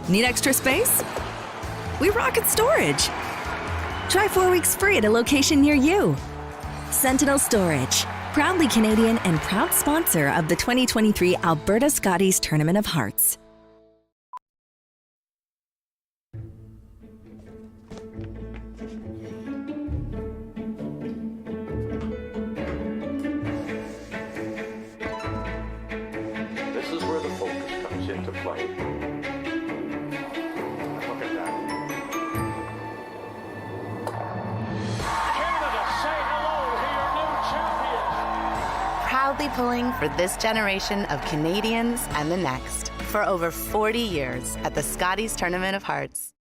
Need extra space? We rocket storage. Try 4 weeks free at a location near you. Sentinel Storage, proudly Canadian and proud sponsor of the 2023 Alberta Scotties Tournament of Hearts. This is where the focus comes into play. Look at that. Canada, say hello to your new champions. Proudly pulling for this generation of Canadians and the next for over 40 years at the Scotties Tournament of Hearts.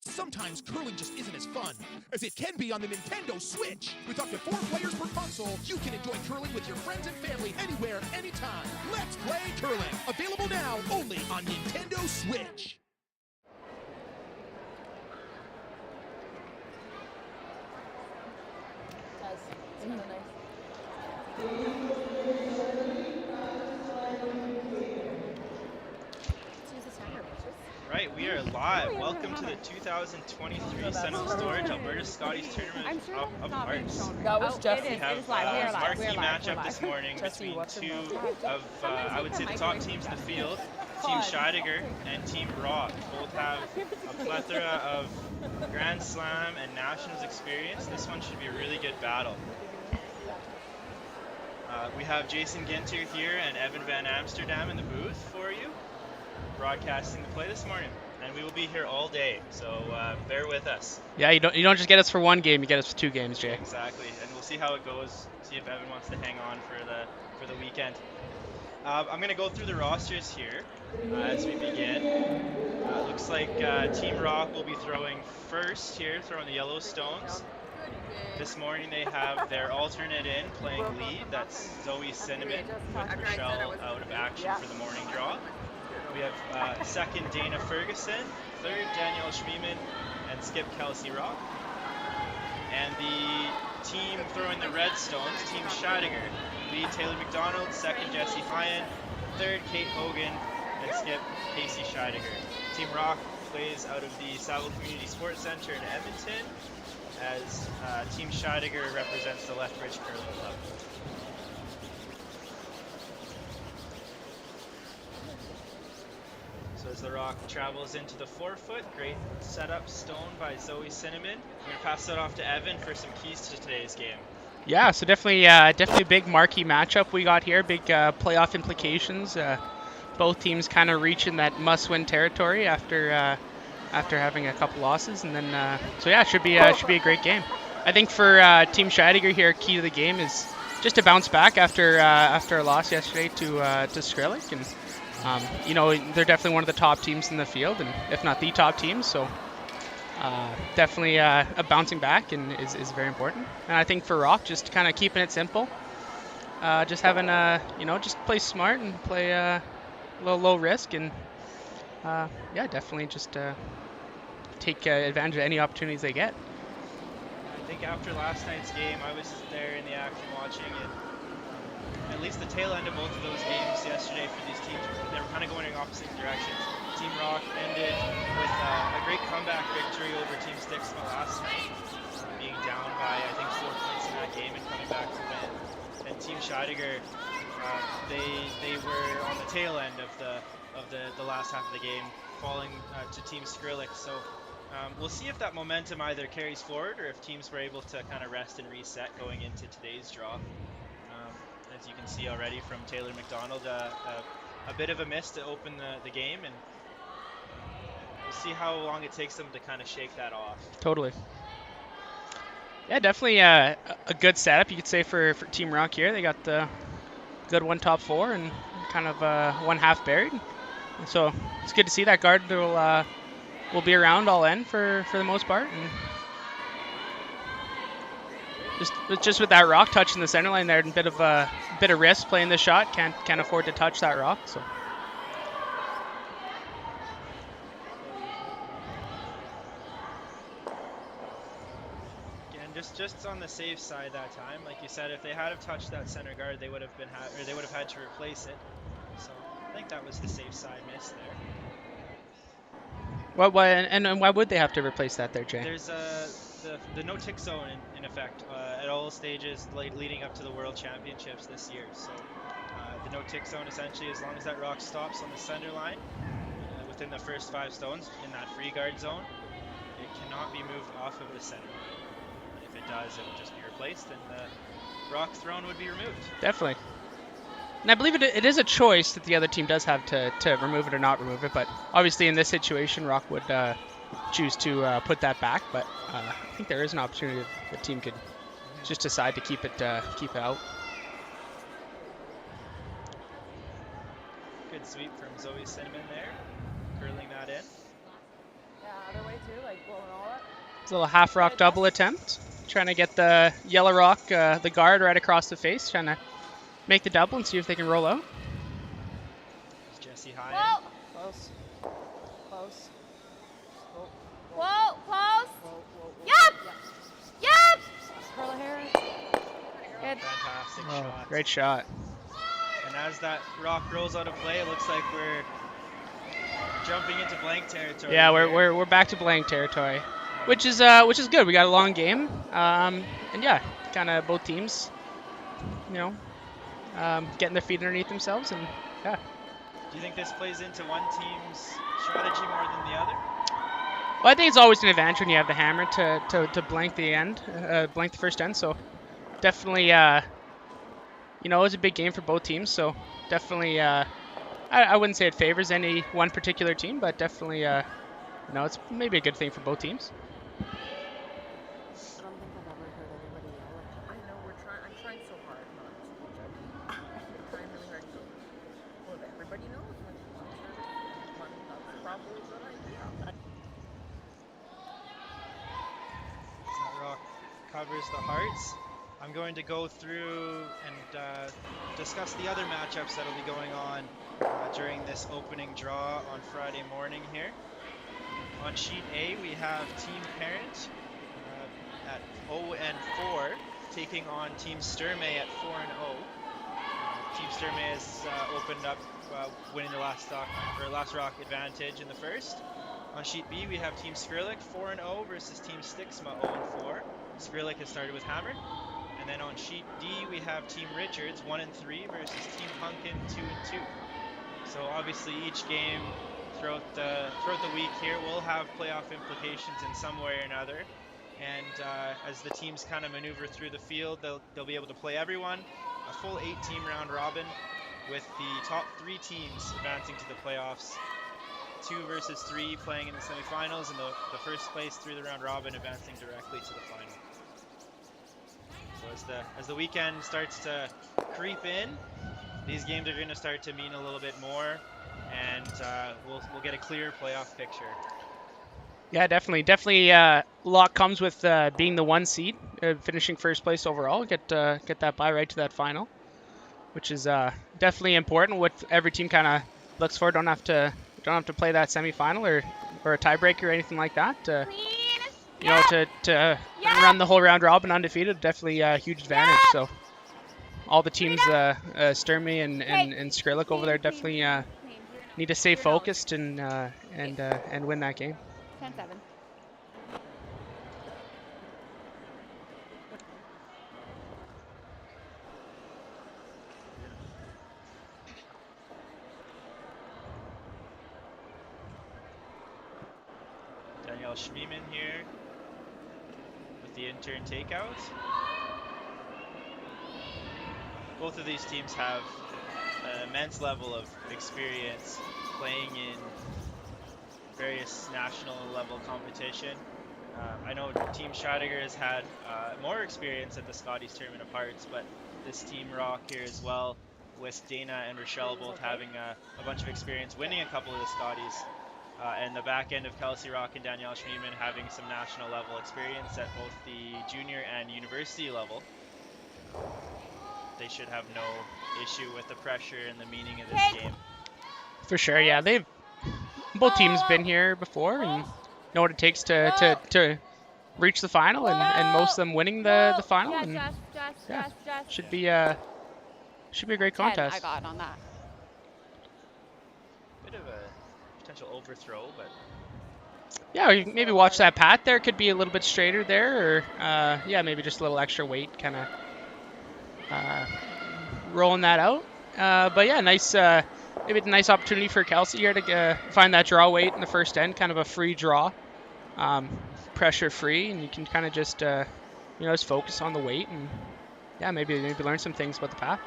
Sometimes curling just isn't as fun as it can be on the Nintendo Switch. With up to 4 players per console, you can enjoy curling with your friends and family anywhere, anytime. Let's play curling. Available now only on Nintendo Switch. Right, we are live. Welcome to the 2023 Sentinel Storage Alberta Scotties Tournament of Hearts. That was just We have a marquee matchup this morning between two of, I would say, the top teams in the field. Team Scheidegger and Team Rocque both have a plethora of Grand Slam and Nationals experience. This one should be a really good battle. We have Jason Ginter here and Evan Van Amsterdam in the booth for you, broadcasting the play this morning, and we will be here all day, so bear with us. Yeah, you don't just get us for one game, you get us for 2 games, Jay. Exactly, and we'll see how it goes, see if Evan wants to hang on for the weekend. I'm going to go through the rosters here as we begin. Looks like Team Rocque will be throwing first here, throwing the Yellowstones. This morning they have their alternate in playing lead, that's Zoe Cinnamon, with Rochelle out of action for the morning draw. We have second Dana Ferguson, third Danielle Schmiemann, and skip Kelsey Rocque. And the team throwing the red stones, Team Scheidegger, lead Taylor McDonald, second Jesse Hyen, third Kate Hogan, and skip Casey Scheidegger. Team Rocque plays out of the Saville Community Sports Centre in Edmonton, as Team Scheidegger represents the Lethbridge Curling Club. So as the Rocque travels into the forefoot, great setup stone by Zoe Cinnamon. I'm going to pass that off to Evan for some keys to today's game. Yeah, so definitely a big marquee matchup we got here, big playoff implications. Both teams kind of reaching that must-win territory after having a couple losses, and then so yeah, it should be a great game. I think for Team Scheidegger here, key to the game is just to bounce back after a loss yesterday to Skrillex, and they're definitely one of the top teams in the field, and if not the top team, so definitely a bouncing back and is very important. And I think for Rocque, just kind of keeping it simple, just having just play smart and play a little low risk, and definitely just take advantage of any opportunities they get. I think after last night's game, I was there in the action watching it. At least the tail end of both of those games yesterday for these teams, they were kind of going in opposite directions. Team Rocque ended with a great comeback victory over Team Stixma last night, being down by I think 4 points in that game and coming back to win. And Team Scheidegger, they were on the tail end of the last half of the game, falling to Team Skrillex. So we'll see if that momentum either carries forward or if teams were able to kind of rest and reset going into today's draw. As you can see already from Taylor McDonald, a bit of a miss to open the game, and we'll see how long it takes them to kind of shake that off. Totally. Yeah, definitely a good setup, you could say, for Team Rocque here. They got the good one top 4 and kind of one half buried. So it's good to see that guard will be around all end for the most part. And just with that rock touching the center line there, a bit of risk playing this shot. Can't afford to touch that rock. So. Just on the safe side that time, like you said, if they had have touched that center guard, they would have had to replace it. So I think that was the safe side miss there. And why would they have to replace that there, Jay? There's the no tick zone in effect at all stages leading up to the World Championships this year. So the no tick zone essentially, as long as that rock stops on the center line within the first 5 stones in that free guard zone, it cannot be moved off of the center line. If it does, it will just be replaced, and the rock thrown would be removed. Definitely. And I believe it is a choice that the other team does have to remove it or not remove it, but obviously in this situation, Rock would choose to put that back, but I think there is an opportunity that the team could just decide to keep it out. Good sweep from Zoe Cinnamon there, curling that in. Yeah, other way too, like blowing all up. It's a little half rock double attempt. Trying to get the yellow rock, the guard right across the face. Trying to make the double and see if they can roll out. Jesse high. Whoa! Close. Close. Whoa, close! Yep! Yep! Curl hair. Good. Fantastic shot. Great shot. And as that rock rolls out of play, it looks like we're jumping into blank territory. Yeah, we're back to blank territory. Which is good. We got a long game, and yeah, kind of both teams, getting their feet underneath themselves, and yeah. Do you think this plays into one team's strategy more than the other? Well, I think it's always an advantage when you have the hammer to blank the end, blank the first end. So definitely, it was a big game for both teams. So definitely, I wouldn't say it favors any one particular team, but definitely, it's maybe a good thing for both teams. I don't think I've ever heard anybody yell. I know I'm trying so hard not to. I'm trying really hard to. Well, everybody knows when that's probably a good idea. That rock covers the hearts. I'm going to go through and discuss the other matchups that will be going on during this opening draw on Friday morning here. On sheet A, we have Team Parent at 0-4 taking on Team Sturmey at 4-0. Team Sturmey has opened up, winning the last rock advantage in the first. On sheet B, we have Team Skrillex 4-0 versus Team Stixma 0-4. Skrillex has started with hammer. And then on sheet D, we have Team Richards 1-3 versus Team Pumpkin 2-2. So obviously each game throughout the week here will have playoff implications in some way or another. And as the teams kind of maneuver through the field, they'll be able to play everyone. A full 8-team round robin with the top 3 teams advancing to the playoffs. 2 versus 3 playing in the semifinals, and the first place through the round robin advancing directly to the final. So as the weekend starts to creep in, these games are going to start to mean a little bit more, and we'll get a clear playoff picture. Yeah, definitely. A lot comes with being the 1 seed, finishing first place overall. Get that bye right to that final, which is definitely important. What every team kind of looks for. Don't have to play that semifinal or a tiebreaker or anything like that. To run the whole round robin undefeated, definitely a huge advantage. So all the teams, Sturmey and Skrillex over there, definitely need to stay focused and win that game. 10-7. Danielle Schmiemann here with the intern takeout. Both of these teams have an immense level of experience playing in various national level competition. I know Team Scheidegger has had more experience at the Scotties Tournament of Hearts, but this Team Rock here as well, with Dana and Rochelle both having a bunch of experience winning a couple of the Scotties, and the back end of Kelsey Rocque and Danielle Schneeman having some national level experience at both the junior and university level, they should have no issue with the pressure and the meaning of this game. For sure, yeah. Both teams been here before and know what it takes to reach the final, and most of them winning the final. And should be a great contest. 10 I got on that. Bit of a potential overthrow, but yeah, you can maybe watch that pat there. Could be a little bit straighter there, or yeah, maybe just a little extra weight, kind of rolling that out. But yeah, nice. Maybe a nice opportunity for Kelsey here to find that draw weight in the first end, kind of a free draw, pressure free, and you can kind of just just focus on the weight, and yeah, maybe learn some things about the path.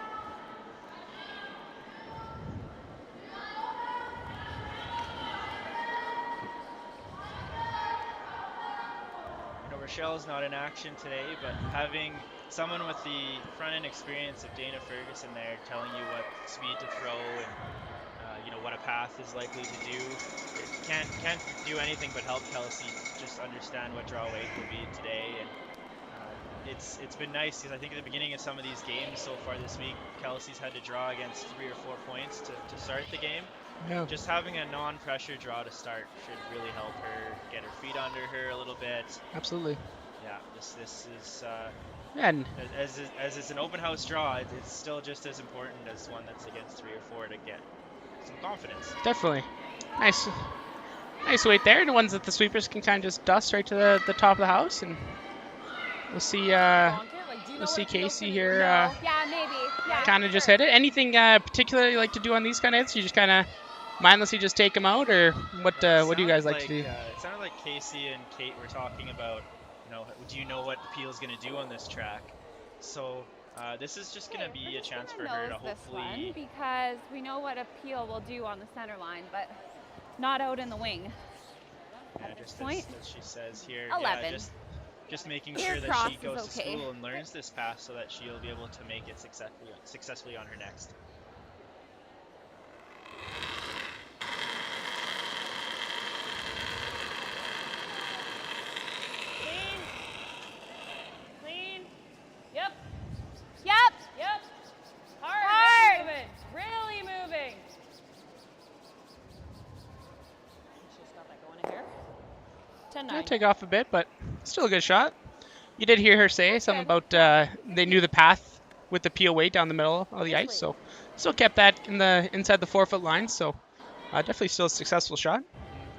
Rochelle's not in action today, but having someone with the front-end experience of Dana Ferguson there telling you what speed to throw and what a path is likely to do, it can't do anything but help Kelsey just understand what draw weight will be today. And it's been nice because I think at the beginning of some of these games so far this week, Kelsey's had to draw against 3 or 4 points to start the game. Yeah. Just having a non-pressure draw to start should really help her get her feet under her a little bit. Absolutely. Yeah, this is and as it's an open house draw, it's still just as important as one that's against 3 or 4 to get some confidence. Definitely. Nice weight there. The ones that the sweepers can kind of just dust right to the top of the house, and we'll see Casey here. Yeah, maybe. Yeah, kind of just hit it. Anything particular you like to do on these kind of hits? You just kind of mindlessly just take them out, or what do you guys like to do? It sounded like Casey and Kate were talking about, do you know what Appeal is going to do on this track? So this is just going to be a chance for her to hopefully. Because we know what Appeal will do on the center line, but not out in the wing. Yeah, just as she says here. 11. Yeah, just making sure that she goes to school and learns this path so that she'll be able to make it successfully on her next. Clean. Yep. Hard. Moving. Really moving. She's got that going in here. 10-9. Yeah, take off a bit, but still a good shot. You did hear her say something about they knew the path with the peel weight down the middle of the ice, so still kept that inside the 4-foot line. So definitely still a successful shot.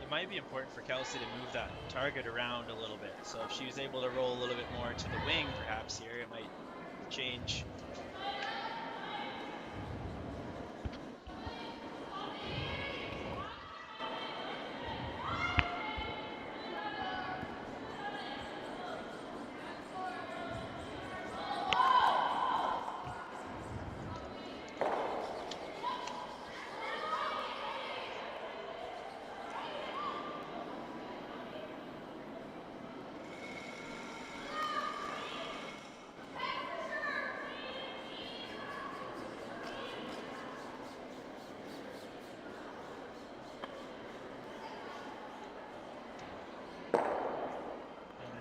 It might be important for Kelsey to move that target around a little bit. So if she was able to roll a little bit more to the wing, perhaps here, it might change.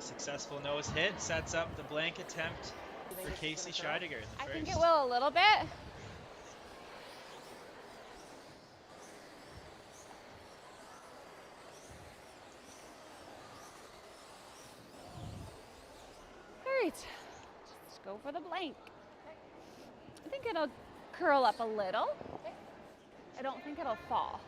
Successful nose hit sets up the blank attempt for Kelsey Scheidegger. I think it will a little bit. All right, let's go for the blank. I think it'll curl up a little. I don't think it'll fall.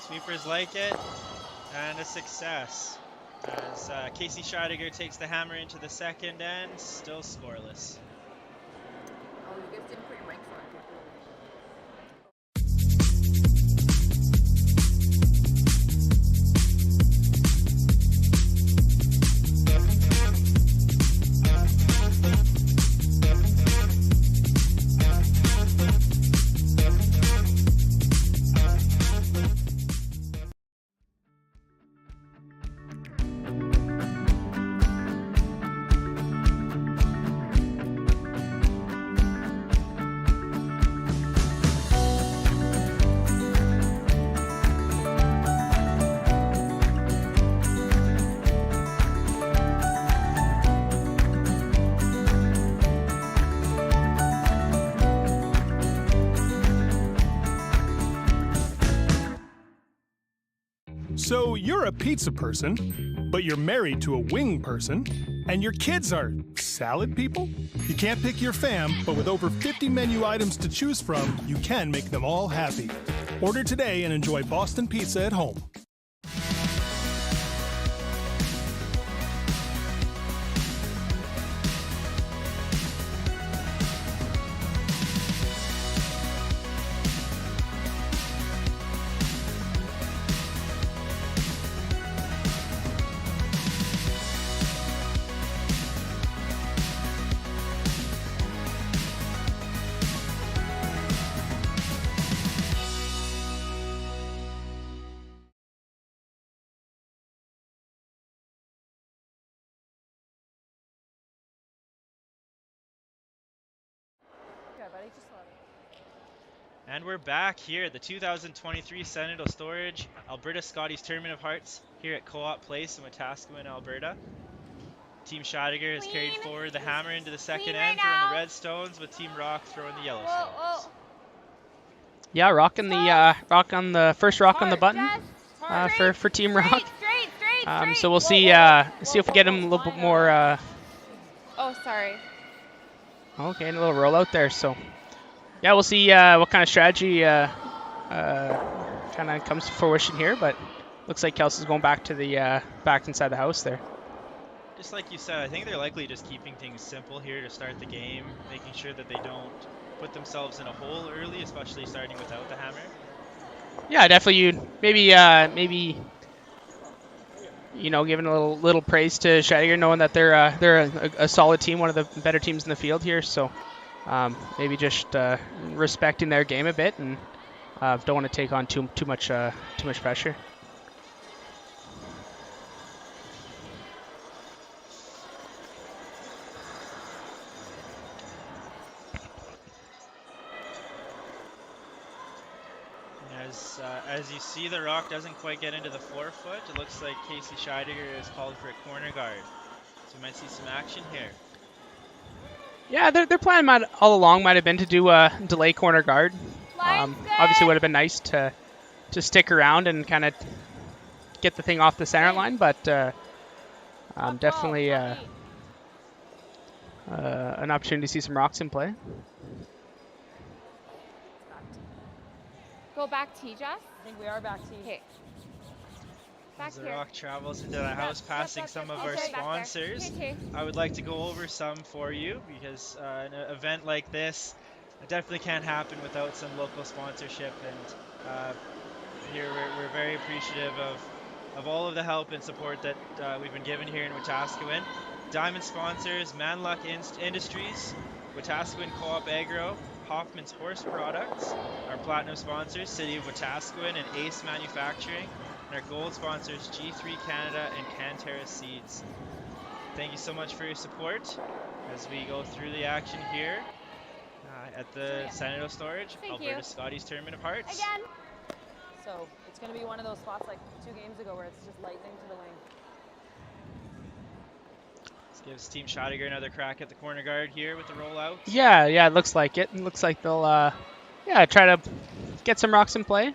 Sweepers like it, and a success. As Kelsey Scheidegger takes the hammer into the second end, still scoreless. Oh, you guys didn't put your mics on. So you're a pizza person, but you're married to a wing person, and your kids are salad people? You can't pick your fam, but with over 50 menu items to choose from, you can make them all happy. Order today and enjoy Boston Pizza at home. And we're back here at the 2023 Sentinel Storage Alberta Scotties Tournament of Hearts here at Co-op Place in Wetaskawin, Alberta. Team Scheidegger has carried forward the hammer into the second end, throwing the red stones, with Team Rocque throwing the yellow stones. Yeah, Rocque on the first rock on the button for Team Rocque. So we'll see if we get him a little bit more. Oh, sorry. Okay, and a little rollout there. So yeah, we'll see what kind of strategy kind of comes to fruition here. But looks like Kelsey's going back to the back inside the house there. Just like you said, I think they're likely just keeping things simple here to start the game, making sure that they don't put themselves in a hole early, especially starting without the hammer. Yeah, definitely. Maybe giving a little praise to Scheidegger, knowing that they're a solid team, one of the better teams in the field here. So maybe just respecting their game a bit, and don't want to take on too much pressure. As you see, the rock doesn't quite get into the forefoot. It looks like Kelsey Scheidegger is called for a corner guard. So we might see some action here. Yeah, their plan all along might have been to do a delay corner guard. Obviously, would have been nice to stick around and kind of get the thing off the center line, but definitely an opportunity to see some rocks in play. Go back T, Jess. I think we are back T. Okay. Back As the here. rock travels into the house, passing some of our sponsors, I would like to go over some for you, because an event like this definitely can't happen without some local sponsorship. And here we're very appreciative of all of the help and support that we've been given here in Wetaskawin. Diamond sponsors: Manluck Industries, Wetaskawin Co-op Agro, Hoffman's Horse Products. Our platinum sponsors, City of Wetaskawin and Ace Manufacturing. And our gold sponsors, G3 Canada and Canterra Seeds. Thank you so much for your support as we go through the action here at the Sentinel Storage Alberta Scotties Tournament of Hearts. Again. So it's going to be one of those spots like 2 games ago where it's just lightning to the wing. Gives Team Scheidegger another crack at the corner guard here with the rollout. Yeah, it looks like it. It looks like they'll try to get some rocks in play.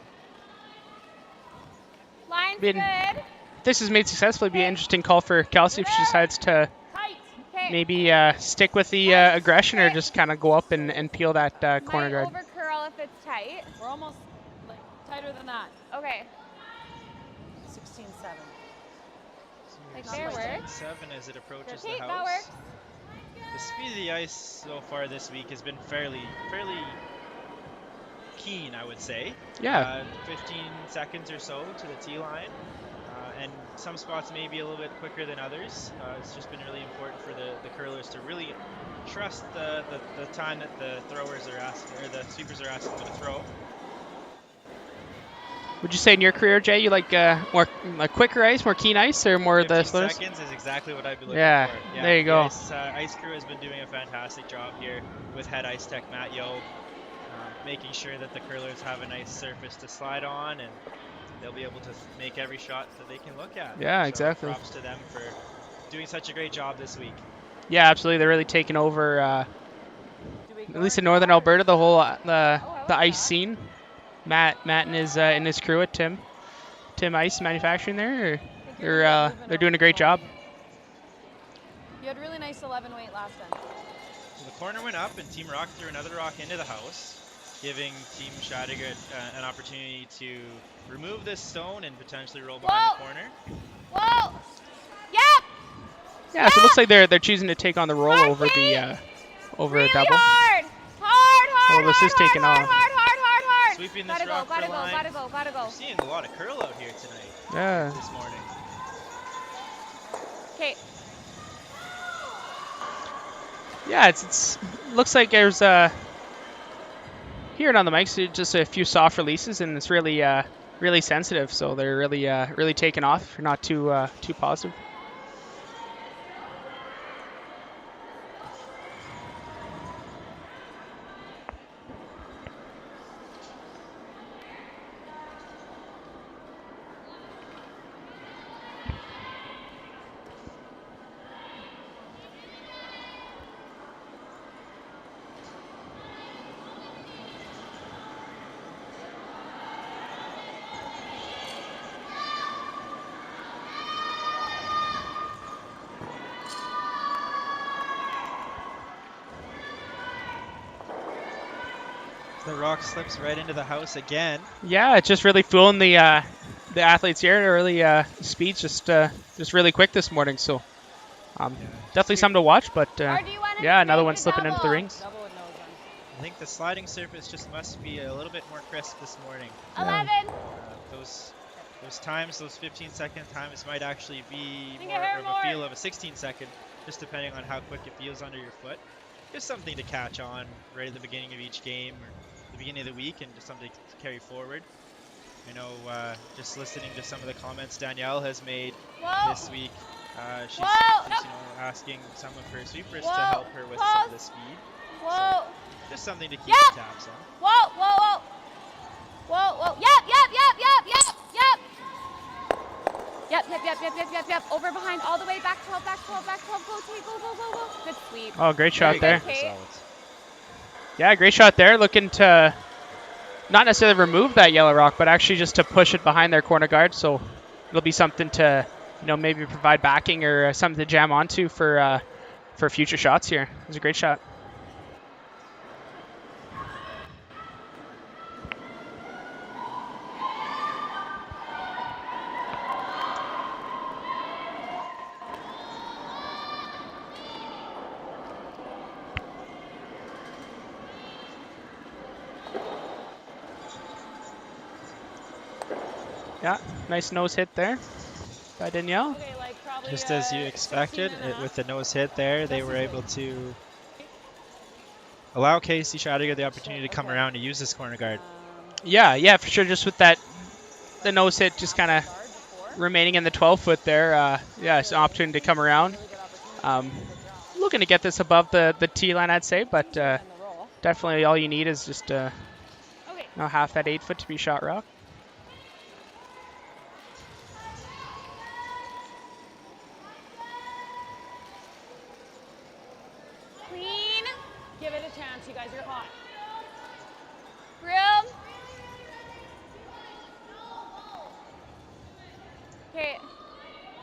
Line's good. If this is made successfully, it'd be an interesting call for Kelsey if she decides to maybe stick with the aggression, or just kind of go up and peel that corner guard. Over curl if it's tight. We're almost tighter than that. Okay. 16-7. Like there works. 7 as it approaches Okay, the that house. works. The speed of the ice so far this week has been fairly keen, I would say. Yeah. 15 seconds or so to the tee line. And some spots may be a little bit quicker than others. It's just been really important for the curlers to really trust the time that the throwers are asking, or the sweepers are asking for the throw. Would you say in your career, Jay, you like more like quicker ice, more keen ice, or more the slower? 15 seconds is exactly what I'd be looking for. Yeah, there you go. Ice crew has been doing a fantastic job here with head ice tech Matt Yo, making sure that the curlers have a nice surface to slide on, and they'll be able to make every shot that they can look at. Yeah, so exactly. Props to them for doing such a great job this week. Yeah, absolutely. They're really taking over, at least in northern Alberta, the whole the ice scene. Matt and his crew at Tim Tim Ice Manufacturing there. Or they're doing a great job. You had really nice 11 weight last time. So the corner went up, and Team Rock threw another rock into the house, giving Team Scheidegger an opportunity to remove this stone and potentially roll behind the corner. Whoa! Yep! Yeah, so it looks like they're choosing to take on the roll over the over really a double. Hard! Hard! Oh, this is taking off. Hard! Sweeping this Gotta rock go, for gotta line. go, gotta go. We're seeing a lot of curl out here tonight. Yeah. This morning. Okay. Yeah, it's looks like there's hearing on the mics just a few soft releases, and it's really really sensitive. So they're really taking off. You're not too positive. The rock slips right into the house again. Yeah, it's just really fooling the athletes here. Really speed's just really quick this morning. So definitely something to watch. But yeah, another one slipping into the rings. I think the sliding surface just must be a little bit more crisp this morning. 11. Those times, those 15-second times might actually be Think more of her of a feel of a 16-second, just depending on how quick it feels under your foot. Just something to catch on right at the beginning of each game or the beginning of the week, and just something to carry forward. I know just listening to some of the comments Danielle has made this week, she's asking some of her sweepers to help her with some of the speed. So just something to keep tabs on. Whoa! Yep. Over behind, all the way back 12, back 12. Go. Good sweep. Oh, great shot there. Okay. Yeah, great shot there. Looking to not necessarily remove that yellow rock, but actually just to push it behind their corner guard. So it'll be something to, maybe provide backing or something to jam onto for future shots here. It was a great shot. Yeah, nice nose hit there by Danielle. Okay, probably, Just as you expected, with the nose hit there, they were able to allow Kelsey Scheidegger the opportunity to come around and use this corner guard. Yeah, for sure. Just with the nose hit just kind of remaining in the 12-foot there. It's an opportunity to come around. Looking to get this above the tee line, I'd say, but definitely all you need is just half that 8-foot to be shot rock. Give it a chance, you guys are hot. Room. Okay.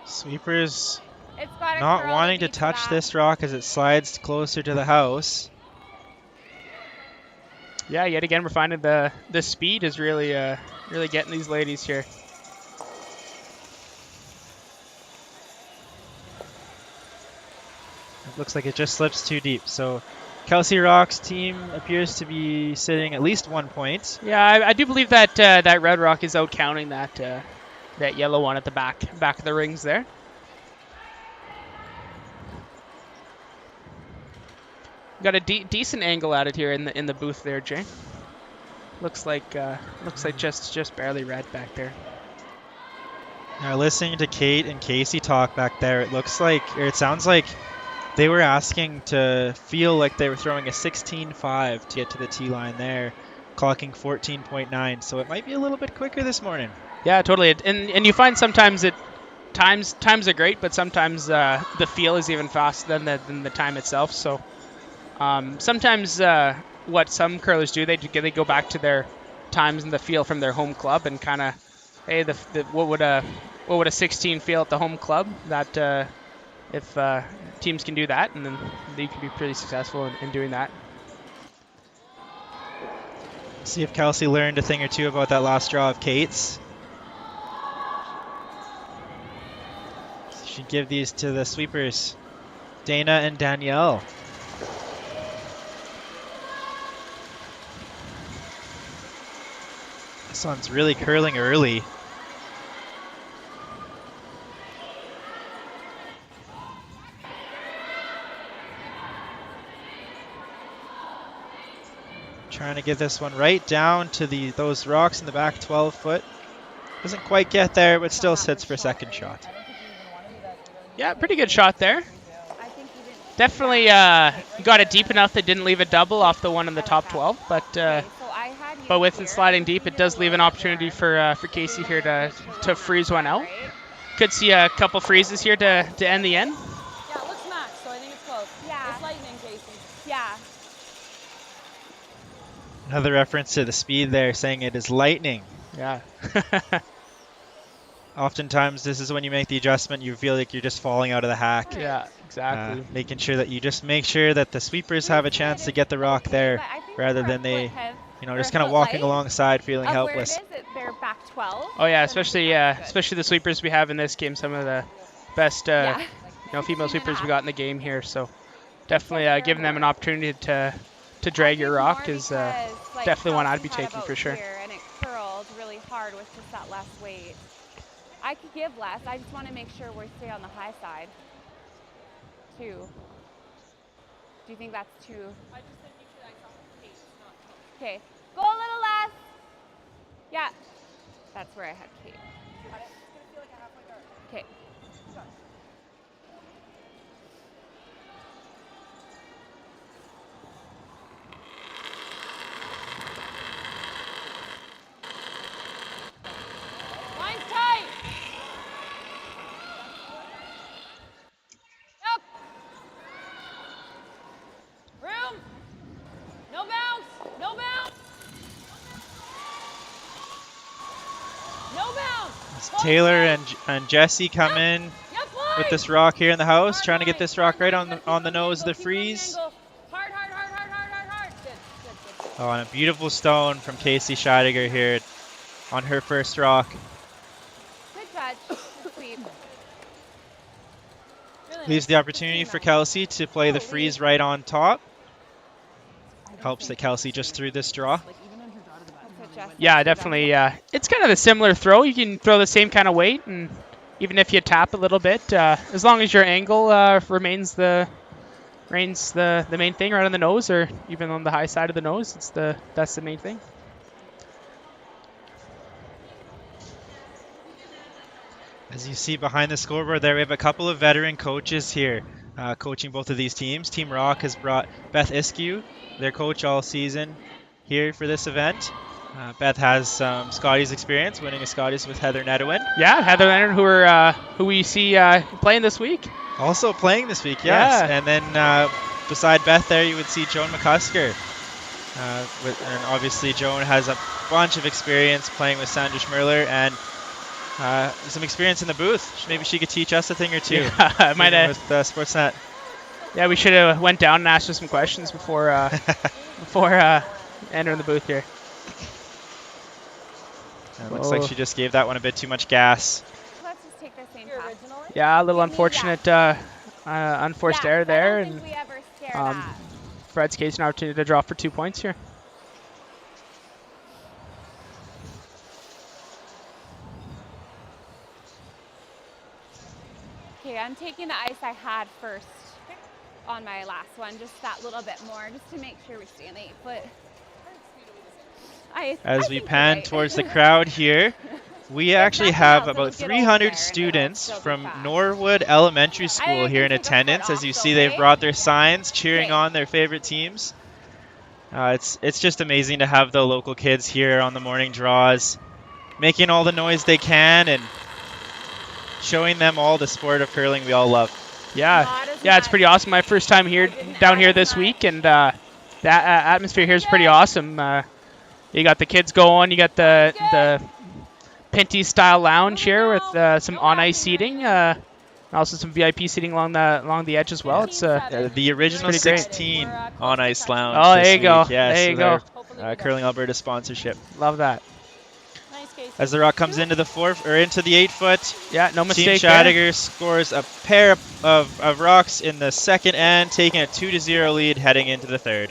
Sweepers It's got not wanting to touch this rock as it slides closer to the house. Yeah, yet again we're finding the speed is really getting these ladies here. It looks like it just slips too deep. So Kelsey Rocque's team appears to be sitting at least 1 point. Yeah, I do believe that that red rock is out counting that yellow one at the back of the rings there. Got a decent angle at it here in the booth there, Jay. Looks like just barely red back there. Now listening to Kate and Casey talk back there, it sounds like they were asking to feel like they were throwing a 16.5 to get to the tee line there, clocking 14.9. So it might be a little bit quicker this morning. Yeah, totally. And you find sometimes times are great, but sometimes the feel is even faster than the time itself. So sometimes what some curlers do, they go back to their times and the feel from their home club and kind of hey, what would a 16 feel at the home club? That if teams can do that, and then they can be pretty successful in doing that. See if Kelsey learned a thing or two about that last draw of Kate's. Should give these to the sweepers, Dana and Danielle. This one's really curling early. Trying to get this one right down to those rocks in the back 12 foot. Doesn't quite get there, but still sits for second shot. Yeah, pretty good shot there. Definitely got it deep enough that didn't leave a double off the one in the top 12, but with it sliding deep, it does leave an opportunity for Casey here to freeze one out. Could see a couple freezes here to end the end. Yeah, it looks matched, so I think it's close. Yeah. It's lightning, Casey. Yeah. Another reference to the speed there, saying it is lightning. Yeah. Oftentimes, this is when you make the adjustment, you feel like you're just falling out of the hack. Yeah, exactly. Making sure that you just make sure that the sweepers have a chance to get the rock there, rather than they, just kind of walking alongside, feeling helpless. They're back 12. Oh yeah, especially the sweepers we have in this game. Some of the best, female sweepers we got in the game here. So definitely giving them an opportunity to drag your rock is definitely one I'd be taking for sure. And it curled really hard with just that less weight. I could give less. I just want to make sure we stay on the high side, too. Do you think that's too? I just think you should ice off the pace, not Okay, go a little less. Yeah, that's where I had Kate. It's going to feel like a halfway guard. Okay. Line's tight. Yep. Room. No bounce. No bounce. No bounce. It's Taylor and Jesse come in with this rock here in the house, trying to get this rock right on the nose of the freeze. Hard. Good. Oh, and a beautiful stone from Kelsey Scheidegger here on her first rock. Good touch. Good sweep. Leaves the opportunity for Kelsey to play the freeze right on top. Helps that Kelsey just threw this draw. Yeah, definitely. It's kind of a similar throw. You can throw the same kind of weight, and even if you tap a little bit, as long as your angle remains the main thing, right on the nose, or even on the high side of the nose, that's the main thing. As you see behind the scoreboard there, we have a couple of veteran coaches here coaching both of these teams. Team Rocque has brought Beth Iskew, their coach all season, here for this event. Beth has some Scotties experience, winning a Scotties with Heather Nedwin. Yeah, Heather Nedwin, who we see playing this week. Also playing this week, yes. Yeah. And then beside Beth there, you would see Joan McCusker. And obviously Joan has a bunch of experience playing with Sandra Schmerler and some experience in the booth. Maybe she could teach us a thing or two. Yeah, might have. With Sportsnet. Yeah, we should have went down and asked her some questions before entering the booth here. It looks like she just gave that one a bit too much gas. Let's just take the same path. Yeah, a little unfortunate, unforced error there, and Fred's case an opportunity to draw for 2 points here. Okay, I'm taking the ice I had first on my last one, just that little bit more, just to make sure we stay on the 8 foot. As we pan towards the crowd here, we actually have about 300 students from Norwood Elementary School here in attendance. As you see, they've brought their signs cheering on their favorite teams. It's just amazing to have the local kids here on the morning draws, making all the noise they can and showing them all the sport of curling we all love. Yeah, it's pretty awesome. My first time down here this week, and the atmosphere here is pretty awesome. You got the kids going, you got the Pinty-style lounge here with some on-ice seating. Also some VIP seating along the edge as well. It's the original pretty great. 16 on ice lounge. Oh, this there you go. week. Yes, there you go. Curling Alberta sponsorship. Love that. As the rock comes into the 8-foot. Yeah, no mistake. Team Scheidegger scores a pair of rocks in the second end, taking a 2-0 lead heading into the third.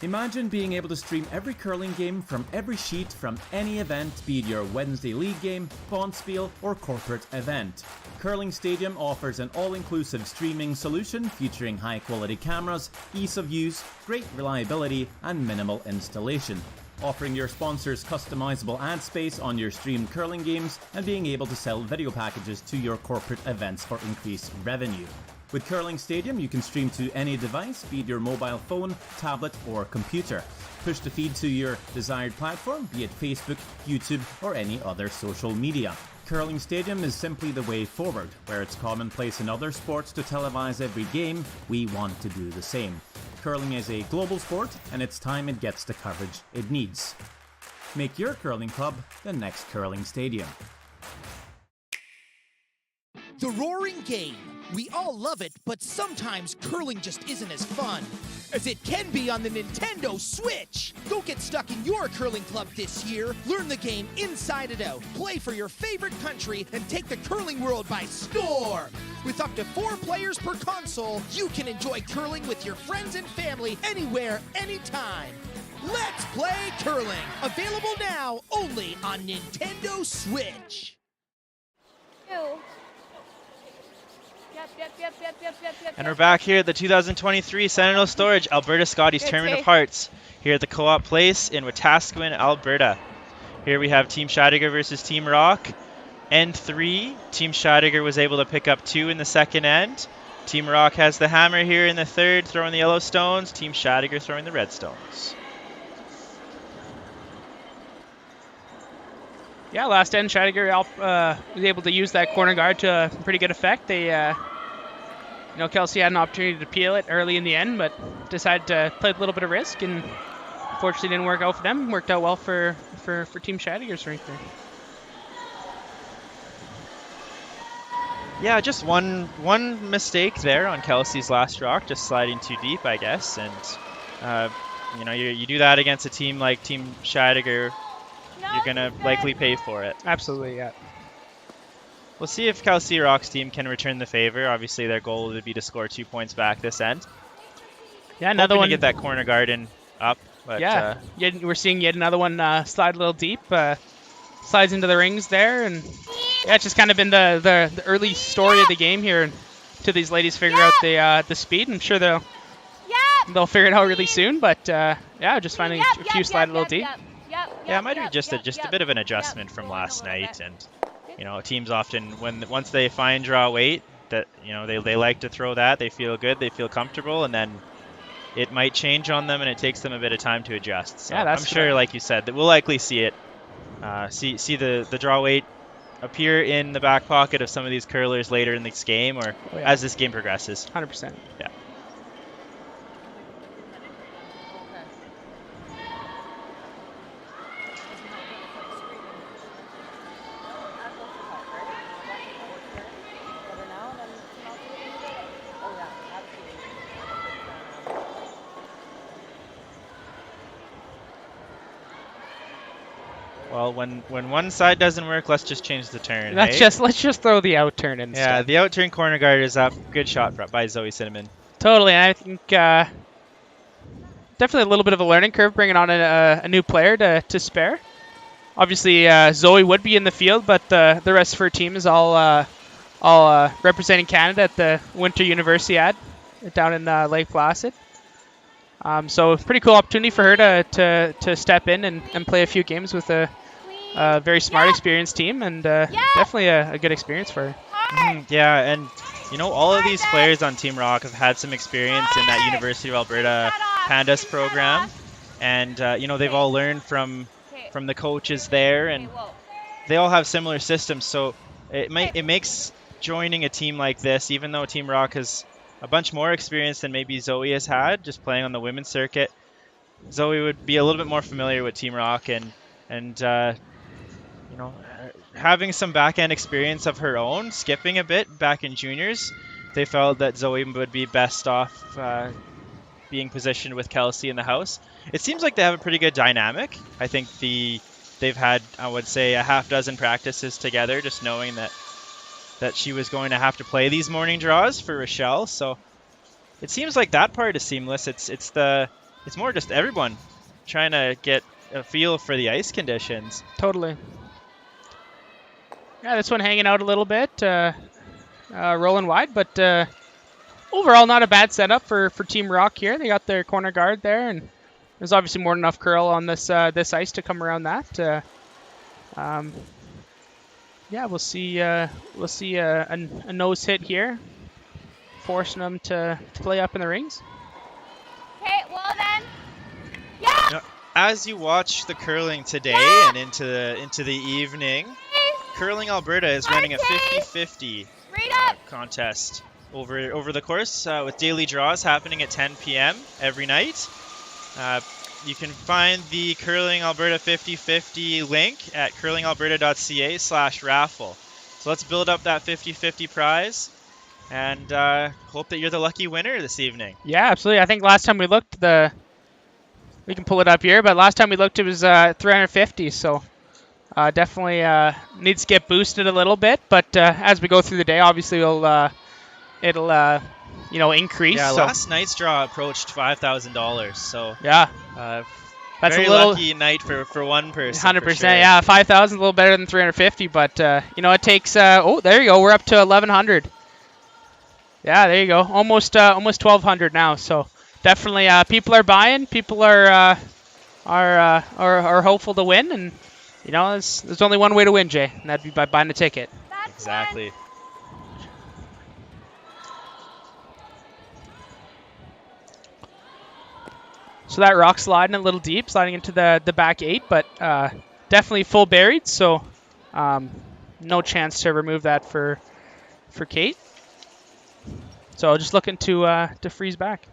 Imagine being able to stream every curling game from every sheet from any event, be it your Wednesday league game, bonspiel, or corporate event. Curling Stadium offers an all-inclusive streaming solution featuring high-quality cameras, ease of use, great reliability, and minimal installation. Offering your sponsors customizable ad space on your streamed curling games and being able to sell video packages to your corporate events for increased revenue. With Curling Stadium, you can stream to any device, be it your mobile phone, tablet, or computer. Push the feed to your desired platform, be it Facebook, YouTube, or any other social media. Curling Stadium is simply the way forward. Where it's commonplace in other sports to televise every game, we want to do the same. Curling is a global sport, and it's time it gets the coverage it needs. Make your curling club the next Curling Stadium. The roaring game. We all love it, but sometimes curling just isn't as fun as it can be on the Nintendo Switch. Don't get stuck in your curling club this year. Learn the game inside and out. Play for your favorite country and take the curling world by storm. With up to 4 players per console, you can enjoy curling with your friends and family anywhere, anytime. Let's play curling. Available now only on Nintendo Switch. And we're back here at the 2023 Sentinel Storage Alberta Scotties Tournament of Hearts here at the Co-op Place in Wetaskawin, Alberta. Here we have Team Scheidegger versus Team Rocque. End 3, Team Scheidegger was able to pick up 2 in the second end. Team Rocque has the hammer here in the third, throwing the yellow stones. Team Scheidegger throwing the red stones. Yeah, last end, Scheidegger was able to use that corner guard to pretty good effect. They, Kelsey had an opportunity to peel it early in the end, but decided to play a little bit of risk, and unfortunately didn't work out for them. Worked out well for Team Scheidegger's strength there. Yeah, just one mistake there on Kelsey's last rock, just sliding too deep, I guess. And you do that against a team like Team Scheidegger, you're gonna likely pay for it. Absolutely, yeah. We'll see if Kelsey Rocque's team can return the favor. Obviously, their goal would be to score 2 points back this end. Yeah, another one. To get that corner garden up. But, yeah, we're seeing yet another one slide a little deep. Slides into the rings there, and yeah, it's just kind of been the early story of the game here. Till these ladies figure out the speed. I'm sure they'll figure it out really soon. But just finding a few slide a little deep. Yeah, it might be just a bit of an adjustment from last night, and teams often once they find draw weight that they like to throw that, they feel good, they feel comfortable, and then it might change on them, and it takes them a bit of time to adjust. So I'm sure, like you said, that we'll likely see it, see the draw weight appear in the back pocket of some of these curlers later in this game, or as this game progresses. 100%. Yeah. Well, when one side doesn't work, let's just change the turn. Let's just throw the out turn instead. Yeah, the out turn corner guard is up. Good shot by Zoe Cinnamon. Totally, and I think definitely a little bit of a learning curve bringing on a new player to spare. Obviously, Zoe would be in the field, but the rest of her team is all representing Canada at the Winter Universiade down in Lake Placid. So pretty cool opportunity for her to step in and play a few games with a very smart, experienced team, and definitely a good experience for her. Yeah, and You know, all of these players on Team Rocque have had some experience in that University of Alberta Pandas program, and you know, they've all learned from the coaches there, and they all have similar systems. So it makes joining a team like this, even though Team Rocque has a bunch more experience than maybe Zoe has had, just playing on the women's circuit. Zoe would be a little bit more familiar with Team Rocque, and you know, having some back-end experience of her own, skipping a bit back in juniors, they felt that Zoe would be best off being positioned with Kelsey in the house. It seems like they have a pretty good dynamic. I think they've had, I would say, a half dozen practices together, just knowing that she was going to have to play these morning draws for Rochelle. So it seems like that part is seamless. It's more just everyone trying to get a feel for the ice conditions. Totally. Yeah, this one hanging out a little bit, rolling wide, but overall not a bad setup for Team Rocque here. They got their corner guard there, and there's obviously more than enough curl on this ice to come around that. Yeah, we'll see a nose hit here, forcing them to play up in the rings. Okay, well then, yeah. Now, as you watch the curling today and into the evening, Curling Alberta is running a 50-50 contest over the course with daily draws happening at 10 p.m. every night. You can find the Curling Alberta 50-50 link at curlingalberta.ca/raffle. So let's build up that 50-50 prize and hope that you're the lucky winner this evening. Yeah, absolutely. I think last time we looked, we can pull it up here, but last time we looked it was 350, so definitely needs to get boosted a little bit, but as we go through the day, obviously it'll increase. Yeah, so. Last night's draw approached $5,000, so yeah, that's very a little lucky night for one person. 100%, sure. yeah, 5,000 a little better than 350, but it takes. Oh, there you go, we're up to 1,100. Yeah, there you go, almost 1,200 now. So definitely, people are buying, people are hopeful to win, and there's only one way to win, Jay, and that'd be by buying a ticket. Exactly. So that rock sliding a little deep, sliding into the back 8, but definitely full buried, so no chance to remove that for Kate. So just looking to freeze back.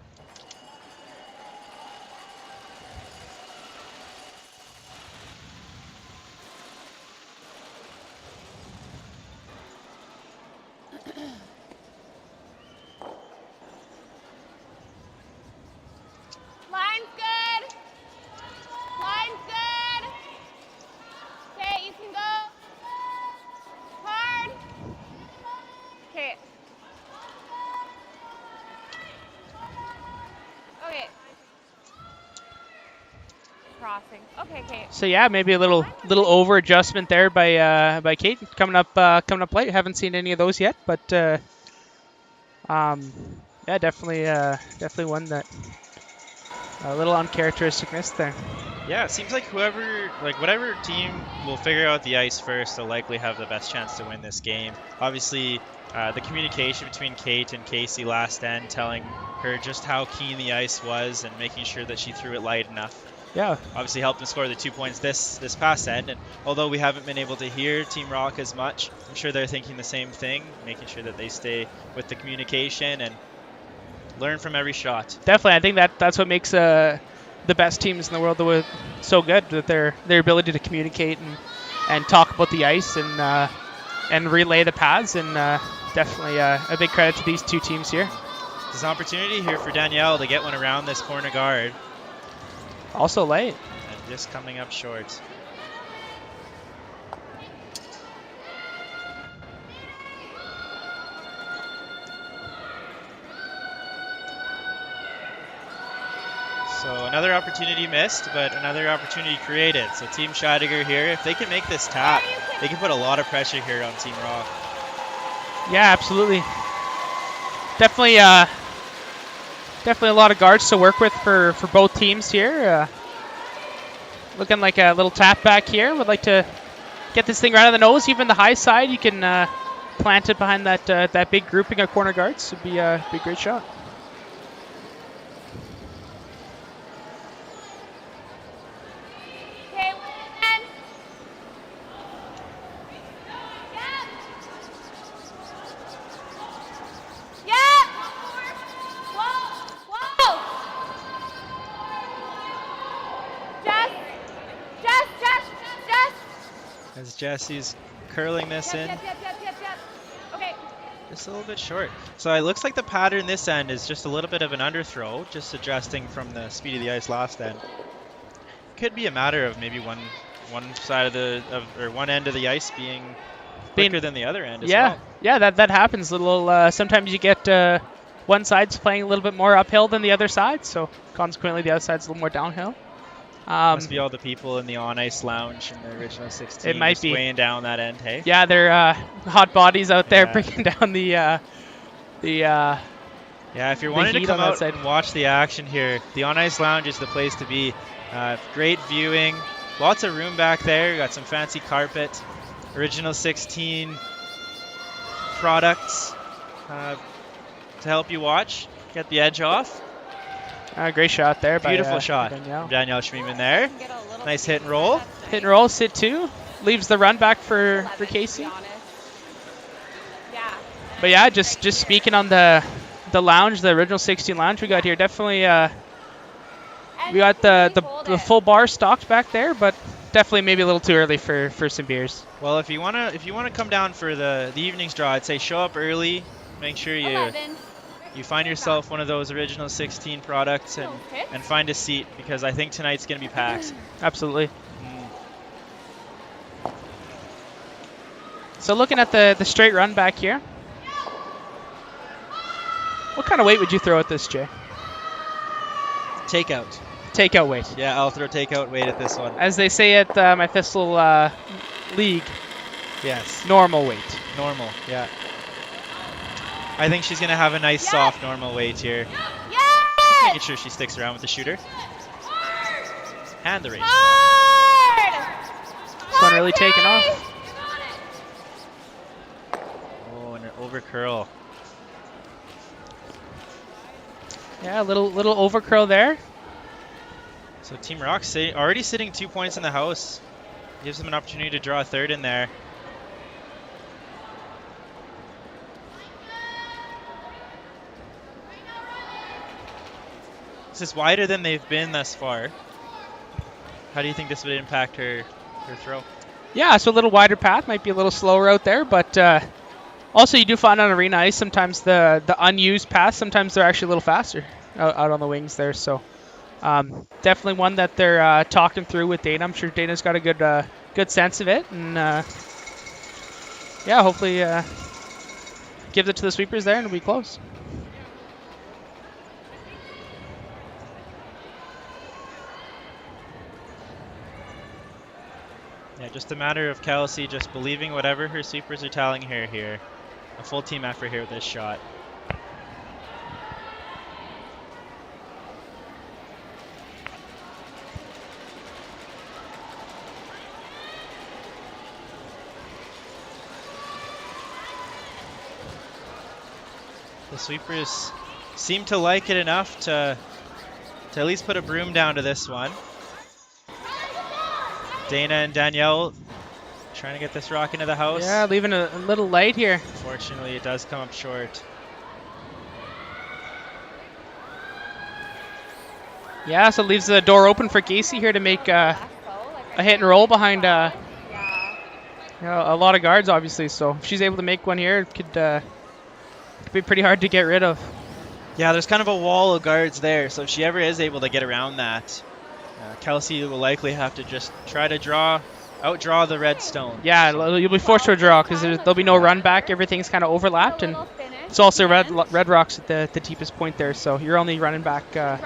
So yeah, maybe a little over adjustment there by Kate coming up late. Haven't seen any of those yet, but yeah, definitely one that a little uncharacteristicness there. Yeah, it seems like whatever team will figure out the ice first will likely have the best chance to win this game. Obviously, the communication between Kate and Casey last end, telling her just how keen the ice was and making sure that she threw it light enough. Yeah, obviously helped them score the 2 points this past end. And although we haven't been able to hear Team Rocque as much, I'm sure they're thinking the same thing, making sure that they stay with the communication and learn from every shot. Definitely, I think that's what makes the best teams in the world so good, with their ability to communicate and talk about the ice and relay the paths. And definitely a big credit to these two teams here. There's an opportunity here for Danielle to get one around this corner guard. Also late. And just coming up short. So another opportunity missed, but another opportunity created. So Team Scheidegger here, if they can make this tap, they can put a lot of pressure here on Team Rocque. Yeah, absolutely. Definitely a lot of guards to work with for both teams here. Looking like a little tap back here. Would like to get this thing right on the nose. Even the high side, you can planted behind that big grouping of corner guards. Would be a great shot. Okay, win. Yeah. Whoa. Jess. As Jesse's curling this in. Yep. Okay. Just a little bit short. So it looks like the pattern this end is just a little bit of an underthrow, just adjusting from the speed of the ice last end. Could be a matter of maybe one side or one end of the ice being quicker than the other end as well. Yeah, that happens. Sometimes you get one side's playing a little bit more uphill than the other side, so consequently the other side's a little more downhill. Must be all the people in the on-ice lounge in the original 16. It might just be weighing down that end, hey? Yeah, they're hot bodies out there bringing down the yeah, if you're wanting to come out side and watch the action here, the on-ice lounge is the place to be. Great viewing, lots of room back there. Got some fancy carpet, original 16 products to help you watch. Get the edge off. Great shot there. Beautiful by, shot Danielle. from Danielle Schmiemann there. Nice hit and roll. Hit and roll, sit two. Leaves the run back for Casey. Yeah. But yeah, just speaking on the lounge, the original 16 lounge we got here, definitely we got the full bar stocked back there, but definitely maybe a little too early for some beers. Well, if you wanna come down for the evening's draw, I'd say show up early. Make sure you find yourself one of those original 16 products and find a seat, because I think tonight's going to be packed. Absolutely. So looking at the straight run back here, what kind of weight would you throw at this, Jay? Takeout. Takeout weight. Yeah, I'll throw takeout weight at this one. As they say at my Thistle league. Yes. Normal weight. Normal, yeah. I think she's going to have a nice, soft, normal weight here. Yes! Making sure she sticks around with the shooter. And the range. This one really taking off. Oh, and an over curl. Yeah, a little over curl there. So Team Rocque already sitting 2 points in the house. Gives them an opportunity to draw a third in there. This is wider than they've been thus far. How do you think this would impact her throw? Yeah, so a little wider path, might be a little slower out there, but also you do find on arena ice sometimes the unused paths, sometimes they're actually a little faster out on the wings there. So definitely one that they're talking through with Dana. I'm sure Dana's got a good sense of it, and yeah, hopefully gives it to the sweepers there and it'll be close. Yeah, just a matter of Kelsey just believing whatever her sweepers are telling her here. A full team effort here with this shot. The sweepers seem to like it enough to at least put a broom down to this one. Dana and Danielle trying to get this rock into the house. Yeah, leaving a little light here. Unfortunately, it does come up short. Yeah, so it leaves the door open for Casey here to make a hit and roll behind a lot of guards, obviously. So if she's able to make one here, it could be pretty hard to get rid of. Yeah, there's kind of a wall of guards there, so if she ever is able to get around that, Kelsey will likely have to just try to outdraw the red stone. Yeah, you'll be forced to a draw because there'll be no run back. Everything's kind of overlapped, and it's also red rocks at the deepest point there, so you're only running back a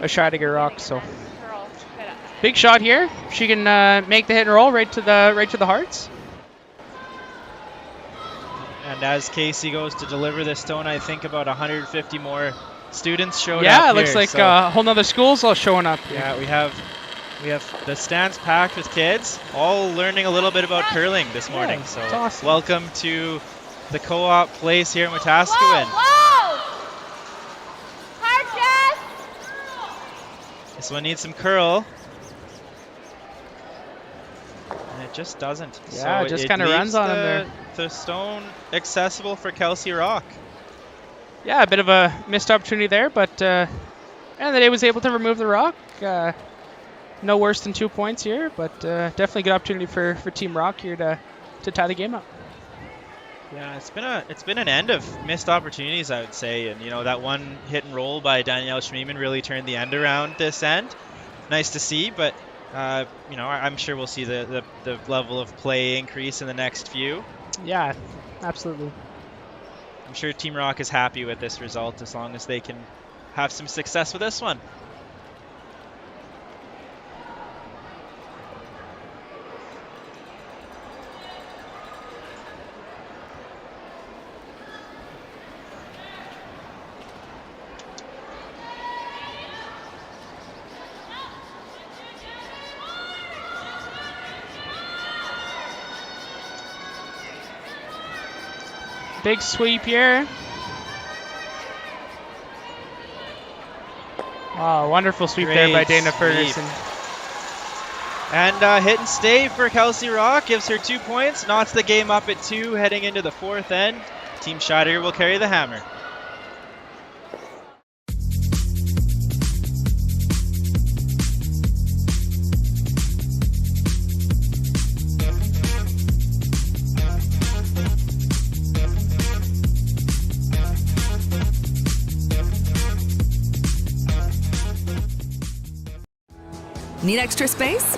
Scheidegger rock. So big shot here. She can make the hit and roll right to the hearts. And as Casey goes to deliver this stone, I think about 150 more students showed up. Yeah, it looks here, like so a whole nother school's all showing up. Yeah, we have the stands packed with kids, all learning a little bit about curling this morning. So awesome. Welcome to the co-op place here in Wetaskawin. Whoa! Hard, Jess! This one needs some curl. And it just doesn't. Yeah, so it just it kind of runs leaves on him there. The stone accessible for Kelsey Rocque. Yeah, a bit of a missed opportunity there, but and then it was able to remove the rock. No worse than 2 points here, but definitely a good opportunity for Team Rocque here to tie the game up. Yeah, it's been an end of missed opportunities, I would say, and that one hit and roll by Danielle Schmiemann really turned the end around this end. Nice to see, but I'm sure we'll see the level of play increase in the next few. Yeah, absolutely. I'm sure Team Rocque is happy with this result as long as they can have some success with this one. Big sweep here. Oh, wonderful sweep there by Dana Ferguson. And hit and stay for Kelsey Rocque, gives her 2 points, knots the game up at 2 heading into the fourth end. Team Scheidegger will carry the hammer. Need extra space?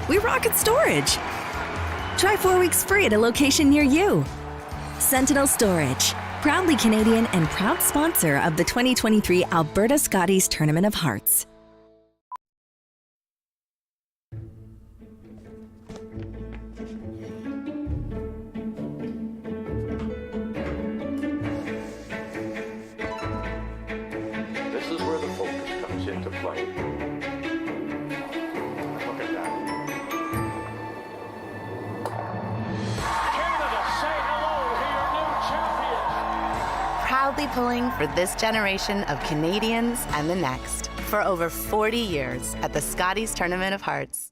We rocket storage. Try 4 weeks free at a location near you. Sentinel Storage, proudly Canadian and proud sponsor of the 2023 Alberta Scotties Tournament of Hearts. This is where the focus comes into play. Look at that. Canada, say hello to your new champions. Proudly pulling for this generation of Canadians and the next for over 40 years at the Scotties Tournament of Hearts.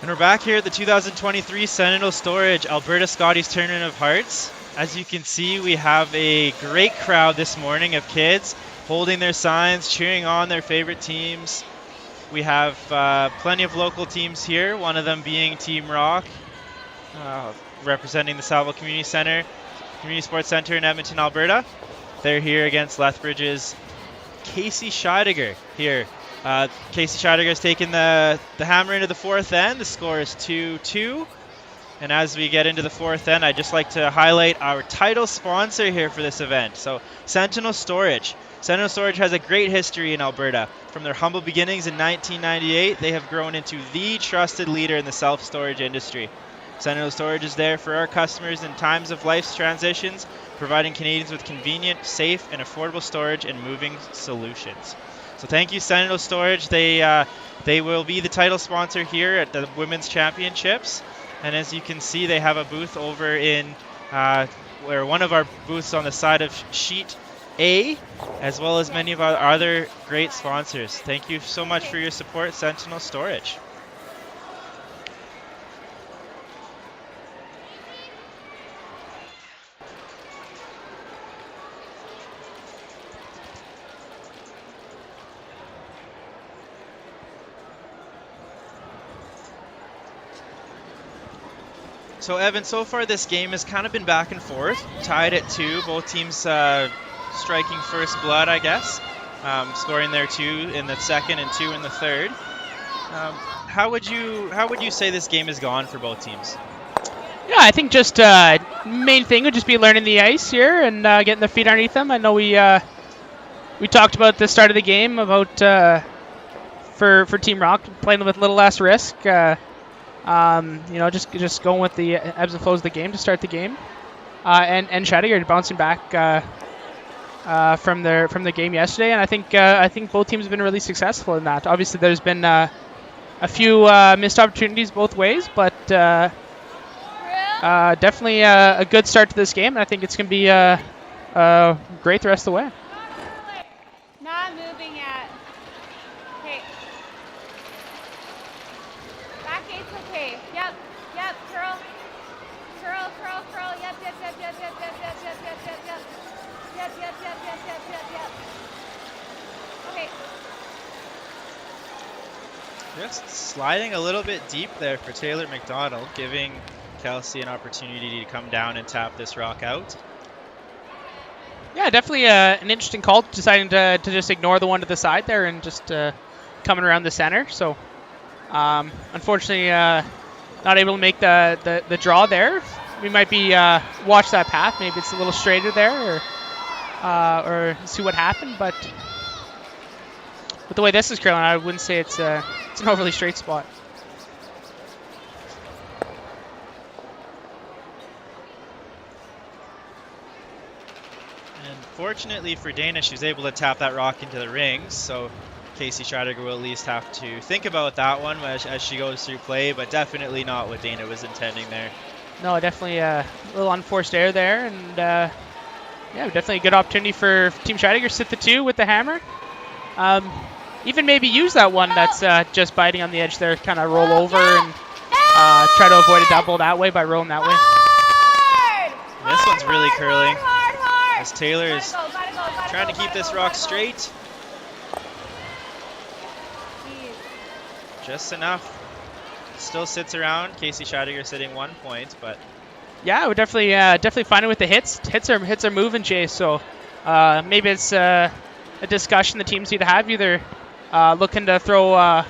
And we're back here at the 2023 Sentinel Storage Alberta Scotties Tournament of Hearts. As you can see, we have a great crowd this morning of kids holding their signs, cheering on their favorite teams. We have plenty of local teams here, one of them being Team Rocque, representing the Saville Community Sports Centre in Edmonton, Alberta. They're here against Lethbridge's Kelsey Scheidegger here. Kelsey Scheidegger has taken the hammer into the fourth end. The score is 2-2. And as we get into the fourth end, I'd just like to highlight our title sponsor here for this event. So Sentinel Storage. Sentinel Storage has a great history in Alberta. From their humble beginnings in 1998, they have grown into the trusted leader in the self-storage industry. Sentinel Storage is there for our customers in times of life's transitions, providing Canadians with convenient, safe, and affordable storage and moving solutions. So thank you, Sentinel Storage. They will be the title sponsor here at the Women's Championships. And as you can see, they have a booth over in where one of our booths on the side of sheet A, as well as many of our other great sponsors. Thank you so much for your support, Sentinel Storage. So Evan, so far this game has kind of been back and forth, tied at 2. Both teams striking first blood, I guess, scoring their 2 in the second and 2 in the third. How would you say this game has gone for both teams? Yeah, I think just main thing would just be learning the ice here and getting their feet underneath them. I know we we talked about at the start of the game about for Team Rock playing with a little less risk. Just going with the ebbs and flows of the game to start the game, and Scheidegger bouncing back from the game yesterday, and I think both teams have been really successful in that. Obviously, there's been a few missed opportunities both ways, but definitely a good start to this game, and I think it's going to be great the rest of the way. Not moving yet. Okay. Back eight's okay. Yep. Curl. Yep. Okay. Just sliding a little bit deep there for Taylor McDonald, giving Kelsey an opportunity to come down and tap this rock out. Yeah, definitely an interesting call, deciding to just ignore the one to the side there and just coming around the center. So, unfortunately, not able to make the draw there. We might be watch that path. Maybe it's a little straighter there, or see what happened. But with the way this is curling, I wouldn't say it's an overly straight spot. Fortunately for Dana, she was able to tap that rock into the rings, so Casey Scheidegger will at least have to think about that one as she goes through play, but definitely not what Dana was intending there. No, definitely a little unforced error there, and definitely a good opportunity for Team Scheidegger. Sit the 2 with the hammer. Even maybe use that one that's just biting on the edge there, kind of roll over and try to avoid a double that way by rolling that way. This one's really curling. As Taylor is trying to keep this rock straight. Just enough. Still sits around. Casey Scheidegger sitting 1 point, but yeah, we're definitely finding with the hits. Hits are moving, Jay. So maybe it's a discussion the teams need to have, either looking to throw a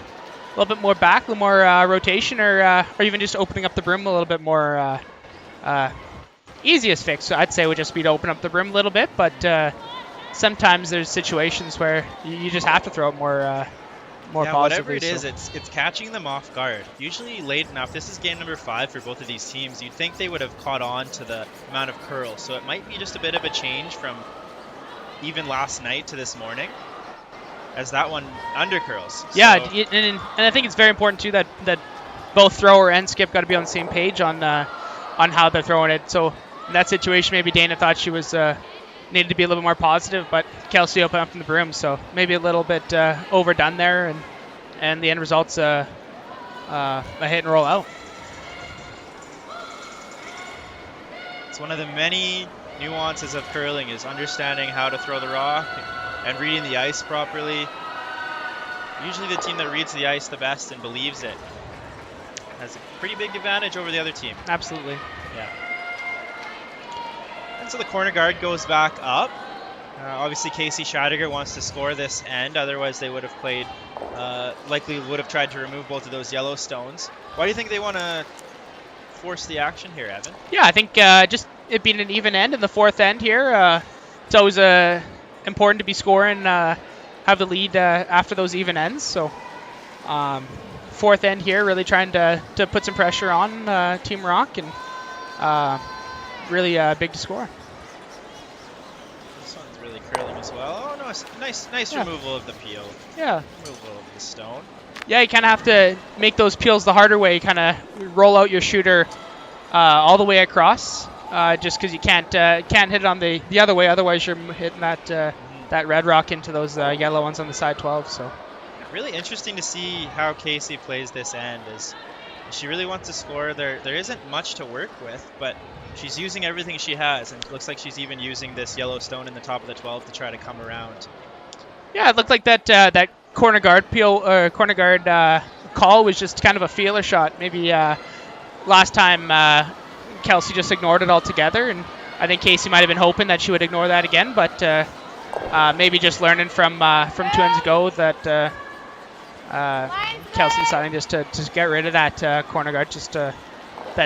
little bit more back, a little more rotation, or even just opening up the brim a little bit more. Easiest fix, I'd say, would just be to open up the brim a little bit, but sometimes there's situations where you just have to throw it more positively. Whatever it is, it's catching them off guard. Usually late enough. This is game number 5 for both of these teams. You'd think they would have caught on to the amount of curl, so it might be just a bit of a change from even last night to this morning, as that one under curls. Yeah, so. and I think it's very important too that both thrower and skip got to be on the same page on how they're throwing it. So in that situation, maybe Dana thought she was needed to be a little bit more positive, but Kelsey opened up from the broom, so maybe a little bit overdone there, and the end result's a hit and roll out. It's one of the many nuances of curling, is understanding how to throw the rock and reading the ice properly. Usually the team that reads the ice the best and believes it has a pretty big advantage over the other team. Absolutely. Yeah. And so the corner guard goes back up. Obviously Casey Scheidegger wants to score this end, otherwise they would have played, likely would have tried to remove both of those yellow stones. Why do you think they want to force the action here, Evan? Yeah, I think just it being an even end in the fourth end here, it's always important to be scoring, have the lead after those even ends. So fourth end here, really trying to put some pressure on Team Rock, and really big to score. This one's really curling as well. Oh no, nice removal of the peel. Yeah. Removal of the stone. Yeah, you kind of have to make those peels the harder way. You kind of roll out your shooter all the way across, just because you can't hit it on the other way. Otherwise, you're hitting that red rock into those yellow ones on the side 12. So really interesting to see how Casey plays this end. As she really wants to score. There isn't much to work with, but she's using everything she has, and it looks like she's even using this yellow stone in the top of the 12 to try to come around. Yeah, it looked like that corner guard peel or corner guard call was just kind of a feeler shot. Maybe last time Kelsey just ignored it altogether, and I think Casey might have been hoping that she would ignore that again, but maybe just learning from 2 ends ago that Kelsey deciding just to get rid of that corner guard, just that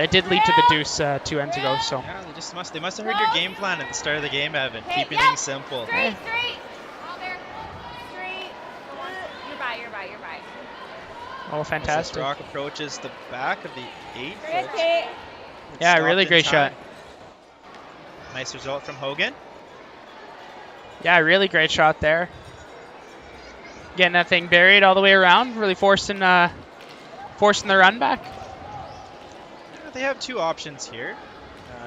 it did lead to the deuce 2 ends ago. So yeah, they must have heard your game plan at the start of the game, Evan, keeping things simple. Straight. Oh, fantastic. Rocque approaches the back of the 8. Great, Kate. Yeah, really great shot. Nice result from Hogan. Yeah, really great shot there. Getting that thing buried all the way around, really forcing the run back. They have 2 options here.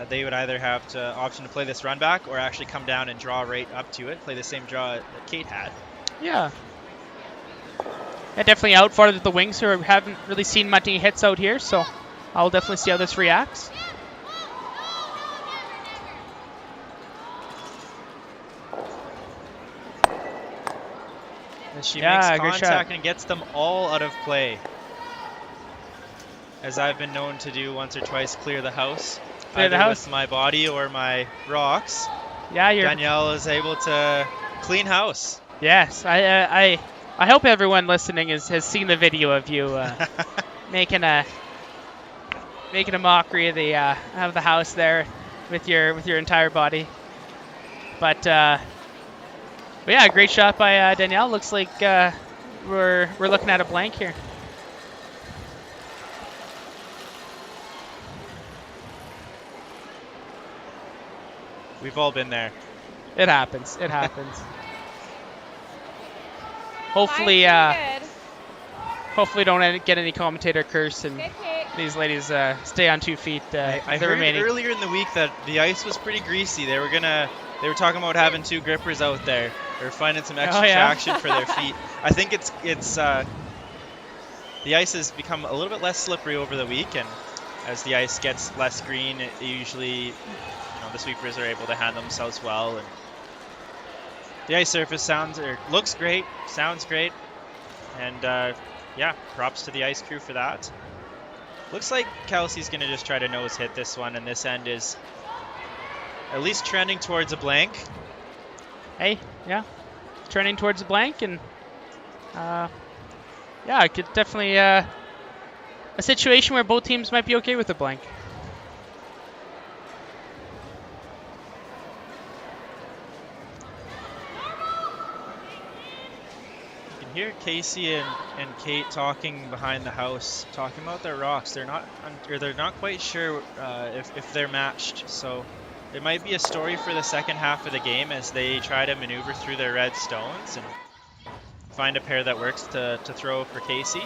They would either have to option to play this run back or actually come down and draw right up to it, play the same draw that Kate had. Yeah. Yeah, definitely outfarted the wings who haven't really seen many hits out here, so I'll definitely see how this reacts. As she makes contact and gets them all out of play. As I've been known to do once or twice, clear the house. Either with my body or my rocks. Yeah, Danielle is able to clean house. Yes, I hope everyone listening has seen the video of you making a mockery of the house there with your entire body. But yeah, great shot by Danielle. Looks like we're looking at a blank here. We've all been there. It happens. It happens. Hopefully, hopefully don't get any commentator curse and these ladies stay on 2 feet. I heard earlier in the week that the ice was pretty greasy. They were talking about having 2 grippers out there. They're finding some extra traction for their feet. I think it's the ice has become a little bit less slippery over the week, and as the ice gets less green, it usually the sweepers are able to handle themselves well, and the ice surface looks great, sounds great, and yeah, props to the ice crew for that. Looks like Kelsey's going to just try to nose hit this one, and this end is at least trending towards a blank. Hey, yeah, trending towards a blank, and yeah, it could definitely a situation where both teams might be okay with a blank. Hear Casey and Kate talking behind the house, talking about their rocks. They're not quite sure if they're matched. So it might be a story for the second half of the game as they try to maneuver through their red stones and find a pair that works to throw for Casey.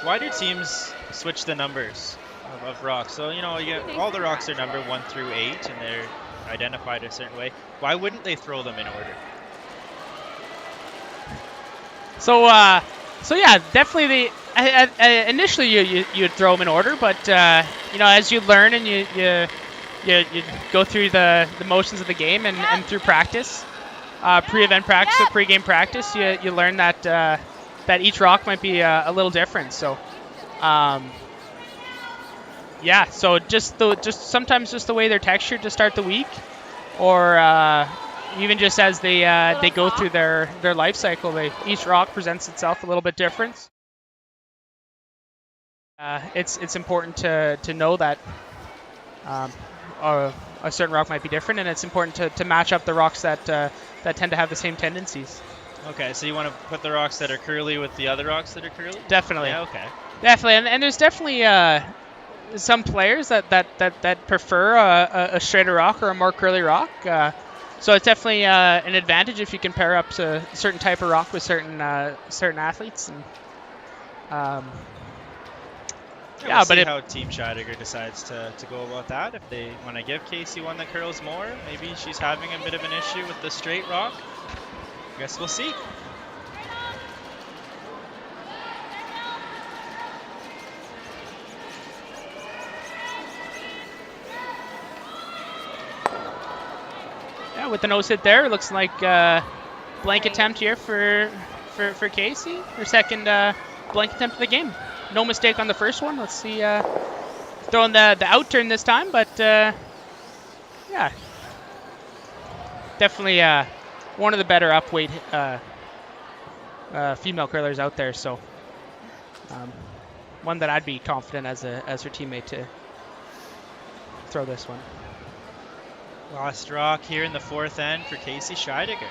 Why do teams switch the numbers of rocks? So, all the rocks are numbered 1 through 8, and they're identified a certain way. Why wouldn't they throw them in order? So yeah, definitely initially you'd throw them in order, but as you learn and you go through the motions of the game and through practice, pre-event practice or pre-game practice, you learn that each rock might be a little different. So, yeah. So just sometimes just the way they're textured to start the week, or even just as they go through their life cycle, each rock presents itself a little bit different. It's important to know that a certain rock might be different, and it's important to match up the rocks that tend to have the same tendencies. Okay, so you want to put the rocks that are curly with the other rocks that are curly? Definitely. Yeah, okay. Definitely, and there's definitely some players that prefer a straighter rock or a more curly rock. So it's definitely an advantage if you can pair up a certain type of rock with certain athletes. And yeah, but how Team Scheidegger decides to go about that. If they want to give Casey one that curls more, maybe she's having a bit of an issue with the straight rock. I guess we'll see. Yeah, with the nose hit there, it looks like blank attempt here for Casey. Her second blank attempt of the game. No mistake on the first one. Let's see, throwing the out turn this time, but yeah, definitely one of the better upweight female curlers out there. So one that I'd be confident as her teammate throw this one. Lost rock here in the fourth end for Kelsey Scheidegger.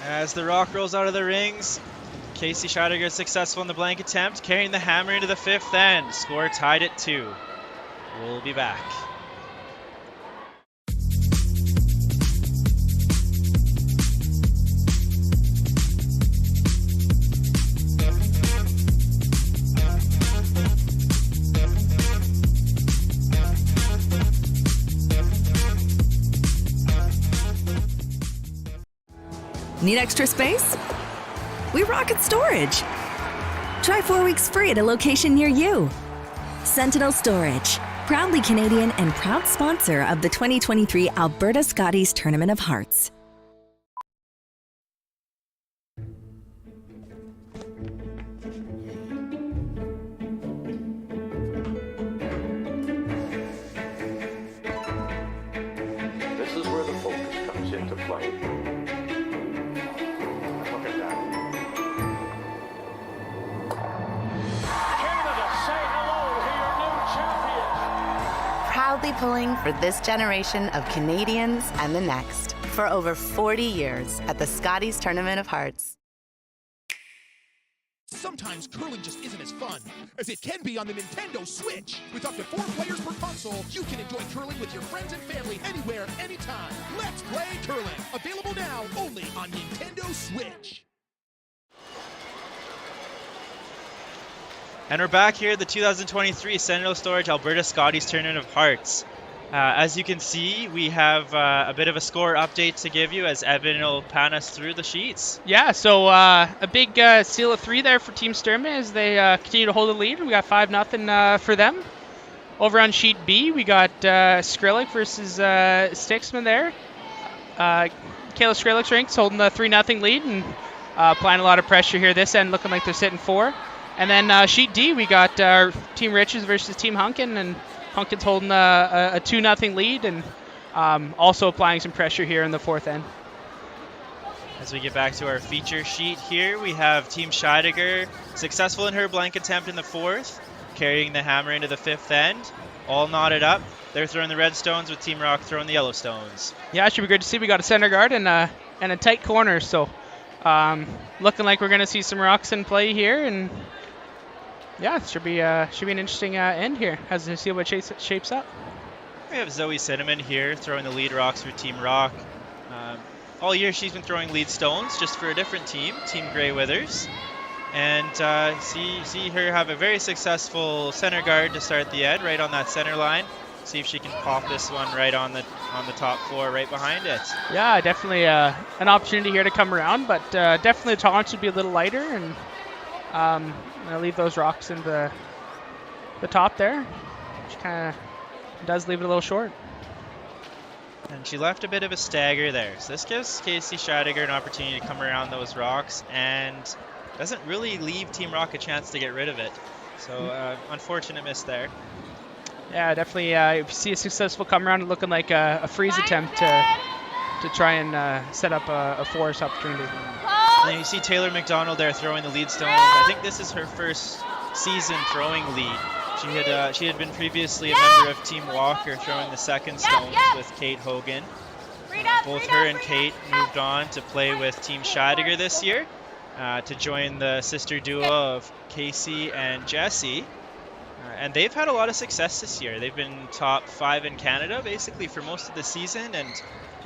As the rock rolls out of the rings, Kelsey Scheidegger is successful in the blank attempt, carrying the hammer into the fifth end. Score tied at 2. We'll be back. Need extra space? We rocket storage. Try 4 weeks free at a location near you. Sentinel Storage, proudly Canadian and proud sponsor of the 2023 Alberta Scotties Tournament of Hearts. This is where the focus comes into play. Look at that. Canada, say hello to your new champions. Proudly pulling for this generation of Canadians and the next for over 40 years at the Scotties Tournament of Hearts. Sometimes curling just isn't as fun as it can be on the Nintendo Switch. With up to 4 players per console, you can enjoy curling with your friends and family anywhere, anytime. Let's play curling. Available now only on Nintendo Switch. And we're back here at the 2023 Sentinel Storage Alberta Scotties Tournament of Hearts. As you can see, we have a bit of a score update to give you as Evan will pan us through the sheets. Yeah, so a big seal of 3 there for Team Sturman as they continue to hold the lead. We got 5-0 for them. Over on sheet B, we got Skrillex versus Stixman there. Kayla Skrillex ranks holding the 3-0 lead and applying a lot of pressure here this end, looking like they're sitting 4. And then sheet D, we got Team Riches versus Team Hunkin, and Hunkin's holding a 2-0 lead and also applying some pressure here in the fourth end. As we get back to our feature sheet here, we have Team Scheidegger successful in her blank attempt in the fourth, carrying the hammer into the fifth end, all knotted up. They're throwing the red stones with Team Rocque throwing the yellow stones. Yeah, it should be good to see. We got a center guard and a tight corner, so looking like we're going to see some rocks in play here, and yeah, it should be an interesting end here as we see what shapes up. We have Zoe Cinnamon here throwing the lead rocks for Team Rocque. All year she's been throwing lead stones just for a different team, Team Grey Withers. And see her have a very successful center guard to start the end, right on that center line. See if she can pop this one right on the top floor, right behind it. Yeah, definitely an opportunity here to come around, but definitely the tolerance would be a little lighter, and I'll leave those rocks in the top there, which kind of does leave it a little short. And she left a bit of a stagger there. So this gives Kelsey Scheidegger an opportunity to come around those rocks and doesn't really leave Team Rocque a chance to get rid of it. So unfortunate miss there. Yeah, definitely if you see a successful come around, looking like a freeze attempt to try and set up a force opportunity. And then you see Taylor McDonald there throwing the lead stones. I think this is her first season throwing lead. She had been previously a member of Team Walker throwing the second stones with Kate Hogan. Both her and Kate moved on to play with Team Scheidegger this year to join the sister duo of Casey and Jessie. And they've had a lot of success this year. They've been top 5 in Canada basically for most of the season and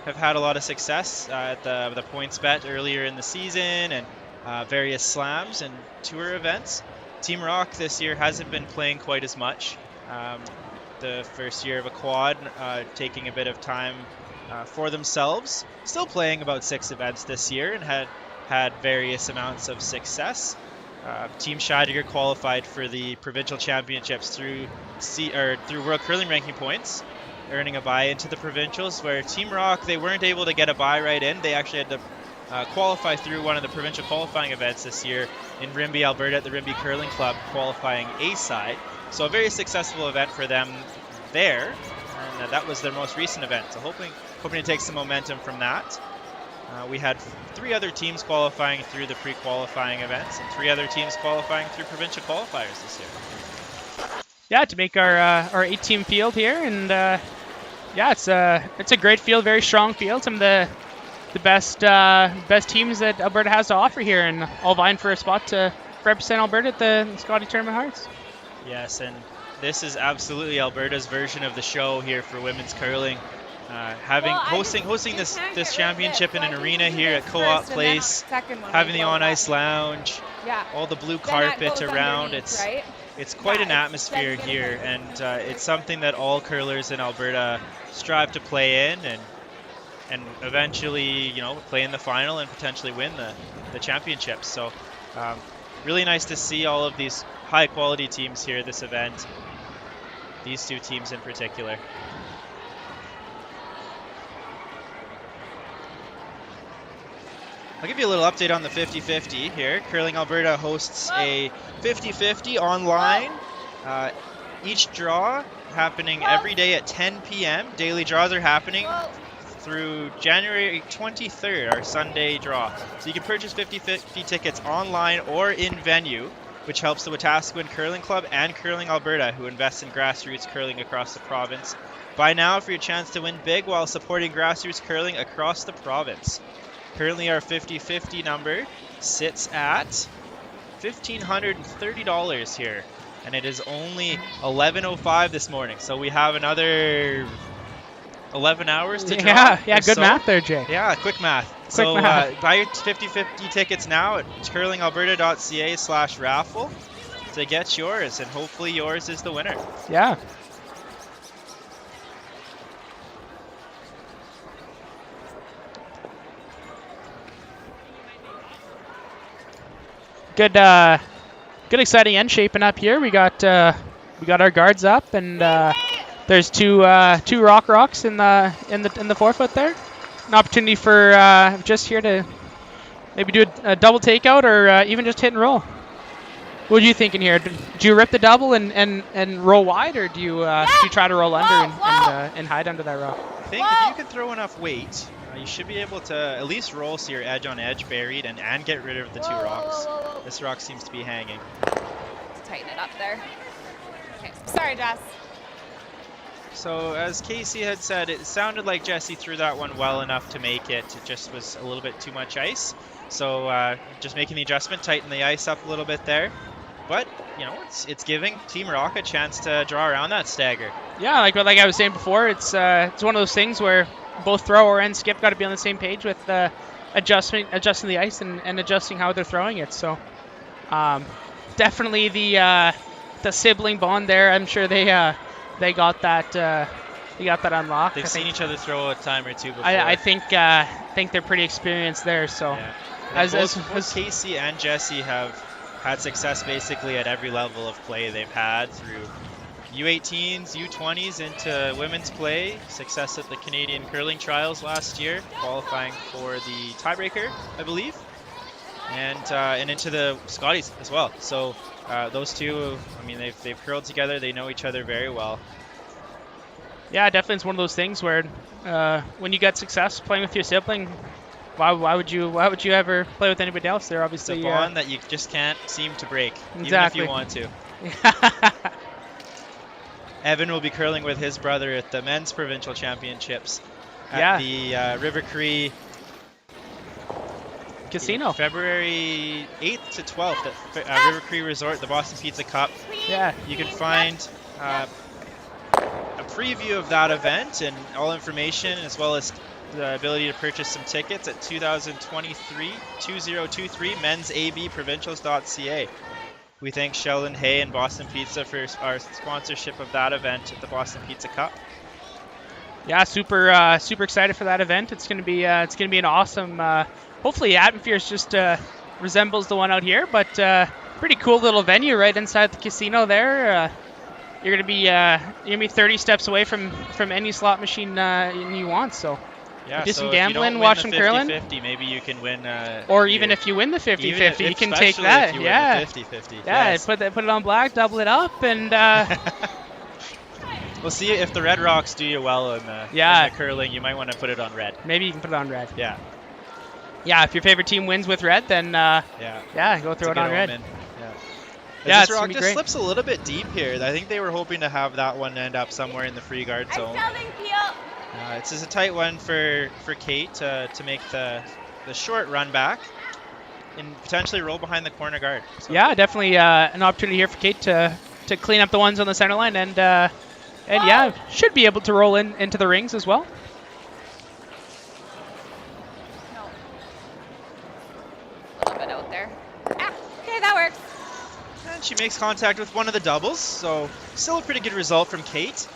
have had a lot of success at the points bet earlier in the season and various slams and tour events. Team Rocque this year hasn't been playing quite as much. The first year of a quad, taking a bit of time for themselves. Still playing about 6 events this year and had various amounts of success. Team Scheidegger qualified for the provincial championships through World Curling Ranking points, earning a bye into the provincials, where Team Rocque, they weren't able to get a bye right in. They actually had to qualify through one of the provincial qualifying events this year in Rimbey, Alberta at the Rimbey Curling Club qualifying A side. So a very successful event for them there, and that was their most recent event. So hoping to take some momentum from that. We had 3 other teams qualifying through the pre-qualifying events and 3 other teams qualifying through provincial qualifiers this year. Yeah, to make our 8-team field here, and yeah, it's a great field, very strong field. Some of the best teams that Alberta has to offer here, and all vying for a spot to represent Alberta at the Scottie Tournament of Hearts. Yes, and this is absolutely Alberta's version of the show here for women's curling. Hosting this championship in an arena here at Co-op Place, having the on-ice lounge, all the blue carpet around. It's quite an atmosphere here, and it's something that all curlers in Alberta strive to play in, and eventually, play in the final and potentially win the championships. So really nice to see all of these high quality teams here at this event, these 2 teams in particular. I'll give you a little update on the 50-50 here. Curling Alberta hosts a 50-50 online. Each draw happening every day at 10 p.m. Daily draws are happening through January 23rd, our Sunday draw. So you can purchase 50-50 tickets online or in venue, which helps the Wetaskawin Curling Club and Curling Alberta, who invest in grassroots curling across the province. Buy now for your chance to win big while supporting grassroots curling across the province. Currently, our 50-50 number sits at $1,530 here, and it is only 11:05 this morning. So we have another 11 hours to draw. Yeah, good math there, Jay. Yeah, quick math. Buy your 50-50 tickets now at curlingalberta.ca/raffle to get yours, and hopefully yours is the winner. Yeah. Good exciting end shaping up here. We got our guards up, and there's two rocks in the forefoot there. An opportunity for just here to maybe do a double takeout, or even just hit and roll. What are you thinking here? Do you rip the double and roll wide, or do you try to roll under and hide under that rock? I think if you can throw enough weight, you should be able to at least roll so you're edge on edge buried and get rid of the 2 rocks. This rock seems to be hanging. Tighten it up there. Okay. Sorry, Jess. So as Casey had said, it sounded like Jesse threw that one well enough to make it. It just was a little bit too much ice. So just making the adjustment, tighten the ice up a little bit there. But, it's giving Team Rocque a chance to draw around that stagger. Yeah, like I was saying before, it's one of those things where both thrower and skip got to be on the same page with adjusting the ice and adjusting how they're throwing it. So definitely the sibling bond there. I'm sure they got that unlocked. They've seen each other throw a time or two before. I think they're pretty experienced there. So both Casey and Jesse have had success basically at every level of play they've had, through U18s, U20s into women's play, success at the Canadian Curling Trials last year, qualifying for the tiebreaker, I believe, and into the Scotties as well. So those two, they've curled together. They know each other very well. Yeah, definitely, it's one of those things where when you get success playing with your sibling, why would you ever play with anybody else? They're obviously it's a bond that you just can't seem to break, exactly. Even if you want to. Evan will be curling with his brother at the men's provincial championships at the River Cree Casino, February 8th to 12th at River Cree Resort, the Boston Pizza Cup. Yeah, you can find a preview of that event and all information, as well as the ability to purchase some tickets at 2023 mensabprovincials.ca. We thank Sheldon Hay and Boston Pizza for our sponsorship of that event at the Boston Pizza Cup. Yeah, super excited for that event. It's gonna be an awesome. Hopefully, the atmosphere just resembles the one out here, but pretty cool little venue right inside the casino there. You're gonna be 30 steps away from any slot machine you want. So Yeah, do so some if you don't gambling, win watch the some curling. 50-50, maybe you can win. Or even if you win the 50-50, you can take that. If you yeah. win the 50-50. Yeah, Yes. put it on black, double it up, and We'll see if the Red Rocks do you well in the curling. You might want to put it on red. Maybe you can put it on red. Yeah. Yeah, if your favorite team wins with red, then go throw it on red. Yeah, this rock just slips a little bit deep here. I think they were hoping to have that one end up somewhere in the free guard zone. It's just a tight one for Kate to make the short run back and potentially roll behind the corner guard. So. Yeah, definitely an opportunity here for Kate to clean up the ones on the center line and should be able to roll into the rings as well. A little bit out there. Okay, that works. And she makes contact with one of the doubles, so still a pretty good result from Kate.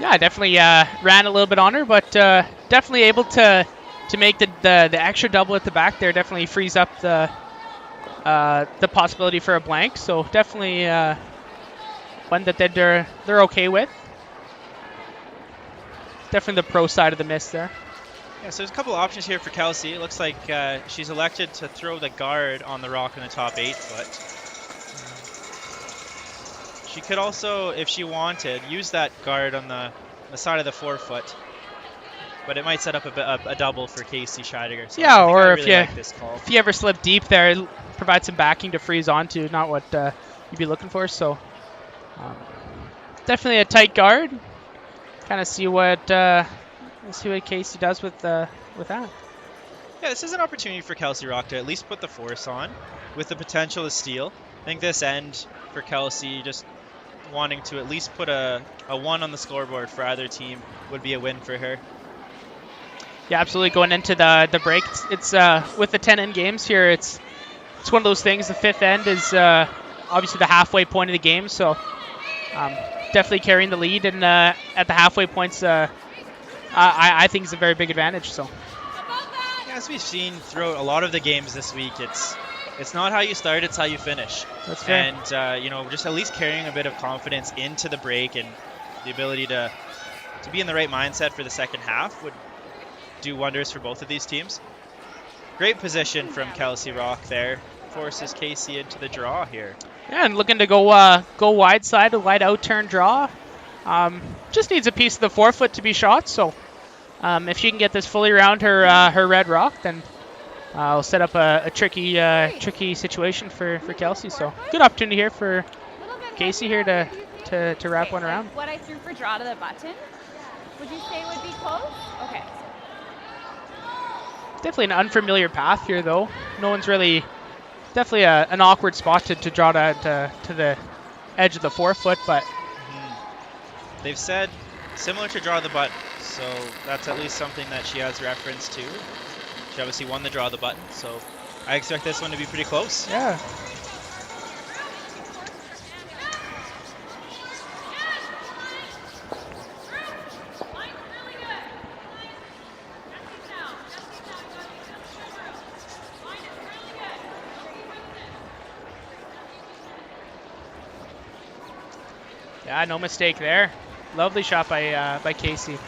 Yeah, definitely ran a little bit on her, but definitely able to make the extra double at the back there. Definitely frees up the possibility for a blank. So definitely one that they're okay with. Definitely the pro side of the miss there. Yeah, so there's a couple of options here for Kelsey. It looks like she's elected to throw the guard on the rock in the top 8 foot. She could also, if she wanted, use that guard on the side of the 4 foot. But it might set up a double for Casey Scheidegger. So yeah, or really if you ever slip deep there, it'll provide some backing to freeze onto, not what you'd be looking for. So definitely a tight guard. Kind of see what Casey does with that. Yeah, this is an opportunity for Kelsey Rocque to at least put the force on with the potential to steal. I think this end for Kelsey, just wanting to at least put a 1 on the scoreboard for either team would be a win for her. Yeah, absolutely. Going into the break, it's with the 10 end games here, it's one of those things. The 5th end is obviously the halfway point of the game, so definitely carrying the lead, and at the halfway points, I think is a very big advantage. So, yeah, as we've seen throughout a lot of the games this week, it's not how you start, it's how you finish. That's fair. And just at least carrying a bit of confidence into the break and the ability to be in the right mindset for the second half would do wonders for both of these teams. Great position from Kelsey Rocque there. Forces Casey into the draw here. Yeah, and looking to go wide side, a wide out turn draw. Just needs a piece of the 4 foot to be shot. So if she can get this fully around her red rock, then we'll set up a tricky situation for Kelsey. So good opportunity here for Casey here to wrap one around. What I threw for draw to the button, would you say would be close? Okay. Definitely an unfamiliar path here, though. No one's really. Definitely an awkward spot to draw to the edge of the 4 foot, but they've said similar to draw the button, so that's at least something that she has reference to. She obviously won the draw the button, so I expect this one to be pretty close. Yeah. Yeah, no mistake there. Lovely shot by Casey.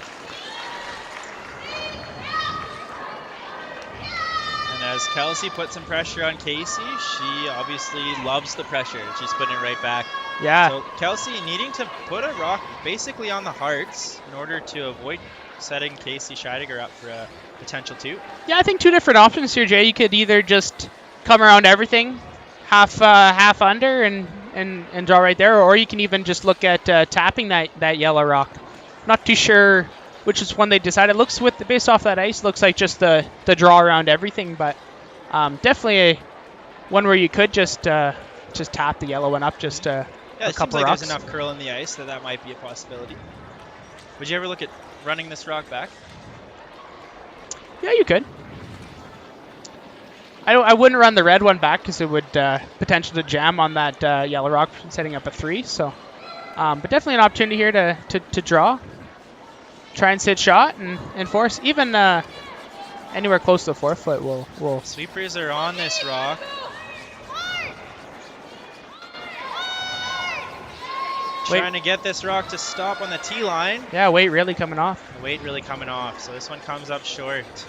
And as Kelsey puts some pressure on Casey, she obviously loves the pressure. She's putting it right back. Yeah. So Kelsey needing to put a rock basically on the hearts in order to avoid setting Casey Scheidegger up for a potential 2. Yeah, I think 2 different options here, Jay. You could either just come around everything, half under and draw right there, or you can even just look at tapping that yellow rock. Not too sure which is one they decided. Looks based off that ice, looks like just the draw around everything, but definitely one where you could just tap the yellow one up just a couple like rocks. There's enough curl in the ice that might be a possibility. Would you ever look at running this rock back? Yeah, you could. I wouldn't run the red one back because it would potentially jam on that yellow rock, setting up a 3. So, but definitely an opportunity here to draw, try and sit shot and force even anywhere close to the 4 foot. Will Sweepers are on this rock. trying to get this rock to stop on the tee line. Yeah, weight really coming off. The weight really coming off. So this one comes up short,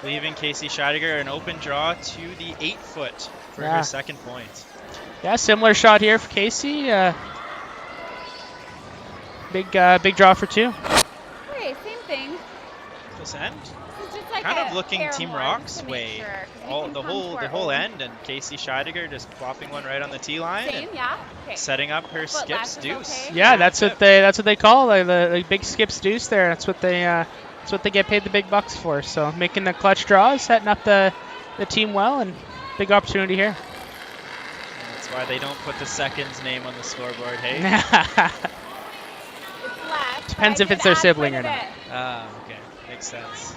leaving Kelsey Scheidegger an open draw to the 8-foot for her second point. Yeah, similar shot here for Kelsey. Big draw for 2. Okay, same thing. This end. It's just like Kind a of looking fair Team one Rocque's to make way. sure, 'cause we All can the come to our whole own. end, and Kelsey Scheidegger just plopping one right on the tee line. Same, and yeah. Okay. setting up her Foot skips latch is deuce. okay. Yeah, that's what they call the big skips deuce there. That's what they get paid the big bucks for. So making the clutch draws, setting up the team well, and big opportunity here. That's why they don't put the second's name on the scoreboard, hey? It's left, Depends but if I it's did their add sibling quite or a not. bit. Ah, okay. Makes sense.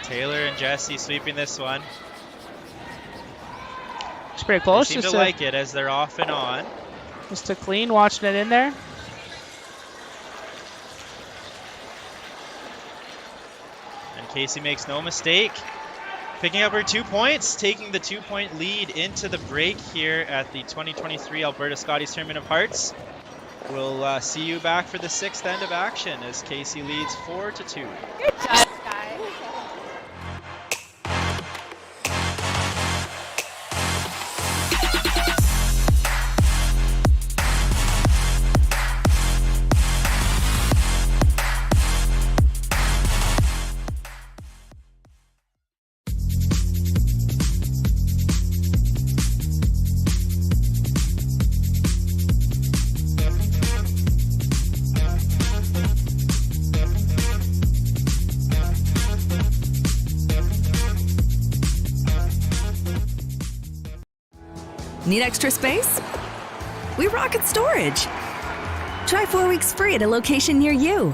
Taylor and Jesse sweeping this one. It's pretty close. They seem Just to like it as they're off and on. Just a clean, watching it in there. And Casey makes no mistake. Picking up her 2 points, taking the 2-point lead into the break here at the 2023 Alberta Scotties Tournament of Hearts. We'll see you back for the 6th end of action as Casey leads 4-2. Good job, guys. Need extra space? We rocket storage. Try 4 weeks free at a location near you.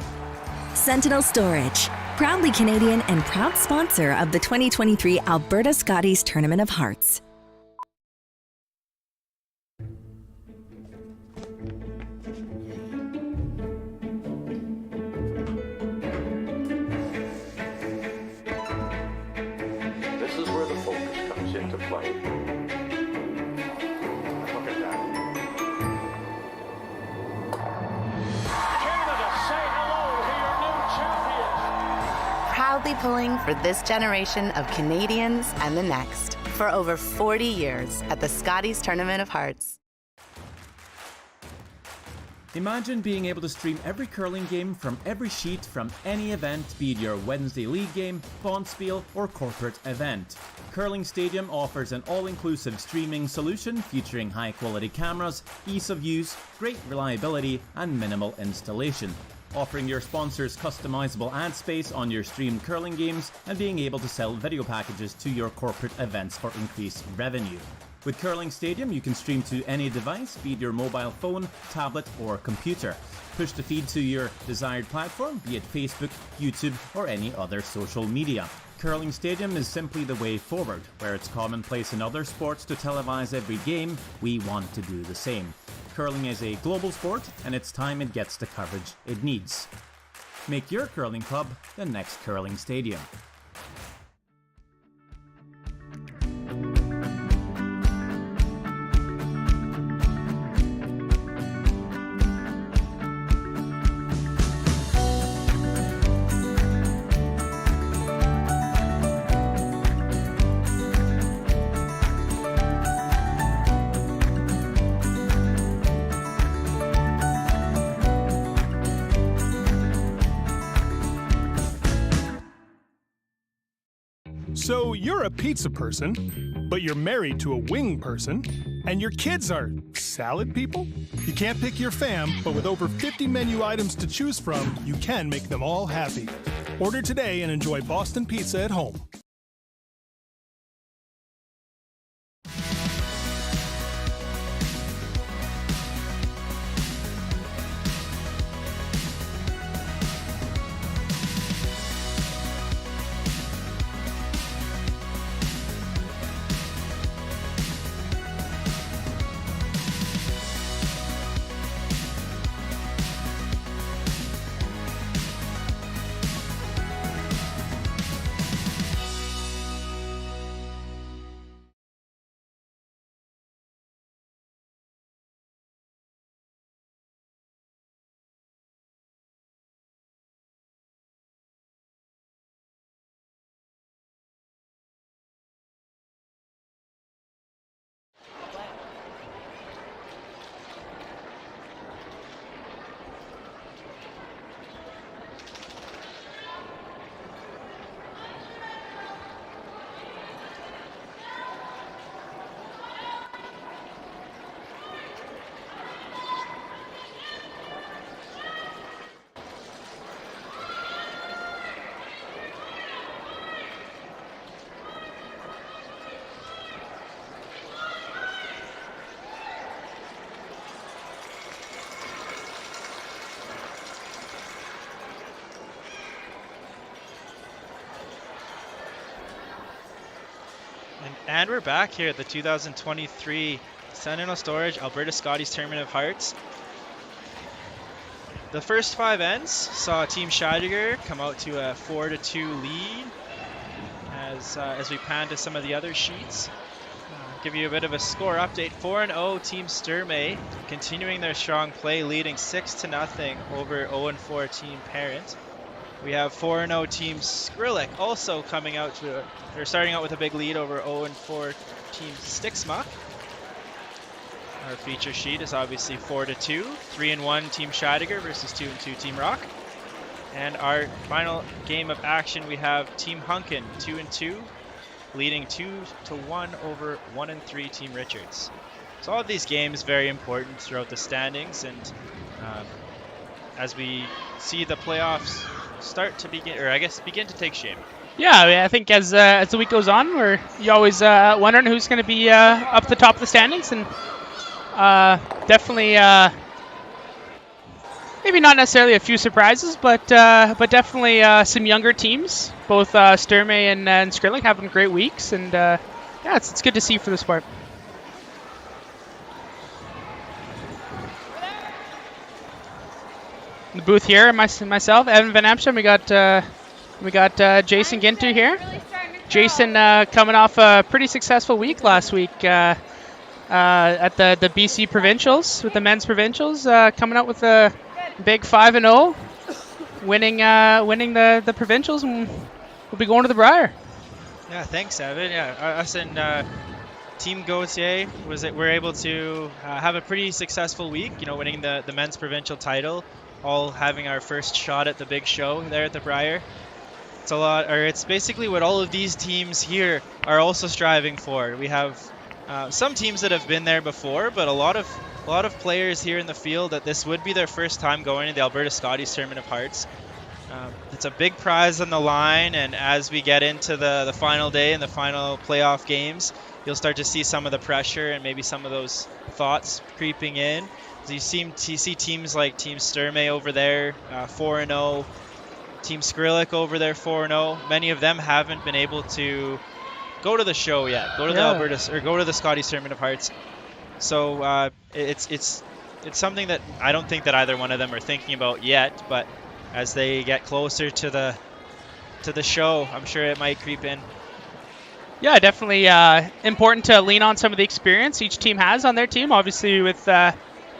Sentinel Storage, proudly Canadian and proud sponsor of the 2023 Alberta Scotties Tournament of Hearts. This is where the focus comes into play. Look at that. Canada, say hello to your new champions. Proudly pulling for this generation of Canadians and the next for over 40 years at the Scotties Tournament of Hearts. Imagine being able to stream every curling game from every sheet from any event, be it your Wednesday league game, bonspiel, or corporate event. Curling Stadium offers an all-inclusive streaming solution featuring high-quality cameras, ease of use, great reliability, and minimal installation. Offering your sponsors customizable ad space on your streamed curling games and being able to sell video packages to your corporate events for increased revenue. With Curling Stadium, you can stream to any device, be it your mobile phone, tablet, or computer. Push the feed to your desired platform, be it Facebook, YouTube, or any other social media. Curling Stadium is simply the way forward. Where it's commonplace in other sports to televise every game, we want to do the same. Curling is a global sport, and it's time it gets the coverage it needs. Make your curling club the next Curling Stadium. So you're a pizza person, but you're married to a wing person, and your kids are salad people? You can't pick your fam, but with over 50 menu items to choose from, you can make them all happy. Order today and enjoy Boston Pizza at home. And we're back here at the 2023 Sentinel Storage Alberta Scotties Tournament of Hearts. The first 5 ends saw Team Scheidegger come out to a 4-2 lead. As we pan to some of the other sheets, give you a bit of a score update. 4-0 Team Sturmey, continuing their strong play, leading 6-0 over 0-4 Team Parent. We have 4-0 Team Skrillex also coming out they're starting out with a big lead over 0-4 Team Stixmuck. Our feature sheet is obviously 4-2, 3-1 Team Scheidegger versus 2-2 Team Rocque. And our final game of action, we have Team Hunkin, 2-2, leading 2-1 over 1-3 Team Richards. So all of these games very important throughout the standings, and as we see the playoffs start to begin, or I guess begin to take shape. Yeah, I think as the week goes on, you're always wondering who's going to be up the top of the standings, and definitely maybe not necessarily a few surprises, but definitely some younger teams, both Sturmey and Skrillex having great weeks, and yeah, it's good to see for the sport. In the booth here, myself, Evan Van Amsterdam, we got Jason Ginter here. Jason coming off a pretty successful week last week at the BC Provincials, with the men's provincials, coming out with a big 5-0, winning the provincials, and we'll be going to the Briar. Yeah, thanks, Evan. Yeah, us and Team Gauthier were able to have a pretty successful week. Winning the men's provincial title, all having our first shot at the big show there at the Briar. It's basically what all of these teams here are also striving for. We have some teams that have been there before, but a lot of players here in the field that this would be their first time going to the Alberta Scotties Tournament of Hearts. It's a big prize on the line, and as we get into the final day and the final playoff games, you'll start to see some of the pressure and maybe some of those thoughts creeping in. You see teams like Team Sturmey over there, 4-0, Team Skrillex over there, 4-0. Many of them haven't been able to go to the show yet, go to the Scotties Tournament of Hearts. So it's something that I don't think that either one of them are thinking about yet, but as they get closer to the show, I'm sure it might creep in. Yeah, definitely important to lean on some of the experience each team has on their team. Obviously with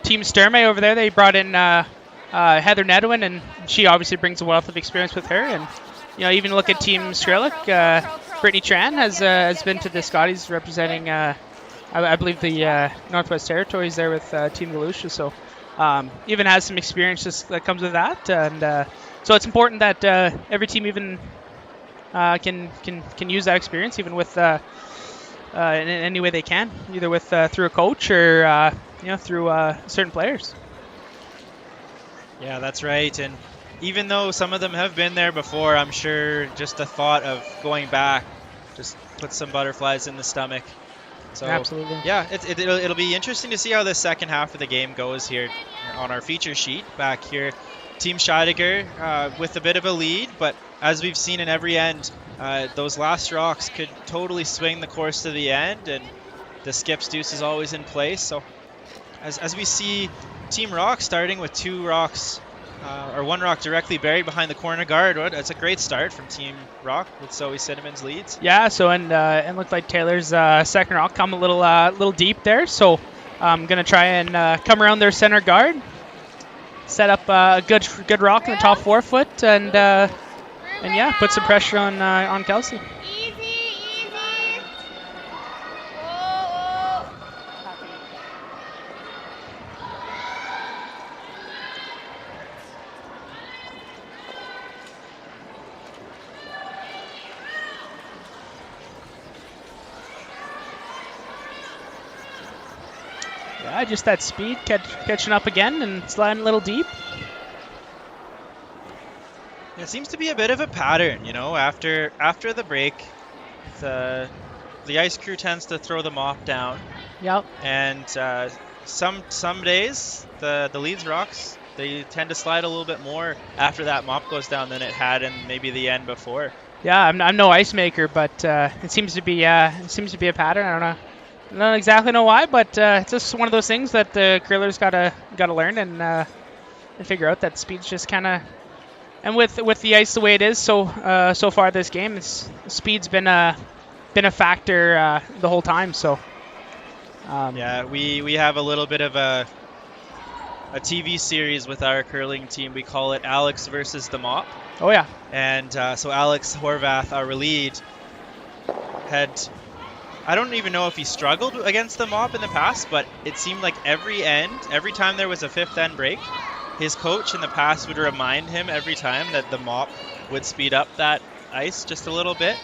Team Sturmey over there, they brought in Heather Nedwin, and she obviously brings a wealth of experience with her. And even look at Team Skrillex, Brittany Tran has been to the Scotties representing, I believe, the Northwest Territories there with Team Volusia. So even has some experience that comes with that, and so it's important that every team even can use that experience, even with in any way they can, either with through a coach or through certain players. Yeah, that's right. And even though some of them have been there before, I'm sure just the thought of going back just puts some butterflies in the stomach. So absolutely. Yeah, it'll be interesting to see how the second half of the game goes here on our feature sheet back here. Team Scheidegger with a bit of a lead, but as we've seen in every end, those last rocks could totally swing the course to the end, and the skip's deuce is always in place. So as we see Team Rocque starting with 2 rocks, or 1 rock directly buried behind the corner guard. It's a great start from Team Rocque with Zoe Cinnamon's leads. Yeah, so and looked like Taylor's second rock come a little deep there. So I'm gonna try and come around their center guard, set up a good rock in the top 4 foot, and yeah, put some pressure on Kelsey. Yeah, just that speed, catching up again and sliding a little deep. It seems to be a bit of a pattern, after the break, the ice crew tends to throw the mop down. Yep. And some days the leads rocks, they tend to slide a little bit more after that mop goes down than it had in maybe the end before. Yeah, I'm no ice maker, but it seems to be a pattern. I don't exactly know why, but it's just one of those things that the curlers gotta learn and figure out that speed's just kind of. And with the ice the way it is so far this game, speed's been a factor the whole time. So. Yeah, we have a little bit of a TV series with our curling team. We call it Alex versus the Mop. Oh yeah. And so Alex Horvath, our lead, I don't even know if he struggled against the Mop in the past, but it seemed like every time there was a fifth end break, his coach in the past would remind him every time that the Mop would speed up that ice just a little bit.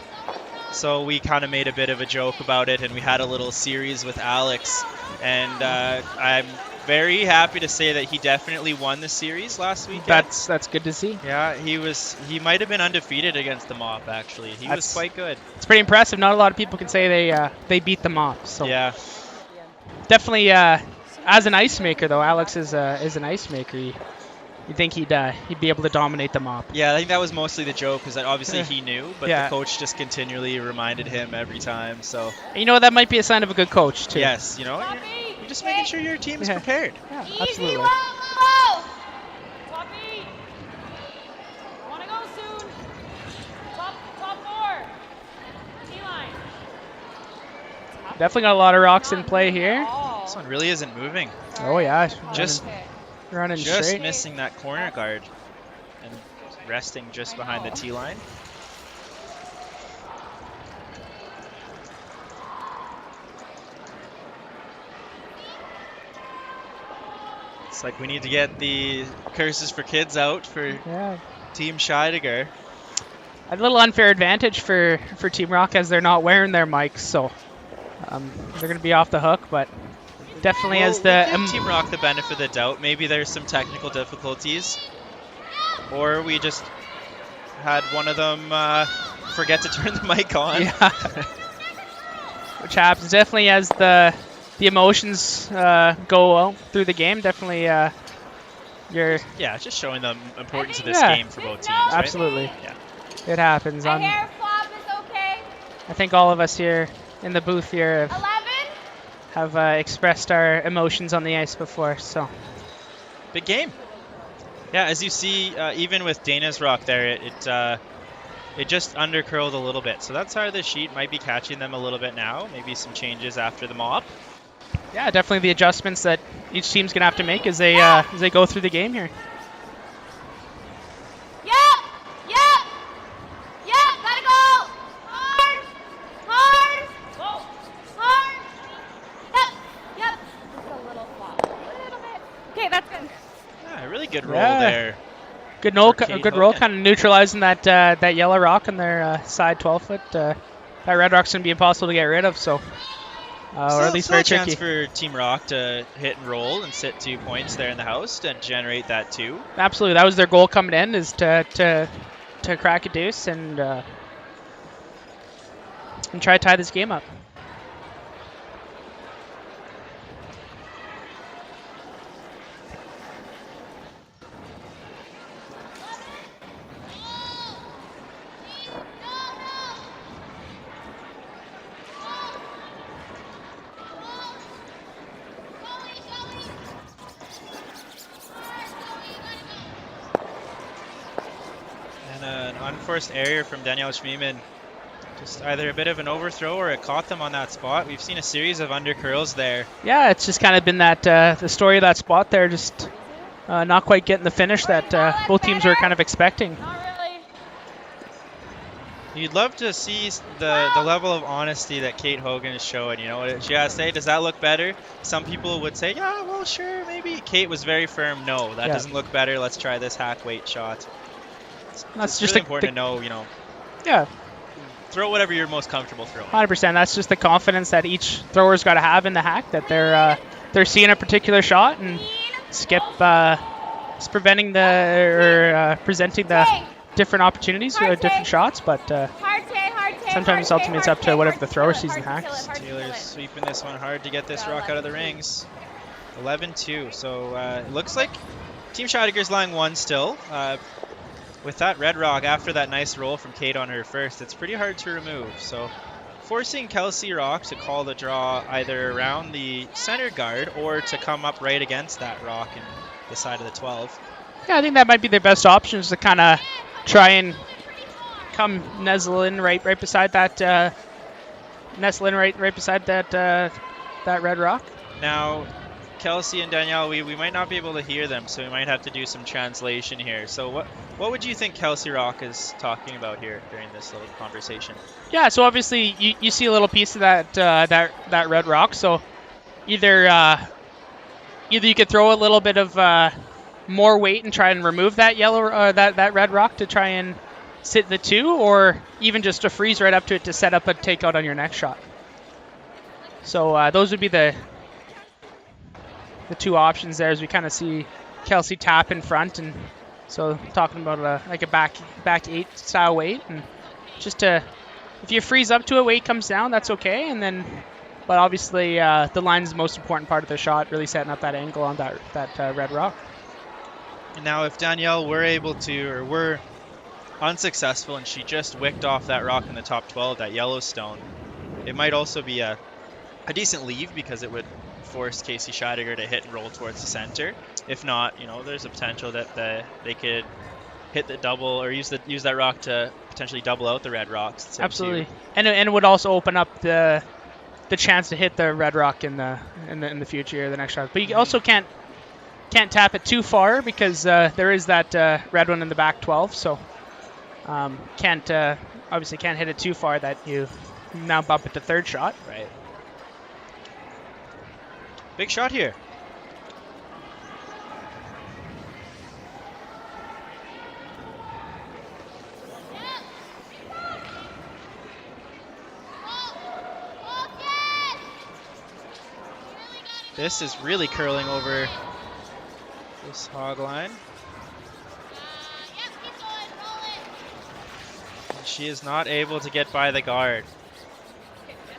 So we kind of made a bit of a joke about it, and we had a little series with Alex. And I'm very happy to say that he definitely won the series last weekend. That's good to see. Yeah, he might have been undefeated against the Mop, actually. He was quite good. It's pretty impressive. Not a lot of people can say they beat the Mop. So yeah. Definitely, as an ice maker, though, Alex is an ice maker. You think he'd be able to dominate the Mop? Yeah, I think that was mostly the joke, because obviously he knew, but yeah. the coach just continually reminded him every time. So you know, that might be a sign of a good coach too. Yes, you know, you're just making sure your team is prepared. Yeah, absolutely. Want to go soon? Top 4. T-line. Definitely got a lot of rocks in play here. This one really isn't moving. Oh yeah, just running just straight. missing that corner guard and resting just behind the T line. It's like we need to get the curses for kids out for Team Scheidegger. A little unfair advantage for Team Rocque as they're not wearing their mics, so they're going to be off the hook, but definitely as the Team Rocque the benefit of the doubt. Maybe there's some technical difficulties, or we just had one of them forget to turn the mic on. Yeah. Which happens definitely as the emotions go out through the game. Definitely, just showing the importance of this game for both teams. Right? Absolutely. Yeah. It happens. A hair flop is okay. I think all of us here in the booth here have expressed our emotions on the ice before, so. Big game. Yeah, as you see, even with Dana's rock there, it just undercurled a little bit. So that side of the sheet might be catching them a little bit now. Maybe some changes after the Mop. Yeah, definitely the adjustments that each team's going to have to make as they go through the game here. Gotta go! Hard! Yep. Just a little flop. A little bit. Okay, that's good. Yeah, really good roll there. Good roll, kind of neutralizing that yellow rock on their side 12-foot. That red rock's going to be impossible to get rid of, so. Or at least very tricky. Chance for Team Rocque to hit and roll and sit 2 points there in the house to generate that 2. Absolutely, that was their goal coming in, is to crack a deuce and try to tie this game up. An unforced error from Danielle Schmiemann. Just either a bit of an overthrow or it caught them on that spot. We've seen a series of undercurls there. Yeah, it's just kind of been that the story of that spot there, just not quite getting the finish that both teams were kind of expecting. You'd love to see the level of honesty that Kate Hogan is showing. You know, she has to say, does that look better? Some people would say, yeah, well, sure, maybe. Kate was very firm. No, that doesn't look better. Let's try this hack weight shot. That's just really important to know, you know. Yeah. Throw whatever you're most comfortable throwing. 100%. That's just the confidence that each thrower's got to have in the hack, that they're seeing a particular shot and Skip is presenting the different opportunities for different shots, but sometimes ultimately it's up to whatever the thrower sees in hacks. Taylor's sweeping this one hard to get this rock out of the rings. 11-2. So it looks like Team Scheidegger's line 1 still. with that red rock, after that nice roll from Kate on her first, it's pretty hard to remove. So forcing Kelsey Rocque to call the draw either around the center guard or to come up right against that rock in the side of the 12. Yeah, I think that might be their best option, is to kind of try and come nestle in right beside that that red rock. Now, Kelsey and Danielle, we might not be able to hear them, so we might have to do some translation here. So what would you think Kelsey Rocque is talking about here during this little conversation? Yeah, so obviously you see a little piece of that red rock. So either you could throw a little bit of more weight and try and remove that yellow that red rock to try and sit the 2, or even just to freeze right up to it to set up a takeout on your next shot. So those would be the 2 options there, as we kind of see Kelsey tap in front, and so talking about like a back 8 style weight, and just to, if you freeze up to it, weight comes down, that's okay, and then, but obviously the line is the most important part of the shot, really setting up that angle on that red rock. And now if Danielle were able to, or were unsuccessful, and she just wicked off that rock in the top 12, that Yellowstone, it might also be a decent leave, because it would force Casey Scheidegger to hit and roll towards the center. If not, there's a potential that they could hit the double, or use that rock to potentially double out the red rocks. Absolutely, and it would also open up the chance to hit the red rock in the future, the next shot. But you also can't tap it too far, because there is that red one in the back 12. So obviously can't hit it too far that you now bump it to third shot. Right. Big shot here. This is really curling over this hog line. And she is not able to get by the guard.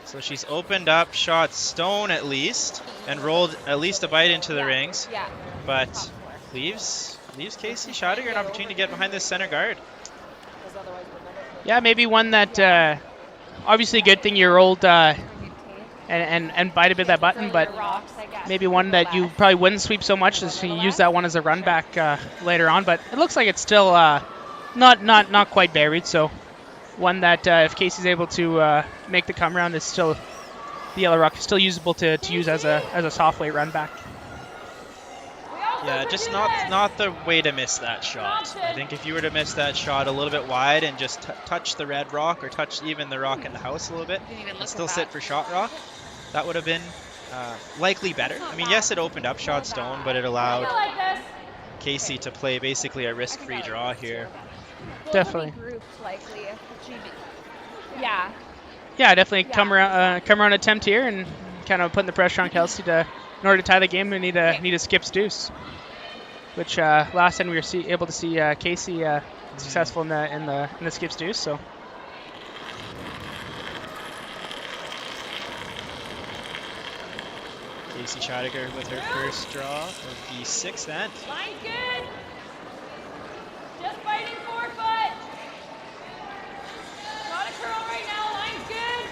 So she's opened up, shot stone at least, and rolled at least a bite into the rings. Yeah. But leaves Casey Scheidegger an opportunity to get behind this center guard. Yeah, maybe one that obviously a good thing you rolled and bite a bit of that button, but maybe one that you probably wouldn't sweep so much, as you use that one as a run back later on. But it looks like it's still not quite buried, so one that if Casey's able to make the come around, is still, the yellow rock is still usable to use as a soft weight run back. Yeah, just not the way to miss that shot. I think if you were to miss that shot a little bit wide and just touch the red rock, or touch even the rock in the house a little bit, and still sit for shot rock, that would have been likely better. I mean, yes, it opened up shot stone, but it allowed Casey to play basically a risk-free draw here. Definitely. Yeah. Yeah, definitely come around attempt here, and kind of putting the pressure on Kelsey to, in order to tie the game, we need a skips deuce, which last time we were able to see Casey successful in the skips deuce. So Casey Scheidegger with her first draw of the 6th end. Line good. Just fighting 4 foot. Not a curl right now. Line's good.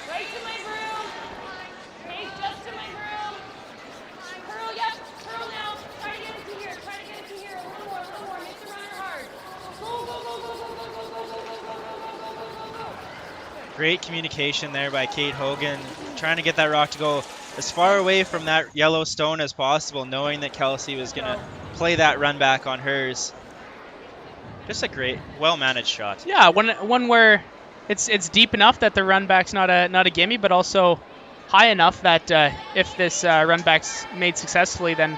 Right to my broom. Okay, just to my broom. Curl, yep. Curl now. Try to get it to here. Try to get it to here. A little more. Make the runner hard. Go, go, go, go, go, go, go, go, go, go, go, go, go, go, go. Great communication there by Kate Hogan, trying to get that rock to go as far away from that yellow stone as possible, knowing that Kelsey was going to play that run back on hers. Just a great, well-managed shot. Yeah, one where it's deep enough that the run back's not a gimme, but also high enough that if this run back's made successfully, then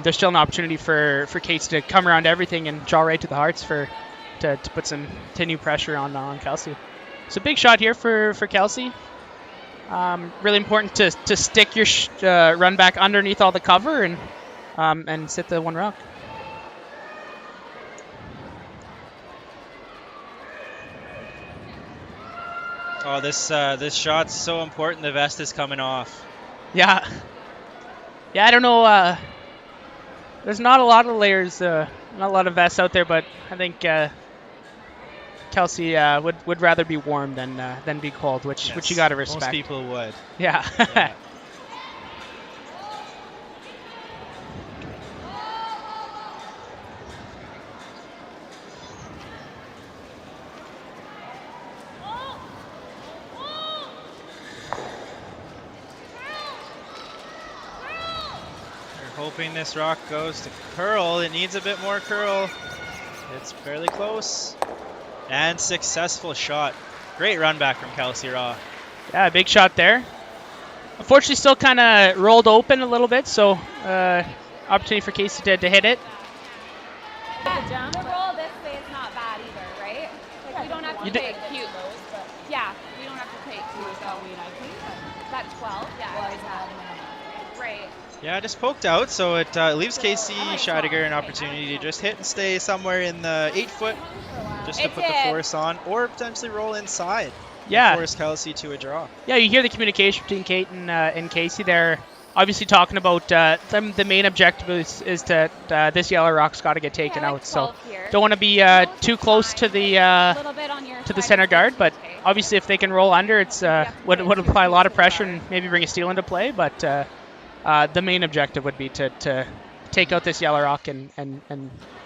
there's still an opportunity for Kate to come around everything and draw right to the hearts to put some new pressure on Kelsey. So big shot here for Kelsey. Really important to stick your run back underneath all the cover and sit the one rock. Oh, this shot's so important. The vest is coming off. Yeah, I don't know. There's not a lot of layers Not a lot of vests out there, but I think Kelsey would rather be warm than be cold, which you got to respect. Most people would. Yeah. Yeah. Hoping this rock goes to curl. It needs a bit more curl. It's fairly close. And successful shot. Great run back from Kelsey Rocque. Yeah, big shot there. Unfortunately, still kind of rolled open a little bit, so opportunity for Casey to hit it. The roll this way is not bad either, right? Like we don't have to take cute. Yeah, we don't have to take cute. So that's 12. Yeah. Right. Yeah, just poked out, so it leaves Casey Scheidegger an opportunity to just hit and stay somewhere in the 8-foot, just to put the force on, or potentially roll inside. Yeah. And force Kelsey to a draw. Yeah, you hear the communication between Kate and Casey there. Obviously talking about the main objective is that this yellow rock's got to get taken out. So don't want to be too close to the center guard, but obviously if they can roll under, it's would apply a lot of pressure and maybe bring a steal into play. But the main objective would be to take out this yellow rock and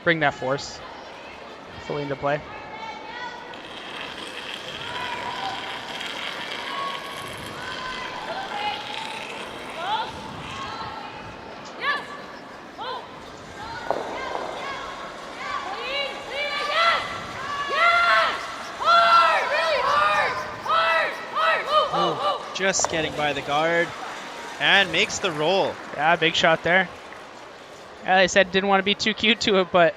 bring that force fully into play. Just getting by the guard and makes the roll. Yeah, big shot there. Yeah, they said didn't want to be too cute to it, but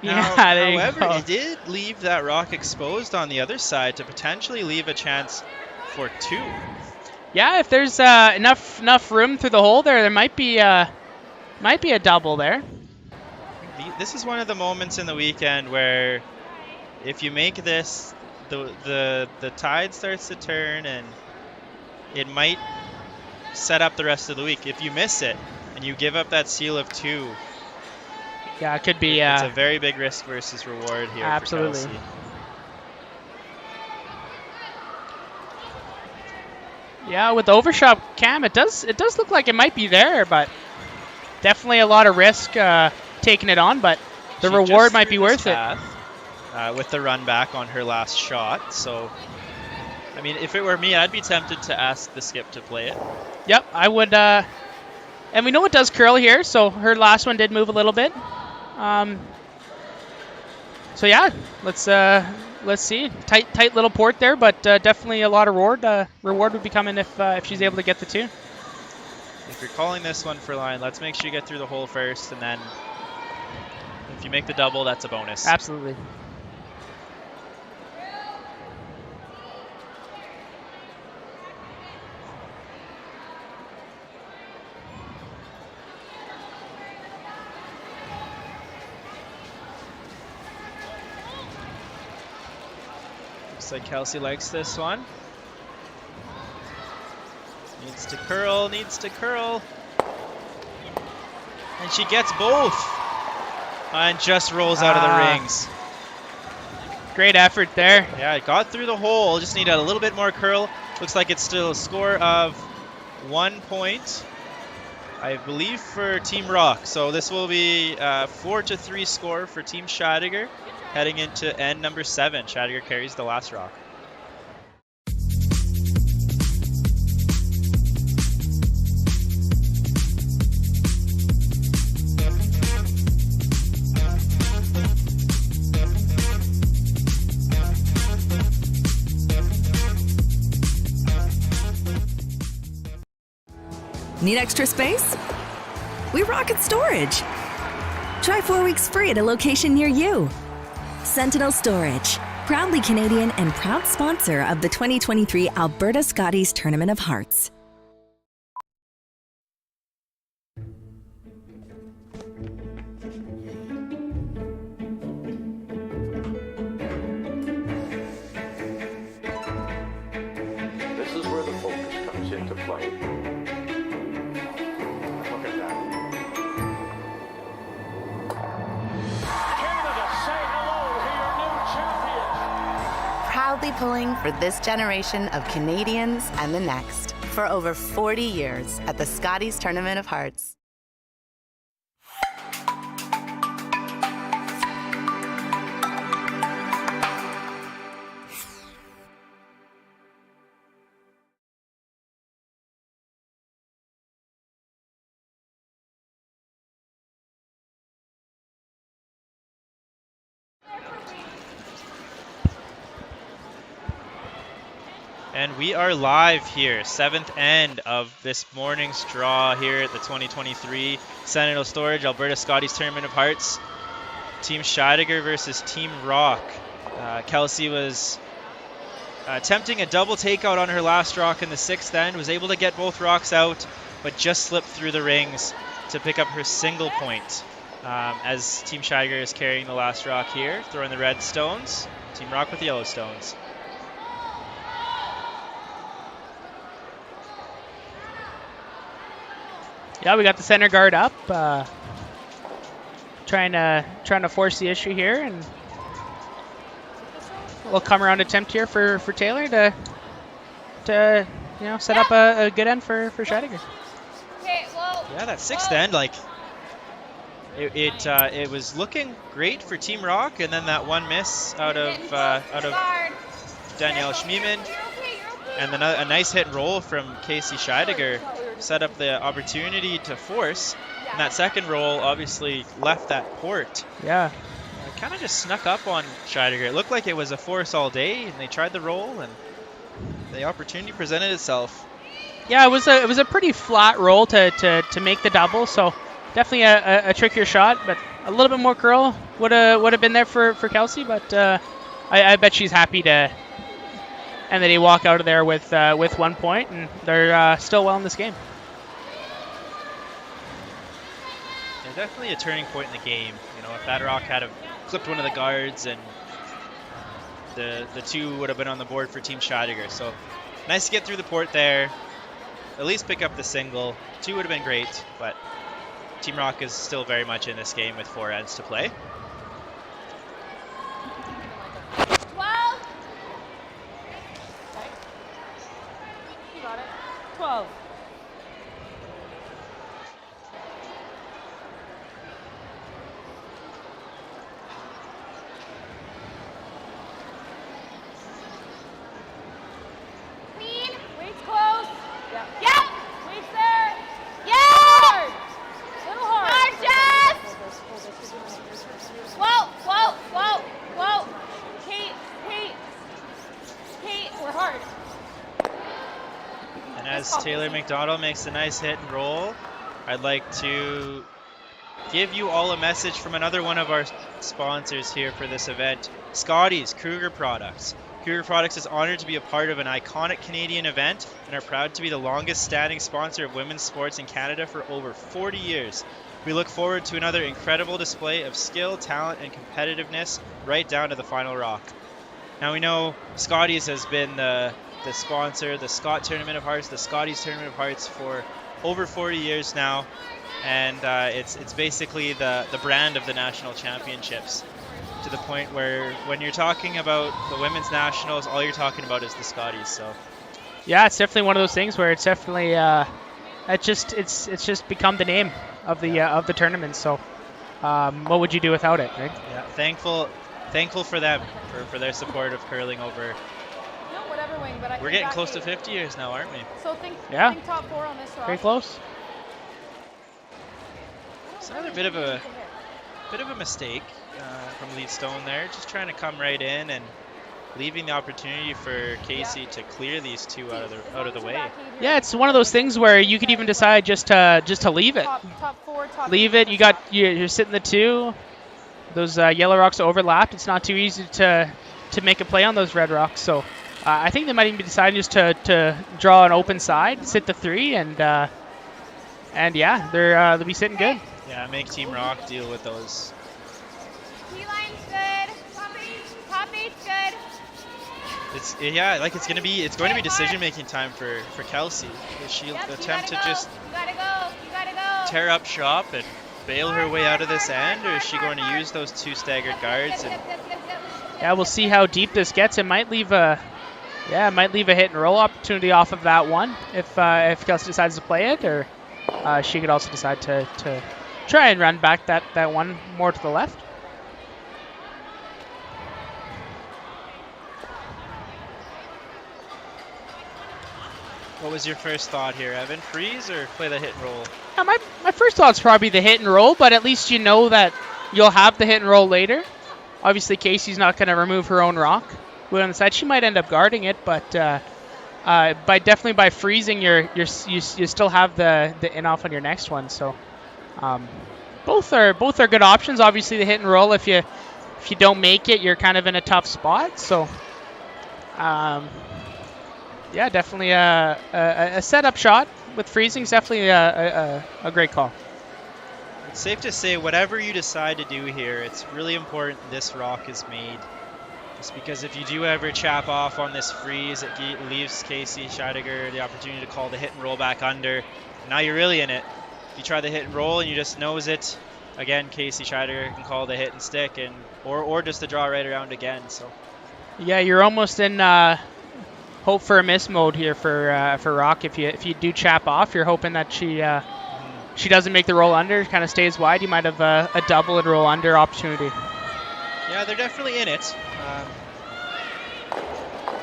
now, yeah, there you however, go. he did leave that rock exposed on the other side to potentially leave a chance for 2. Yeah, if there's enough room through the hole there might be a double there. This is one of the moments in the weekend where if you make this, the tide starts to turn and it might set up the rest of the week. If you miss it and you give up that seal of 2, yeah, it could be. It's a very big risk versus reward here. Absolutely. For Kelsey. Yeah, with the overshot cam, it does look like it might be there, but definitely a lot of risk taking it on. But the reward might be worth it. With the run back on her last shot. So, I mean, if it were me, I'd be tempted to ask the skip to play it. Yep, I would. And we know it does curl here, so her last one did move a little bit. So yeah, let's see. Tight little port there, but definitely a lot of reward. Reward would be coming if she's able to get the 2. If you're calling this one for line, let's make sure you get through the hole first, and then if you make the double, that's a bonus. Absolutely. Looks like Kelsey likes this one. Needs to curl. And she gets both. And just rolls out of the rings. Great effort there. Yeah, it got through the hole. Just needed a little bit more curl. Looks like it's still a score of 1 point, I believe, for Team Rocque. So this will be a 4-3 score for Team Scheidegger. Heading into end number 7. Scheidegger carries the last rock. Need extra space? We rocket storage. Try 4 weeks free at a location near you. Sentinel Storage, proudly Canadian and proud sponsor of the 2023 Alberta Scotties Tournament of Hearts. This is where the focus comes into play. Look at that. proudly pulling for this generation of Canadians and the next for over 40 years at the Scotties Tournament of Hearts. And we are live here, 7th end of this morning's draw here at the 2023 Sentinel Storage Alberta Scotties Tournament of Hearts. Team Scheidegger versus Team Rocque. Kelsey was attempting a double takeout on her last rock in the 6th end, was able to get both rocks out, but just slipped through the rings to pick up her single point. As Team Scheidegger is carrying the last rock here, throwing the red stones. Team Rocque with the yellow stones. Yeah, we got the center guard up, trying to force the issue here, and we'll come around attempt here for Taylor to set up a good end for Scheidegger. Okay, well. Yeah, that 6th end, like it was looking great for Team Rocque, and then that one miss out of Danielle Schmiemann, and then a nice hit and roll from Kelsey Scheidegger set up the opportunity to force, and that second roll obviously left that port. Yeah. Kind of just snuck up on Scheidegger. It looked like it was a force all day, and they tried the roll, and the opportunity presented itself. Yeah, it was a pretty flat roll to make the double, so definitely a trickier shot, but a little bit more curl would have been there for Kelsey, but I bet she's happy to. And then they walk out of there with 1 point, and they're still well in this game. Yeah, definitely a turning point in the game. If that rock had clipped one of the guards, and the two would have been on the board for Team Scheidegger. So nice to get through the port there. At least pick up the single. 2 would have been great, but Team Rocque is still very much in this game with 4 ends to play. 12. You got it. 12. Clean. Wait's close. Yep. Yep. Wait's there. Yeah. Hard. Little hard. Hard, Jess. Whoa, whoa, whoa, whoa. Kate, we're hard. And as Taylor McDonald makes a nice hit and roll, I'd like to give you all a message from another one of our sponsors here for this event, Scotties, Kruger Products. Kruger Products is honored to be a part of an iconic Canadian event and are proud to be the longest standing sponsor of women's sports in Canada for over 40 years. We look forward to another incredible display of skill, talent, and competitiveness right down to the final rock. Now we know Scotties has been the sponsor, the Scott Tournament of Hearts, the Scotties Tournament of Hearts for over 40 years now, and it's basically the brand of the national championships, to the point where when you're talking about the women's nationals, all you're talking about is the Scotties. So yeah, it's definitely one of those things where it's definitely it's just become the name of the tournament. So what would you do without it, right? Yeah, thankful for them for their support of curling over. No, whatever wing, but we're getting close to 50 years now, aren't we? So think top 4 on this rock. Very close. It's another bit of a mistake from Leadstone there, just trying to come right in and leaving the opportunity for Casey to clear these two out of the way. Yeah, it's one of those things where you could even decide just to leave it. Top 4, leave it. You're sitting the 2. Those yellow rocks overlapped. It's not too easy to make a play on those red rocks. So I think they might even be deciding just to draw an open side, sit the 3, and yeah, they'll be sitting good. Yeah, make Team Rocque deal with those. T-line's good. Top 8's good. It's going to be decision-making time for Kelsey. Will she attempt to just tear up shop and bail her way out of this end, or is she going to use those 2 staggered guards and Yeah, we'll see how deep this gets. It might leave a hit and roll opportunity off of that one if Kelsey decides to play it, or she could also decide to try and run back that one more to the left. What was your first thought here, Evan? Freeze or play the hit and roll? Yeah, my first thought's probably the hit and roll, but at least you know that you'll have the hit and roll later. Obviously, Casey's not going to remove her own rock. On the side, she might end up guarding it, but definitely by freezing, you still have the in off on your next one. So both are good options. Obviously, the hit and roll, if you don't make it, you're kind of in a tough spot. So yeah, definitely a setup shot with freezing is definitely a great call. It's safe to say whatever you decide to do here, it's really important this rock is made. Just because if you do ever chap off on this freeze, it leaves Kelsey Scheidegger the opportunity to call the hit and roll back under. Now you're really in it. If you try the hit and roll and you just nose it, again, Kelsey Scheidegger can call the hit and stick, and or just the draw right around again. So yeah, you're almost in hope for a miss mode here for Rocque. If you do chap off, you're hoping that she doesn't make the roll under, kind of stays wide. You might have a double and roll under opportunity. Yeah, they're definitely in it.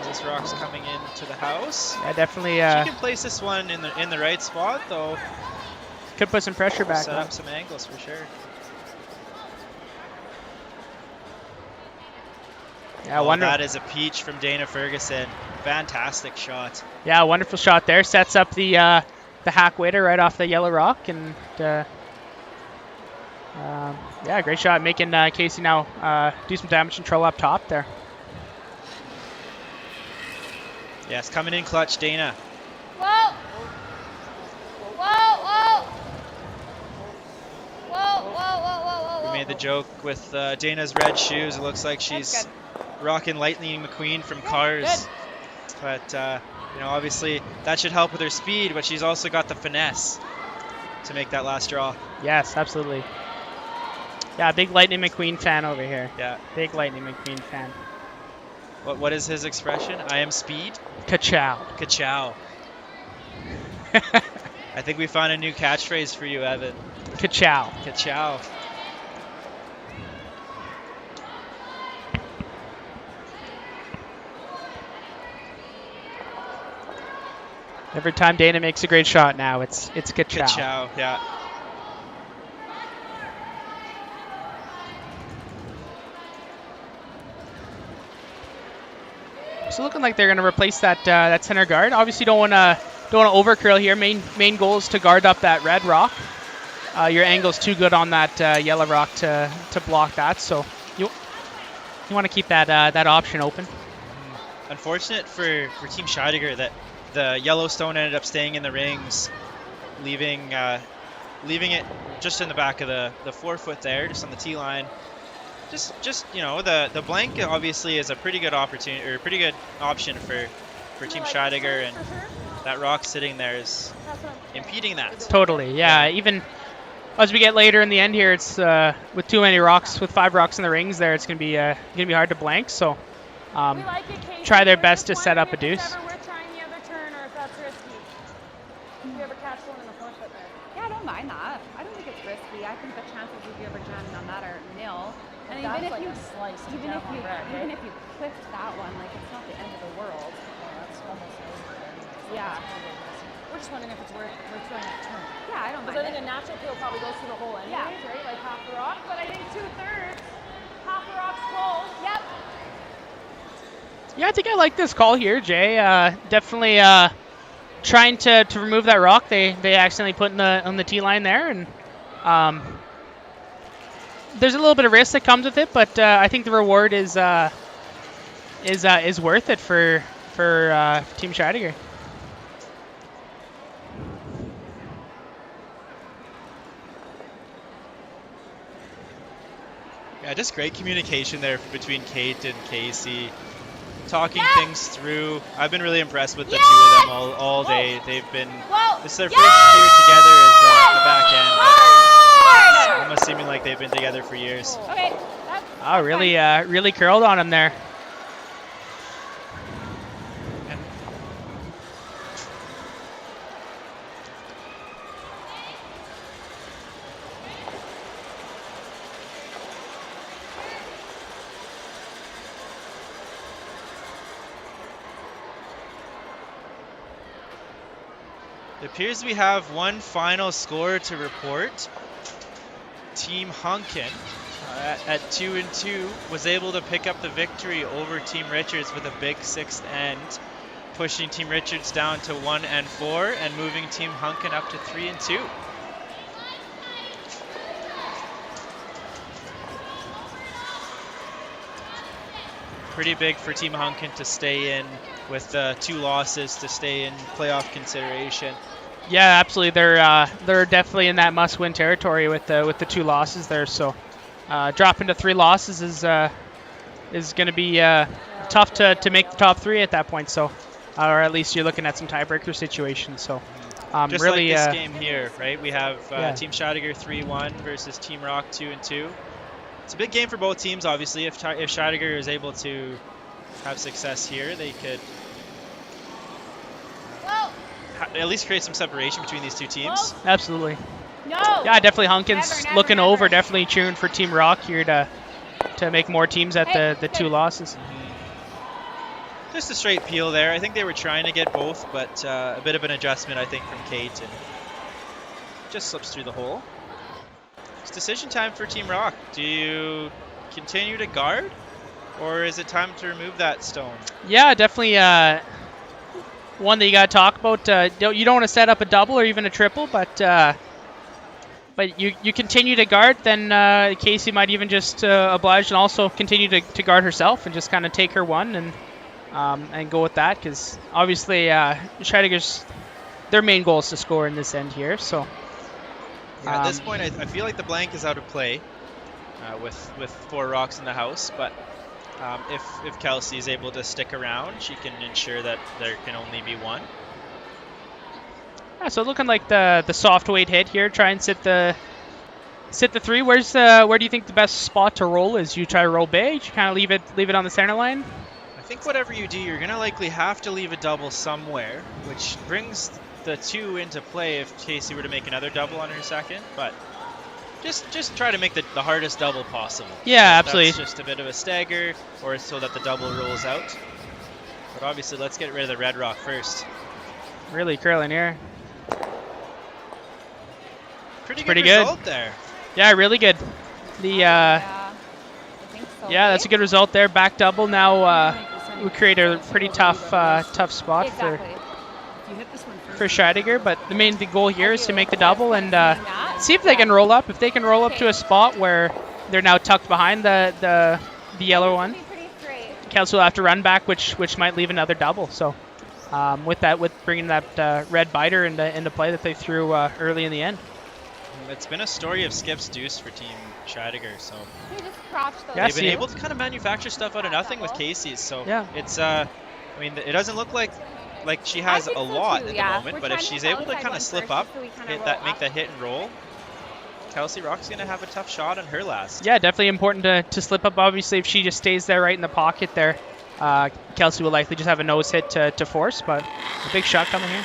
This rock's coming into the house. Yeah, definitely. She can place this one in the right spot, though. Could put some pressure back. Set up some angles for sure. Yeah, wonderful. That is a peach from Dana Ferguson. Fantastic shot. Yeah, wonderful shot there. Sets up the hack waiter right off the yellow rock, and yeah, great shot, making Casey now do some damage control up top there. Yes, coming in clutch, Dana. Whoa! Whoa, whoa! Whoa, whoa, whoa, whoa, whoa. We made the joke with Dana's red shoes. It looks like she's rocking Lightning McQueen from Cars. But, you know, obviously that should help with her speed, but she's also got the finesse to make that last draw. Yes, absolutely. Yeah, big Lightning McQueen fan over here. Yeah. Big Lightning McQueen fan. What is his expression? I am speed? Ka-chow. Ka-chow. I think we found a new catchphrase for you, Evan. Ka-chow. Ka-chow. Every time Dana makes a great shot now, it's ka-chow. Ka-chow, yeah. So looking like they're going to replace that center guard. Obviously, don't want to overcurl here. Main goal is to guard up that red rock. Your angle's too good on that yellow rock to block that. So you want to keep that option open. Unfortunate for Team Scheidegger that the Yellowstone ended up staying in the rings, leaving it just in the back of the 4 foot there, just on the tee line. Just you know, the blank obviously is a pretty good opportunity, or a pretty good option for Team Scheidegger, and that rock sitting there is impeding that. Totally, yeah. Even as we get later in the end here, it's with too many rocks, with 5 rocks in the rings there, it's gonna be hard to blank. So try their best to set up a deuce. Yeah, I don't mind that. I don't think it's risky. I think the chances of you ever jamming on that are nil. And even if you clipped that one, like, it's not the end of the world. That's almost Yeah. We're just wondering if it's worth throwing a turn. Yeah, I don't mind. Because I think a natural peel probably goes through the hole anyways, right? Like half the rock, but I think 2/3, half the rock's full. Yep. Yeah, I think I like this call here, Jay. Definitely trying to remove that rock they accidentally put on the tee line there, and there's a little bit of risk that comes with it, but I think the reward is worth it for Team Scheidegger. Yeah, just great communication there between Kate and Casey, talking things through. I've been really impressed with the two of them all day. They've been, this is their first year together as the back end. Almost seeming like they've been together for years. Okay, that's Oh, really curled on him there. It appears we have one final score to report. Team Hunkin at 2-2 was able to pick up the victory over Team Richards with a big 6th end, pushing Team Richards down to 1-4 and moving Team Hunkin up to 3-2. Pretty big for Team Hunkin to stay in with 2 losses to stay in playoff consideration. Yeah, absolutely. They're definitely in that must-win territory with the 2 losses there. So dropping to 3 losses is going to be tough to make the top 3 at that point. So, or at least you're looking at some tiebreaker situations. So, just really, like this game here, right? We have Team Scheidegger 3-1 versus Team Rocque 2-2. It's a big game for both teams, obviously. If Scheidegger is able to have success here, they could at least create some separation between these 2 teams. Absolutely. No. Yeah, definitely Hunkin's looking over, definitely cheering for Team Rocque here to make more teams at the 2 losses. Just a straight peel there. I think they were trying to get both, but a bit of an adjustment, I think, from Kate, and just slips through the hole. It's decision time for Team Rocque. Do you continue to guard, or is it time to remove that stone? Yeah, definitely one that you got to talk about. You don't want to set up a double or even a triple, but you continue to guard, then Casey might even just oblige and also continue to guard herself and just kind of take her one and go with that, because obviously Scheidegger's, their main goal is to score in this end here. So at this point, I feel like the blank is out of play with 4 rocks in the house, but if Kelsey is able to stick around, she can ensure that there can only be 1. Yeah, so looking like the soft weight hit here. Try and sit the 3. Where do you think the best spot to roll is? You try to roll big, you kind of leave it on the center line? I think whatever you do, you're going to likely have to leave a double somewhere, which brings the 2 into play if Casey were to make another double on her second, but just try to make the hardest double possible. Yeah, absolutely. That's just a bit of a stagger, or so that the double rolls out. But obviously, let's get rid of the red rock first. Really curling here. Pretty good result there. Yeah, really good. I think so. Yeah, that's a good result there. Back double. Now we create a pretty tough spot for Scheidegger, but the main goal here is to make the double and see if they can roll up. If they can roll up to a spot where they're now tucked behind the yellow one, Kelsey will have to run back, which might leave another double. So with bringing that red biter into play that they threw early in the end. It's been a story of Skip's deuce for Team Scheidegger, so Yeah, they've been able to kind of manufacture stuff out of nothing with Casey's. So yeah, it's I mean, it doesn't look like she has a lot at the moment, but if she's able to kind of slip up, make that hit and roll, Kelsey Rocque's going to have a tough shot on her last. Yeah, definitely important to slip up. Obviously, if she just stays there right in the pocket there, Kelsey will likely just have a nose hit to force, but a big shot coming here.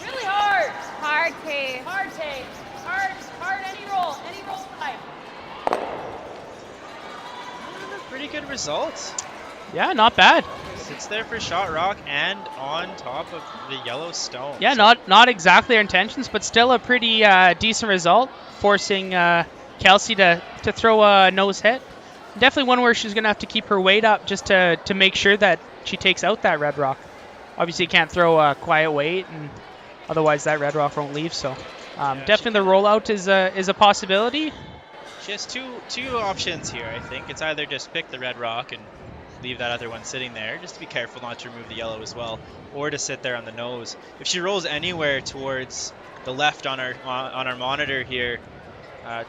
Really hard. Hard take. Hard take. Hard any roll type. Pretty good results. Yeah, not bad. Sits there for shot rock and on top of the yellow stone. Yeah, not exactly our intentions, but still a pretty decent result, forcing Kelsey to throw a nose hit. Definitely one where she's going to have to keep her weight up just to make sure that she takes out that red rock. Obviously, you can't throw a quiet weight, and otherwise that red rock won't leave. So definitely the rollout is a possibility. She has two options here, I think. It's either just pick the red rock and leave that other one sitting there, just to be careful not to remove the yellow as well, or to sit there on the nose. If she rolls anywhere towards the left on our monitor here,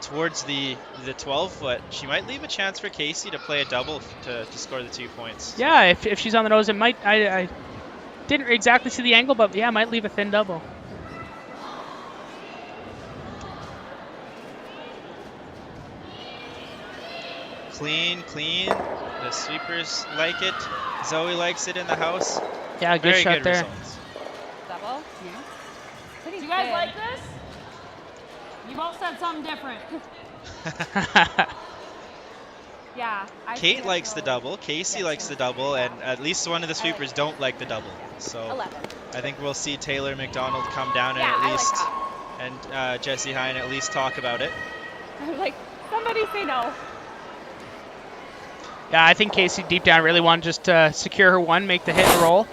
towards the 12-foot, she might leave a chance for Casey to play a double to score the 2 points. Yeah, if she's on the nose, it might. I didn't exactly see the angle, but yeah, might leave a thin double. Clean. The sweepers like it. Zoe likes it in the house. Yeah, good Very shot good there. results. Double. Yeah. Pretty Do you guys good. like this? You both said something different. Yeah. Kate likes the double. Casey likes the double, and at least one of the sweepers don't like the double. So 11. I think we'll see Taylor McDonald come down and Yeah, at least, I like that. and Jesse Hine at least talk about it. I'm like, somebody say no. Yeah, I think Casey deep down really wanted just to secure her one, make the hit and roll.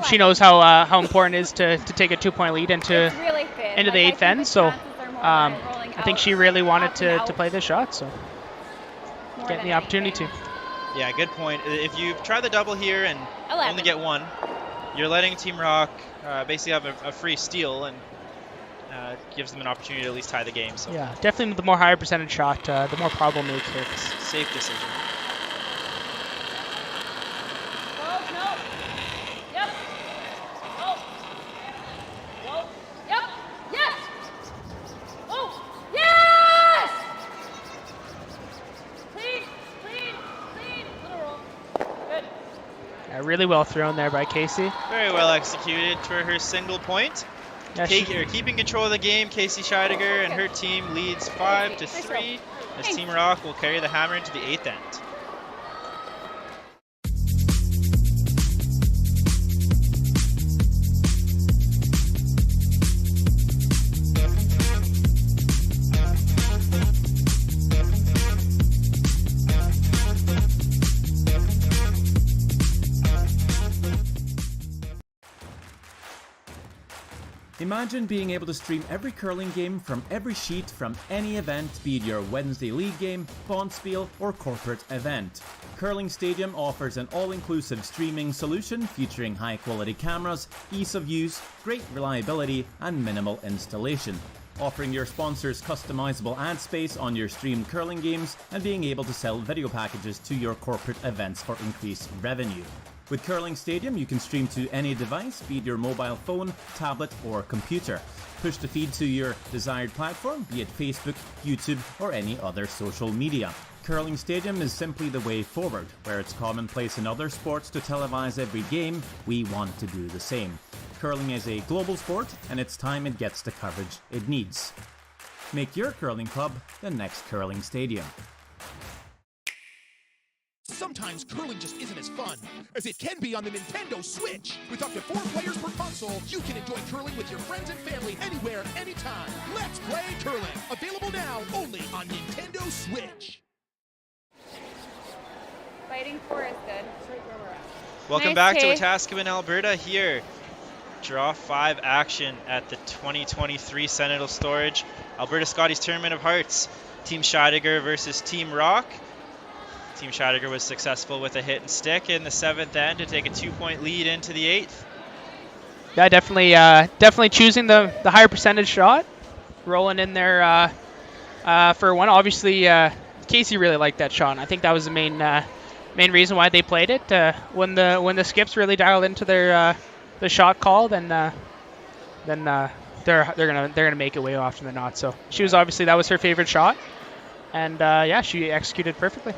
She knows how important it is to take a 2-point lead into Really thin. into the Like, eighth I think end. the So chances are more by rolling I think out she really wanted up and to out play this shot. So more getting than the opportunity anything. to. Yeah, good point. If you try the double here and 11. only get one, you're letting Team Rock basically have a free steal, and gives them an opportunity to at least tie the game. So Yeah, definitely the more higher percentage shot, the more problem it here. safe decision. Whoa, no. Yep. Oh. Whoa. Yep. Yes. Oh. Yes. Clean. Little roll. Good. Really well thrown there by Casey. Very well executed for her single point. Yeah, Keeping control of the game, Kelsey Scheidegger and her team leads 5-3 as Team Rock will carry the hammer into the 8th end. Imagine being able to stream every curling game from every sheet from any event, be it your Wednesday league game, bonspiel, or corporate event. Curling Stadium offers an all-inclusive streaming solution featuring high-quality cameras, ease of use, great reliability, and minimal installation. Offering your sponsors customizable ad space on your streamed curling games and being able to sell video packages to your corporate events for increased revenue. With Curling Stadium, you can stream to any device, be it your mobile phone, tablet, or computer. Push the feed to your desired platform, be it Facebook, YouTube, or any other social media. Curling Stadium is simply the way forward. Where it's commonplace in other sports to televise every game, we want to do the same. Curling is a global sport, and it's time it gets the coverage it needs. Make your curling club the next Curling Stadium. Sometimes curling just isn't as fun as it can be on the Nintendo Switch. With up to 4 players per console, you can enjoy curling with your friends and family anywhere, anytime. Let's play curling. Available now only on Nintendo Switch. Fighting for is good. Welcome Nice back to take. Wetaskawin, Alberta here. Draw 5 action at the 2023 Sentinel Storage Alberta Scotties Tournament of Hearts. Team Scheidegger versus Team Rock. Team Scheidegger was successful with a hit and stick in the 7th end to take a 2-point lead into the 8th. Yeah, definitely choosing the higher percentage shot, rolling in there for one. Obviously, Casey really liked that shot, and I think that was the main reason why they played it. When the skips really dialed into their the shot call, then they're gonna make it way often than not. So that was her favorite shot, and she executed perfectly.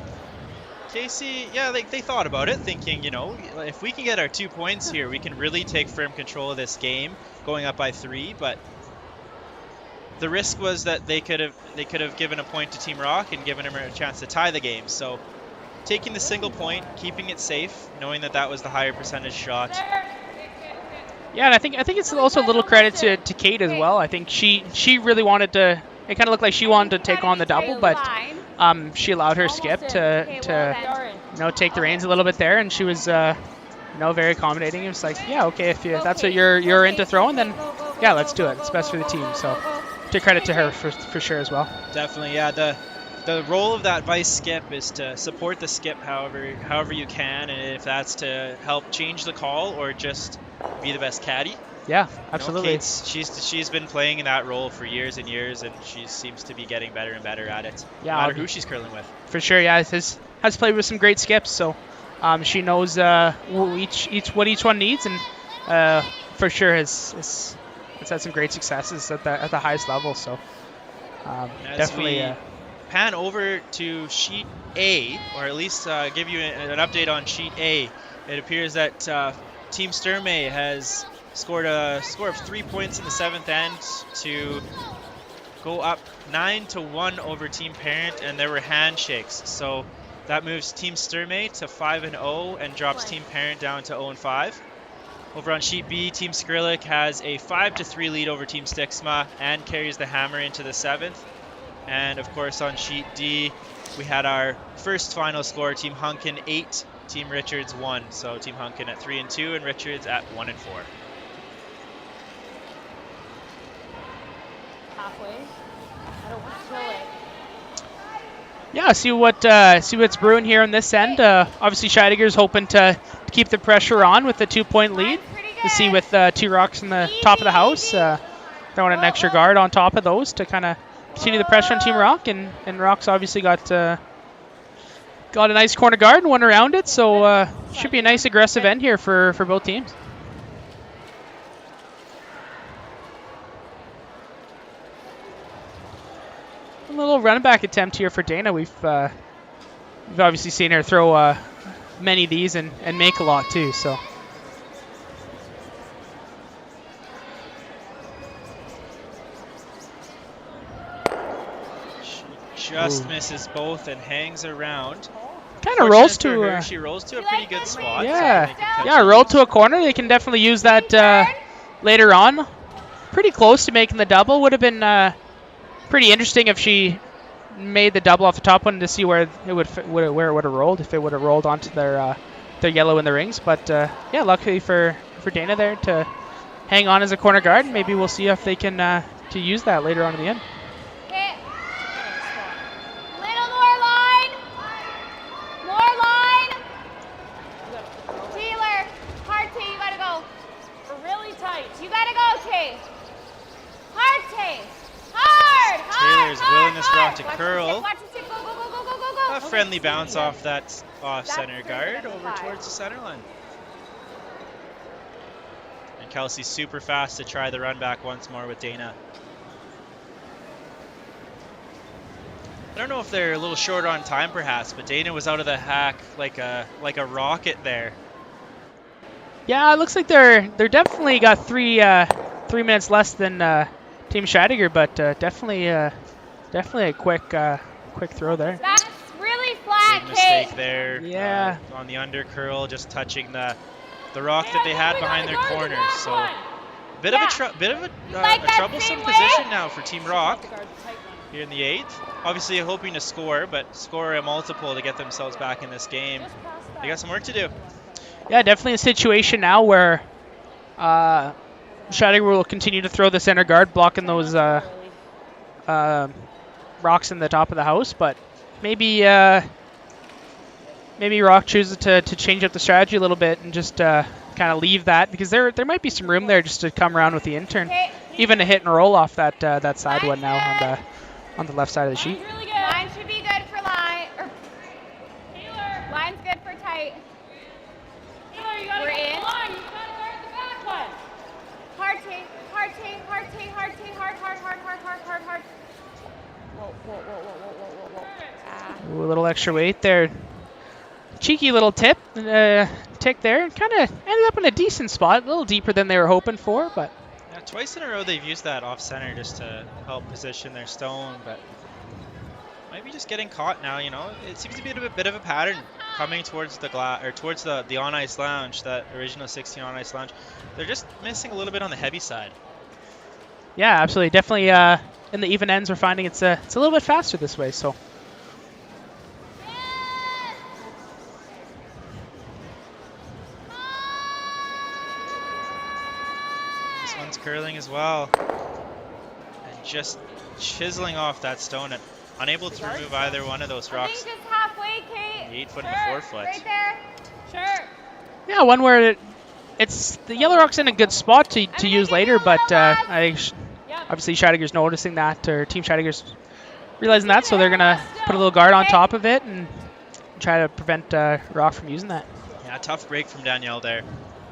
Casey, yeah, they thought about it, thinking, if we can get our 2 points here, we can really take firm control of this game, going up by 3. But the risk was that they could have given a point to Team Rock and given them a chance to tie the game. So taking the single point, keeping it safe, knowing that was the higher percentage shot. Yeah, and I think it's also a little credit to Kate as well. I think she really wanted to. It kind of looked like she wanted to take on the double, but she allowed her skip to take the reins a little bit there, and she was very accommodating. It was like, yeah, okay, if that's what you're into throwing, then yeah, let's do it. It's best for the team. So to credit to her for sure as well. Definitely, yeah. The role of that vice skip is to support the skip however you can, and if that's to help change the call or just be the best caddy. Yeah, absolutely. Kate's, she's been playing in that role for years and years, and she seems to be getting better and better at it. Yeah, no matter who she's curling with. For sure, yeah. Has played with some great skips, so she knows what each one needs, and for sure has had some great successes at the highest level. So definitely. pan over to sheet A, or at least give you an update on sheet A, it appears that Team Sturmey has scored a score of 3 points in the 7th end to go up 9-1 over Team Parent, and there were handshakes. So that moves Team Sturmey to 5-0 and drops Team Parent down to 0-5. Over on sheet B, Team Skrillik has a 5-3 lead over Team Stixma and carries the hammer into the 7th. And of course on sheet D, we had our first final score, Team Hunkin 8, Team Richards 1. So Team Hunkin at 3-2 and Richards at 1-4. Halfway. I don't want to kill it. Yeah, see what's brewing here on this end. Obviously, Scheidegger's hoping to keep the pressure on with the 2-point lead. You see with 2 rocks in the top of the house, throwing an extra guard on top of those to kind of continue the pressure on Team Rock. And Rock's obviously got a nice corner guard and one around it, so should be a nice aggressive end here for both teams. A little run back attempt here for Dana. We've obviously seen her throw many of these and make a lot too. So she just misses both and hangs around. Kind of rolls to her, she rolls to a pretty good spot. Yeah, roll to a corner. They can definitely use that later on. Pretty close to making the double. Would have been pretty interesting if she made the double off the top one to see where it would have rolled, if it would have rolled onto their yellow in the rings. But yeah, luckily for Dana there to hang on as a corner guard. Maybe we'll see if they can to use that later on in the end. Okay. Little more line. More line. Taylor, hard Tay, you gotta go. We're really tight. You gotta go, Tay. Hard Tay. Taylor's willing this rock to curl. Watch the tip. Go, go, go, go, go, go, go. A friendly bounce off that off-center guard over towards the center line. And Kelsey's super fast to try the run back once more with Dana. I don't know if they're a little short on time perhaps, but Dana was out of the hack like a rocket there. Yeah, it looks like they're definitely got 3 minutes less than Team Scheidegger, but definitely a quick throw there. That's really flat, Big mistake there. Yeah. On the under curl, just touching the rock that they had behind their corner. So a bit of a troublesome position now for Team Rock here in the 8th. Obviously hoping to score, but score a multiple to get themselves back in this game. They got some work to do. Yeah, definitely a situation now where Scheidegger will continue to throw the center guard, blocking those rocks in the top of the house, but maybe Rock chooses to change up the strategy a little bit and just kind of leave that, because there might be some room there just to come around with the intern, even a hit and roll off that side one now on the left side of the sheet. Really good. Line should be good for line. Taylor. Line's good for tight. Taylor, you gotta We're in. Line. You gotta guard the back one. Hard Tay, hard Tay, hard Tay, hard Tay, hard. Ooh, a little extra weight there. Cheeky little tick there. Kind of ended up in a decent spot, a little deeper than they were hoping for, but. Yeah, twice in a row they've used that off center just to help position their stone, but might be just getting caught now. You know, it seems to be a bit of a pattern coming towards the towards the on ice lounge, that original 16 on ice lounge. They're just missing a little bit on the heavy side. Yeah, absolutely. Definitely in the even ends, we're finding it's a little bit faster this way. So. This one's curling as well. And just chiseling off that stone and unable to remove either one of those rocks. I think it's halfway, Kate. The 8 foot and the 4 foot. Right there. Sure. Yeah, one where it's the yellow rock's in a good spot to use later, but obviously Scheidegger's noticing that, or Team Scheidegger's realizing that, so they're gonna put a little guard on top of it and try to prevent Rock from using that. Yeah, tough break from Danielle there.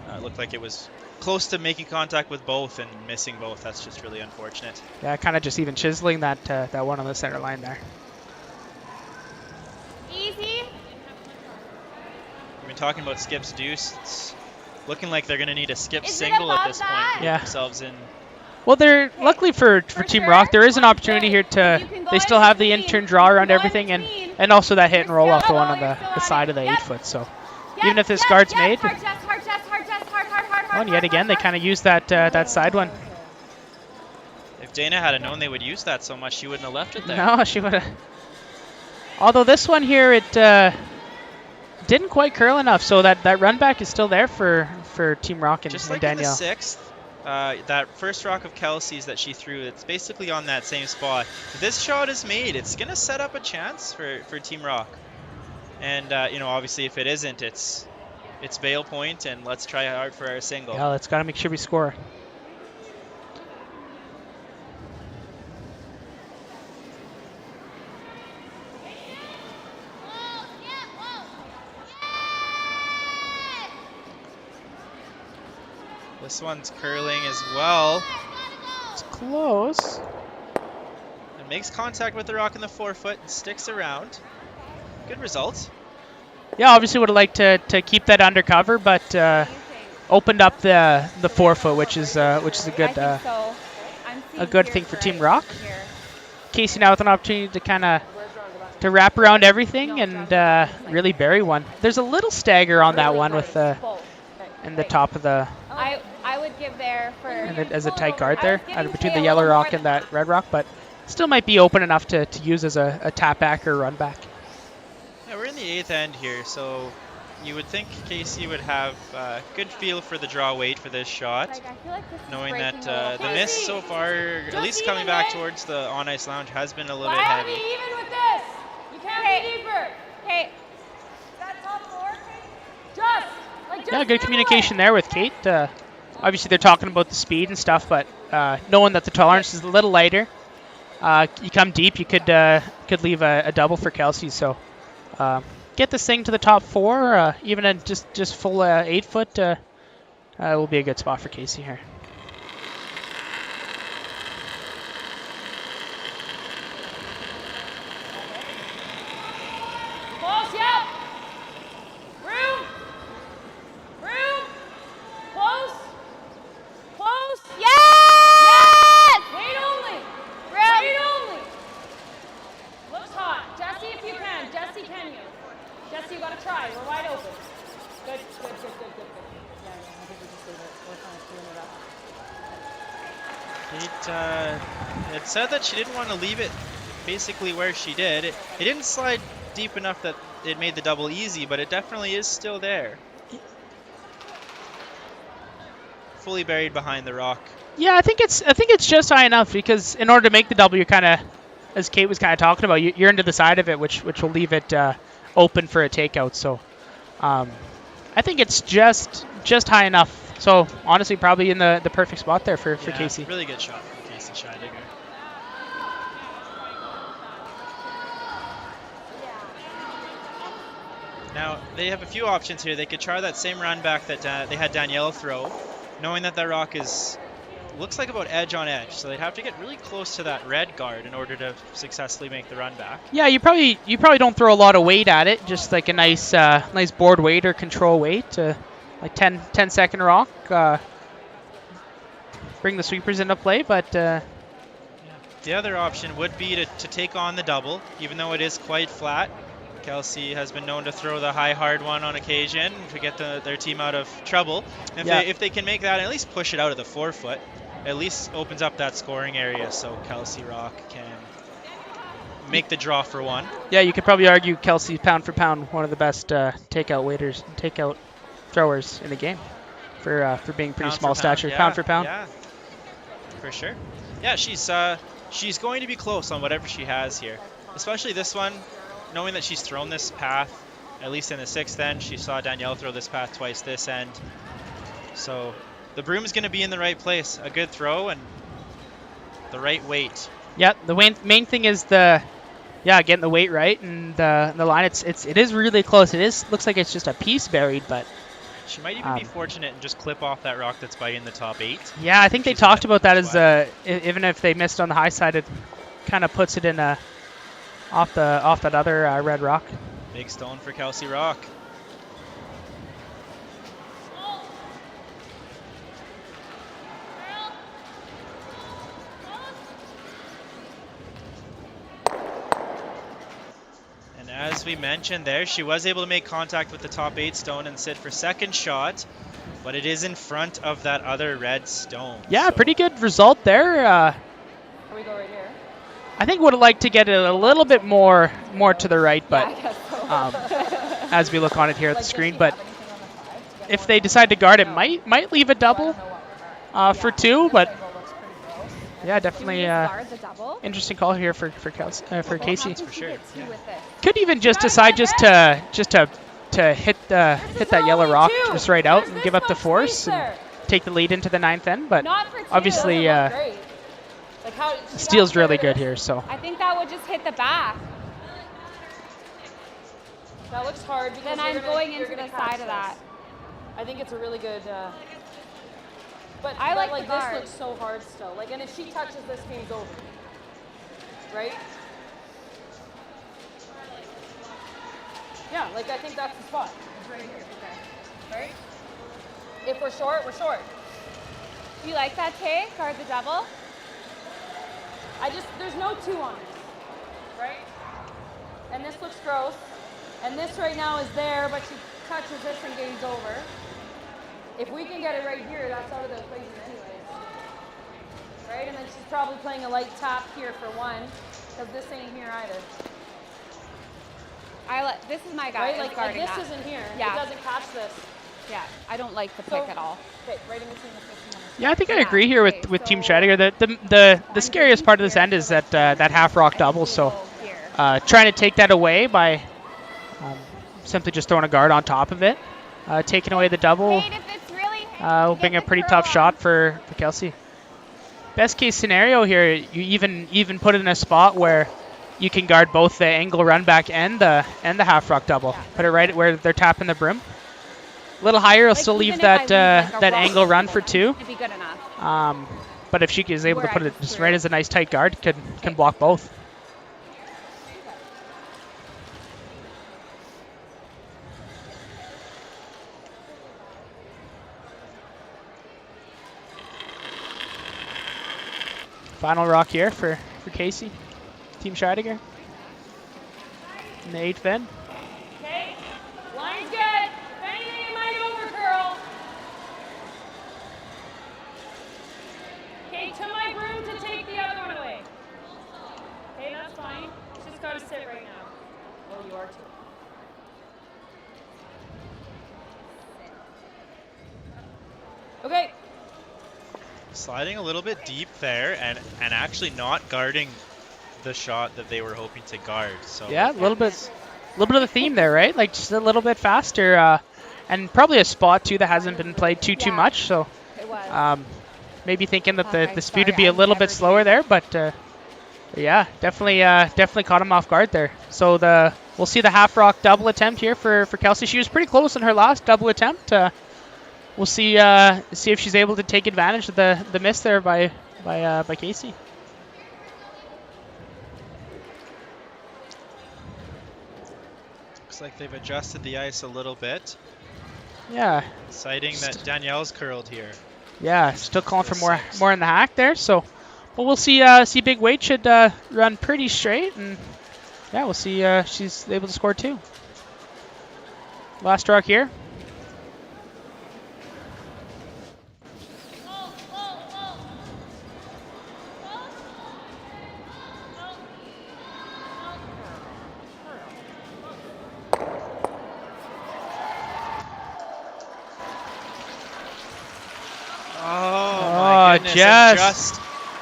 It looked like it was close to making contact with both and missing both. That's just really unfortunate. Yeah, kind of just even chiseling that one on the center line there. We've been talking about skips deuce. It's looking like they're going to need a skip Is it single at above this that? point to Yeah. get themselves in. Well, they're luckily for Team sure. Rock, there is an opportunity here to. You can go They in still have the between. in-turn draw You can around go in everything, between. and also that hit and roll You're off the still one at on it. You're the still at side it. of the Yep. 8-foot. So Yep, even if this yep, guard's yep. made, Hard chest, hard chest, hard chest, hard. oh, and yet again they kind of use that that side one. If Dana had known they would use that so much, she wouldn't have left it there. No, she would have. Although this one here, it didn't quite curl enough, so that run back is still there for Team Rock and, Just and like in the Danielle. 6th, that first rock of Kelsey's that she threw, it's basically on that same spot. If this shot is made, it's going to set up a chance for Team Rock. And, you know, obviously if it isn't, it's bail point, and let's try hard for our single. Yeah, let's got to make sure we score. This one's curling as well. It's close. It makes contact with the rock in the 4-foot and sticks around. Good result. Yeah, obviously would have liked to keep that undercover, but opened up the 4-foot, which is a good thing for Team Rock. Casey now with an opportunity to kind of to wrap around everything and really bury one. There's a little stagger on that one with in the top of the I would give there for and it, as a tight guard there between the yellow rock and that red rock, but still might be open enough to use as a tap back or run back. Yeah, we're in the 8th end here, so you would think Casey would have a good feel for the draw weight for this shot, I feel like this is knowing that breaking a little the miss so far, at least coming back towards the on-ice lounge, has been a little bit heavy. Be even with this. You can't be deeper. Okay. That top 4. Just. Like, Yeah, good communication there with Kate. Obviously, they're talking about the speed and stuff, but knowing that the tolerance is a little lighter, you come deep, you could leave a double for Kelsey. So get this thing to the top 4, even at just full 8-foot, will be a good spot for Casey here. Close, yep. Room. Close. Yes! Wait only. Room. Wait only. Looks hot. Jesse, if you can. Jesse, can you? Jesse, you gotta try. We're wide open. Good. Yeah, I think we just leave it. We're kind of doing it up. Kate had said that she didn't want to leave it basically where she did. It didn't slide deep enough that it made the double easy, but it definitely is still there. Fully buried behind the rock. Yeah, I think it's just high enough because in order to make the double, you're kind of, as Kate was kind of talking about, you're into the side of it, which will leave it open for a takeout. So I think it's just high enough. So honestly, probably in the perfect spot there for Casey. Really good shot from Kelsey Scheidegger. Now, they have a few options here. They could try that same run back that they had Danielle throw, knowing that that rock looks like about edge on edge. So they'd have to get really close to that red guard in order to successfully make the run back. Yeah, you probably don't throw a lot of weight at it, just like a nice board weight or control weight, like 10-second rock. Bring the sweepers into play, but the other option would be to take on the double, even though it is quite flat. Kelsey has been known to throw the high hard one on occasion to get their team out of trouble. If they can make that, at least push it out of the 4-foot, at least opens up that scoring area so Kelsey Rocque can make the draw for one. Yeah, you could probably argue Kelsey, pound for pound, one of the best takeout throwers in the game for being pretty Pound small for pound, stature. yeah, Pound for pound. Yeah, for sure. Yeah, she's going to be close on whatever she has here, especially this one. Knowing that she's thrown this path, at least in the 6th end, she saw Danielle throw this path twice this end. So the broom's going to be in the right place. A good throw and the right weight. Yeah, the main thing is getting the weight right and the line. It is really close. Looks like it's just a piece buried, but she might even be fortunate and just clip off that rock that's biting the top 8. Yeah, I think they talked about that as even if they missed on the high side, it kind of puts it in off that other red rock. Big stone for Kelsey Rocque. As we mentioned there, she was able to make contact with the top 8 stone and sit for second shot, but it is in front of that other red stone. Yeah, pretty good result there. we go right here? I think would have liked to get it a little bit more to the right, but Yeah, I guess so. as we look on it here at the screen, but if they decide to guard it, might leave a double for 2, but yeah, definitely interesting call here for Casey. For sure. Yeah. Could even just decide just to hit that yellow rock just right out and give up the force and take the lead into the 9th end, but obviously steal's really good here, so. I think that would just hit the back. That looks hard because Then I'm going into the side of that. I think it's a really good. But I like like the guard. this looks so hard still. Like, and if she touches this, game's over. Right? Yeah, like I think that's the spot. It's right here. Okay. Right? If we're short, we're short. Do you like that take? Guard the double? There's no 2 on this. Right? And this looks gross. And this right now is there, but she touches this and game's over. If we can get it right here, that's out of the equation anyways. Right? And then she's probably playing a light tap here for 1, because this ain't here either. This is my guy. Right? Like this that. isn't here. Yeah. It doesn't catch this. Yeah, I don't like the pick at all. Okay, right in between the 15 and the Yeah, I think I agree here with Team Scheidegger. The scariest part of this end is that that half rock double. So trying to take that away by simply just throwing a guard on top of it, taking away the double, will bring a pretty tough shot for Kelsey. Best case scenario here, you even put it in a spot where you can guard both the angle run back and the half rock double. Yeah. Put it right where they're tapping the brim. A little higher, will still leave that that angle run for 2. It'd be good enough. But if she is able to put it just right as a nice tight guard, can block both. Final rock here for Casey, Team Scheidegger. In the 8th end. Okay, line's good. If anything, it might overcurl. Okay, to my broom to take the other one away. Okay, that's fine. It's just got to sit right now. Oh, you are too. Okay. Sliding a little bit deep there and actually not guarding the shot that they were hoping to guard. So yeah, a little bit of the theme there, right? Like just a little bit faster, and probably a spot too that hasn't been played too much. So maybe thinking that the speed would be a little bit slower there, but yeah, definitely caught him off guard there. So we'll see the half rock double attempt here for Kelsey. She was pretty close in her last double attempt. We'll see if she's able to take advantage of the miss there by Casey. Looks like they've adjusted the ice a little bit. Yeah. Citing that Danielle's curled here. Yeah, still calling for more in the hack there. So, but we'll see. Big Wade should run pretty straight, and yeah, we'll see. She's able to score 2. Last rock here.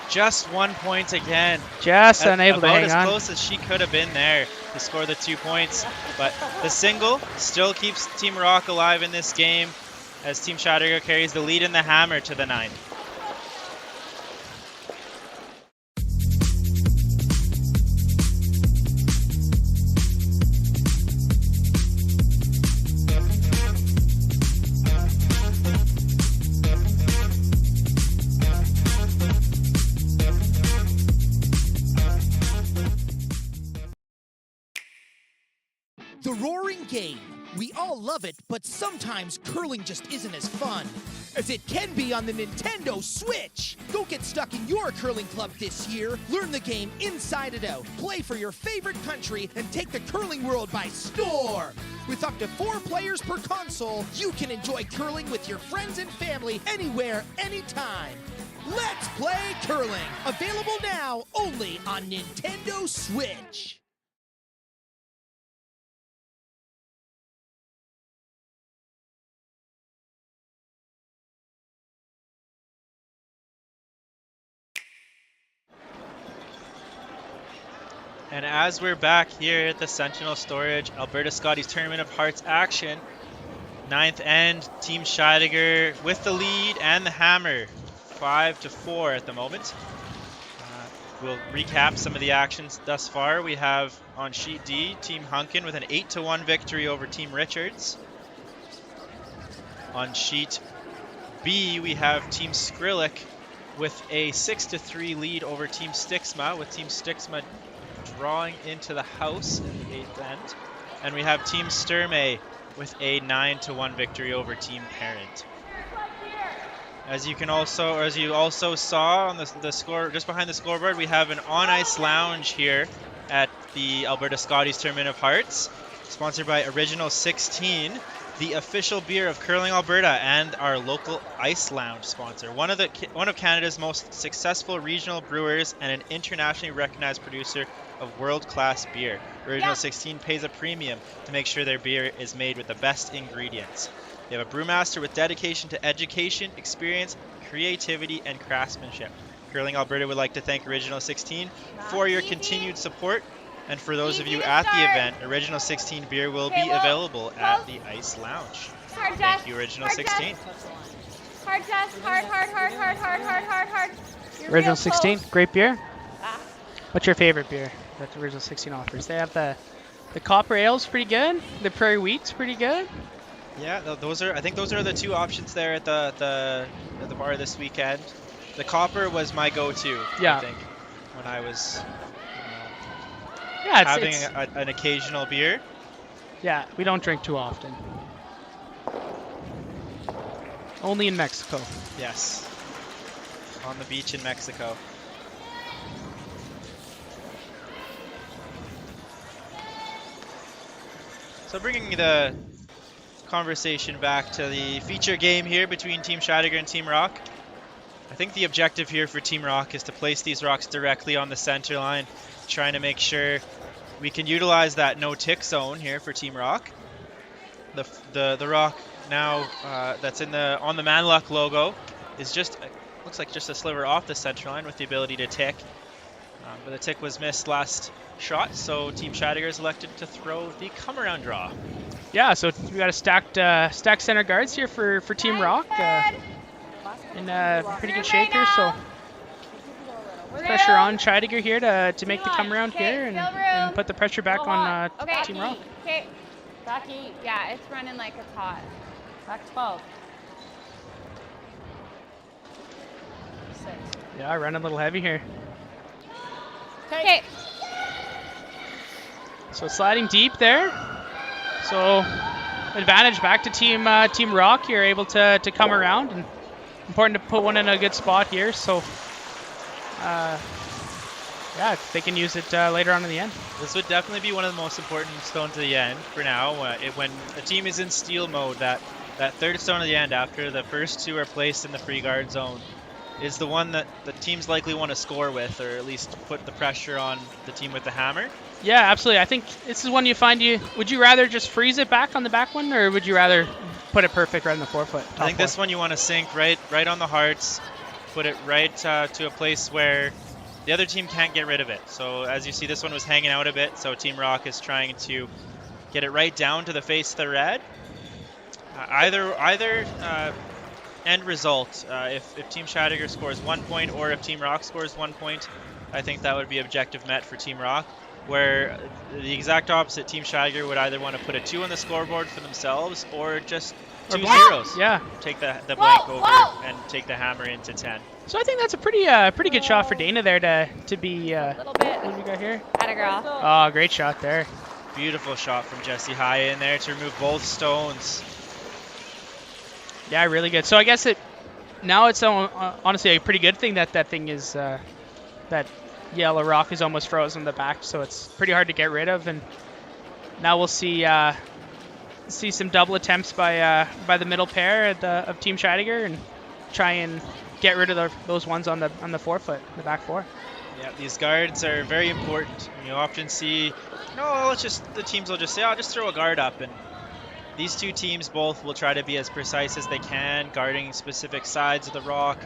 Just 1 point again. Just unable to hang on. About as close as she could have been there to score the 2 points. But the single still keeps Team Rocque alive in this game as Team Scheidegger carries the lead in the hammer to the 9th. The roaring game. We all love it, but sometimes curling just isn't as fun. as it can be on the Nintendo Switch. Don't get stuck in your curling club this year. Learn the game inside and out. Play for your favorite country and take the curling world by storm. With up to 4 players per console, you can enjoy curling with your friends and family anywhere, anytime. Let's Play Curling. Available now only on Nintendo Switch. And as we're back here at the Sentinel Storage Alberta Scotties Tournament of Hearts action, 9th end, Team Scheidegger with the lead and the hammer, 5-4 at the moment. We'll recap some of the actions thus far. We have on sheet D, Team Hunkin with an 8-1 victory over Team Richards. On sheet B, we have Team Skrillick with a 6-3 lead over Team Stixma, with Team Stixma drawing into the house in the 8th end. And we have Team Sturmey with a 9-1 victory over Team Parent. As you also saw on the score, just behind the scoreboard, we have an on-ice lounge here at the Alberta Scotties Tournament of Hearts, sponsored by Original 16, the official beer of Curling Alberta and our local ice lounge sponsor. One of Canada's most successful regional brewers and an internationally recognized producer of world-class beer. Original 16 pays a premium to make sure their beer is made with the best ingredients. They have a brewmaster with dedication to education, experience, creativity, and craftsmanship. Curling Alberta would like to thank Original 16 for your continued support. And for those of you at the event, Original 16 beer will be available at the Ice Lounge. Thank you, Original 16. Hard, Jess. Hard. Original 16, great beer. What's your favorite beer that Original 16 offers? They have the Copper Ale's pretty good. The Prairie Wheat's pretty good. Yeah, I think those are the 2 options there at the bar this weekend. The Copper was my go-to, I think, when I was having an occasional beer. Yeah, we don't drink too often. Only in Mexico. Yes. On the beach in Mexico. So bringing the conversation back to the feature game here between Team Scheidegger and Team Rocque. I think the objective here for Team Rocque is to place these rocks directly on the center line, trying to make sure we can utilize that no-tick zone here for Team Rocque. The rock now that's on the Manluck logo is looks like just a sliver off the center line with the ability to tick. But the tick was missed last shot, so Team Scheidegger is elected to throw the come-around draw. Yeah, so we got a stacked center guards here for Team Rocque. In pretty good shape here, so pressure on Scheidegger here to make the come-around here and put the pressure back on Team Rocque. Okay, back 8. Yeah, it's running like it's hot. Back 12. 6. Yeah, running a little heavy here. Okay. So sliding deep there. So advantage back to Team Rocque. You're able to come around, and important to put one in a good spot here. So yeah, they can use it later on in the end. This would definitely be one of the most important stones at the end for now. When a team is in steal mode, that third stone at the end after the first 2 are placed in the free guard zone is the one that the teams likely want to score with, or at least put the pressure on the team with the hammer. Yeah, absolutely. I think this is one would you rather just freeze it back on the back one, or would you rather put it perfect right in the forefoot? I think this one you want to sink right on the hearts, put it right to a place where the other team can't get rid of it. So as you see, this one was hanging out a bit, so Team Rocque is trying to get it right down to the face of the red. Either end result, if Team Scheidegger scores 1 point or if Team Rocque scores 1 point, I think that would be objective met for Team Rocque, where the exact opposite, Team Scheidegger would either want to put a 2 on the scoreboard for themselves or just 2 zeros. Yeah. Take the blank over and take the hammer into 10. So I think that's a pretty good shot for Dana there to be. A little bit. What do we got here? Atta girl. Oh, great shot there. Beautiful shot from Jessie High in there to remove both stones. Yeah, really good. So I guess now it's honestly a pretty good thing that that thing is that yellow rock is almost frozen in the back, so it's pretty hard to get rid of. And now we'll see some double attempts by the middle pair of Team Scheidegger and try and get rid of those ones on the forefoot, the back four. Yeah, these guards are very important. You often see, the teams will just say, "Oh, just throw a guard up," and these two teams both will try to be as precise as they can, guarding specific sides of the rock.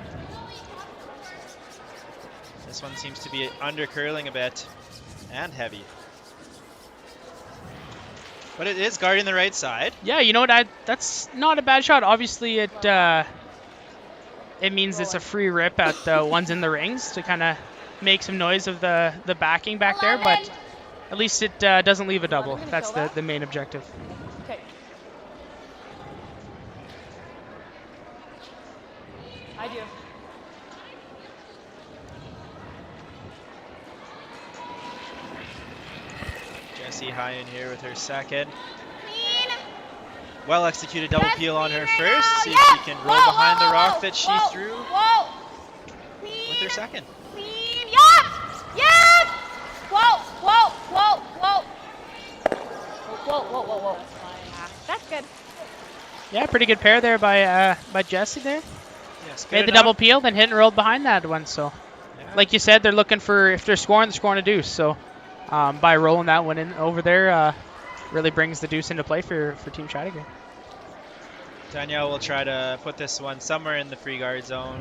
This one seems to be under curling a bit and heavy. But it is guarding the right side. Yeah, you know what? That's not a bad shot. Obviously, it means it's a free rip at the ones in the rings to kind of make some noise of the backing back there, but at least it doesn't leave a double. That's the main objective. Okay. I do. Jessie high in here with her second. Well executed double peel on her first. See if she can roll behind the rock that she threw with her second. Clean. Yes! Yes! Whoa, whoa, whoa, whoa. Whoa, whoa, whoa, whoa. That's good. Yeah, pretty good pair there by Jessie there. Yes, made the double peel, then hit and rolled behind that one. So, like you said, they're looking for, if they're scoring a deuce. So, by rolling that one in over there, really brings the deuce into play for Team Scheidegger. Danielle will try to put this one somewhere in the free guard zone,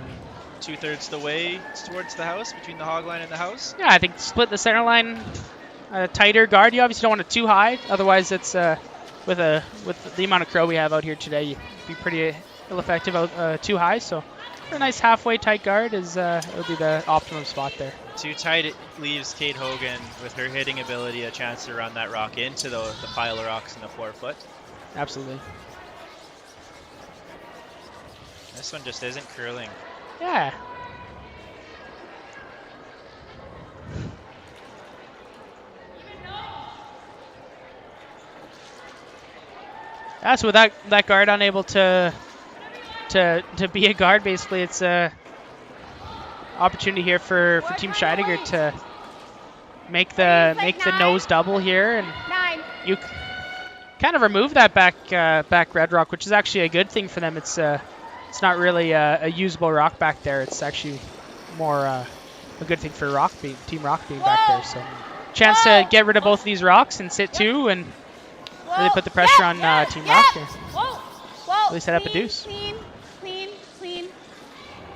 2/3 the way towards the house, between the hog line and the house. Yeah, I think split the center line, tighter guard. You obviously don't want it too high, otherwise it's with the amount of crow we have out here today, you'd be pretty ill-effective out too high. So a nice halfway tight guard would be the optimum spot there. Too tight, it leaves Kate Hogan with her hitting ability a chance to run that rock into the pile of rocks in the forefoot. Absolutely. This one just isn't curling. Yeah. Yeah, so with that guard unable to be a guard, basically it's a opportunity here for Team Scheidegger to make the nose double here, and you kind of remove that back red rock, which is actually a good thing for them. It's not really a usable rock back there. It's actually more a good thing for Team Rock being back there. So chance to get rid of both of these rocks and sit two and really put the pressure on Team Rock here. Really set up a deuce.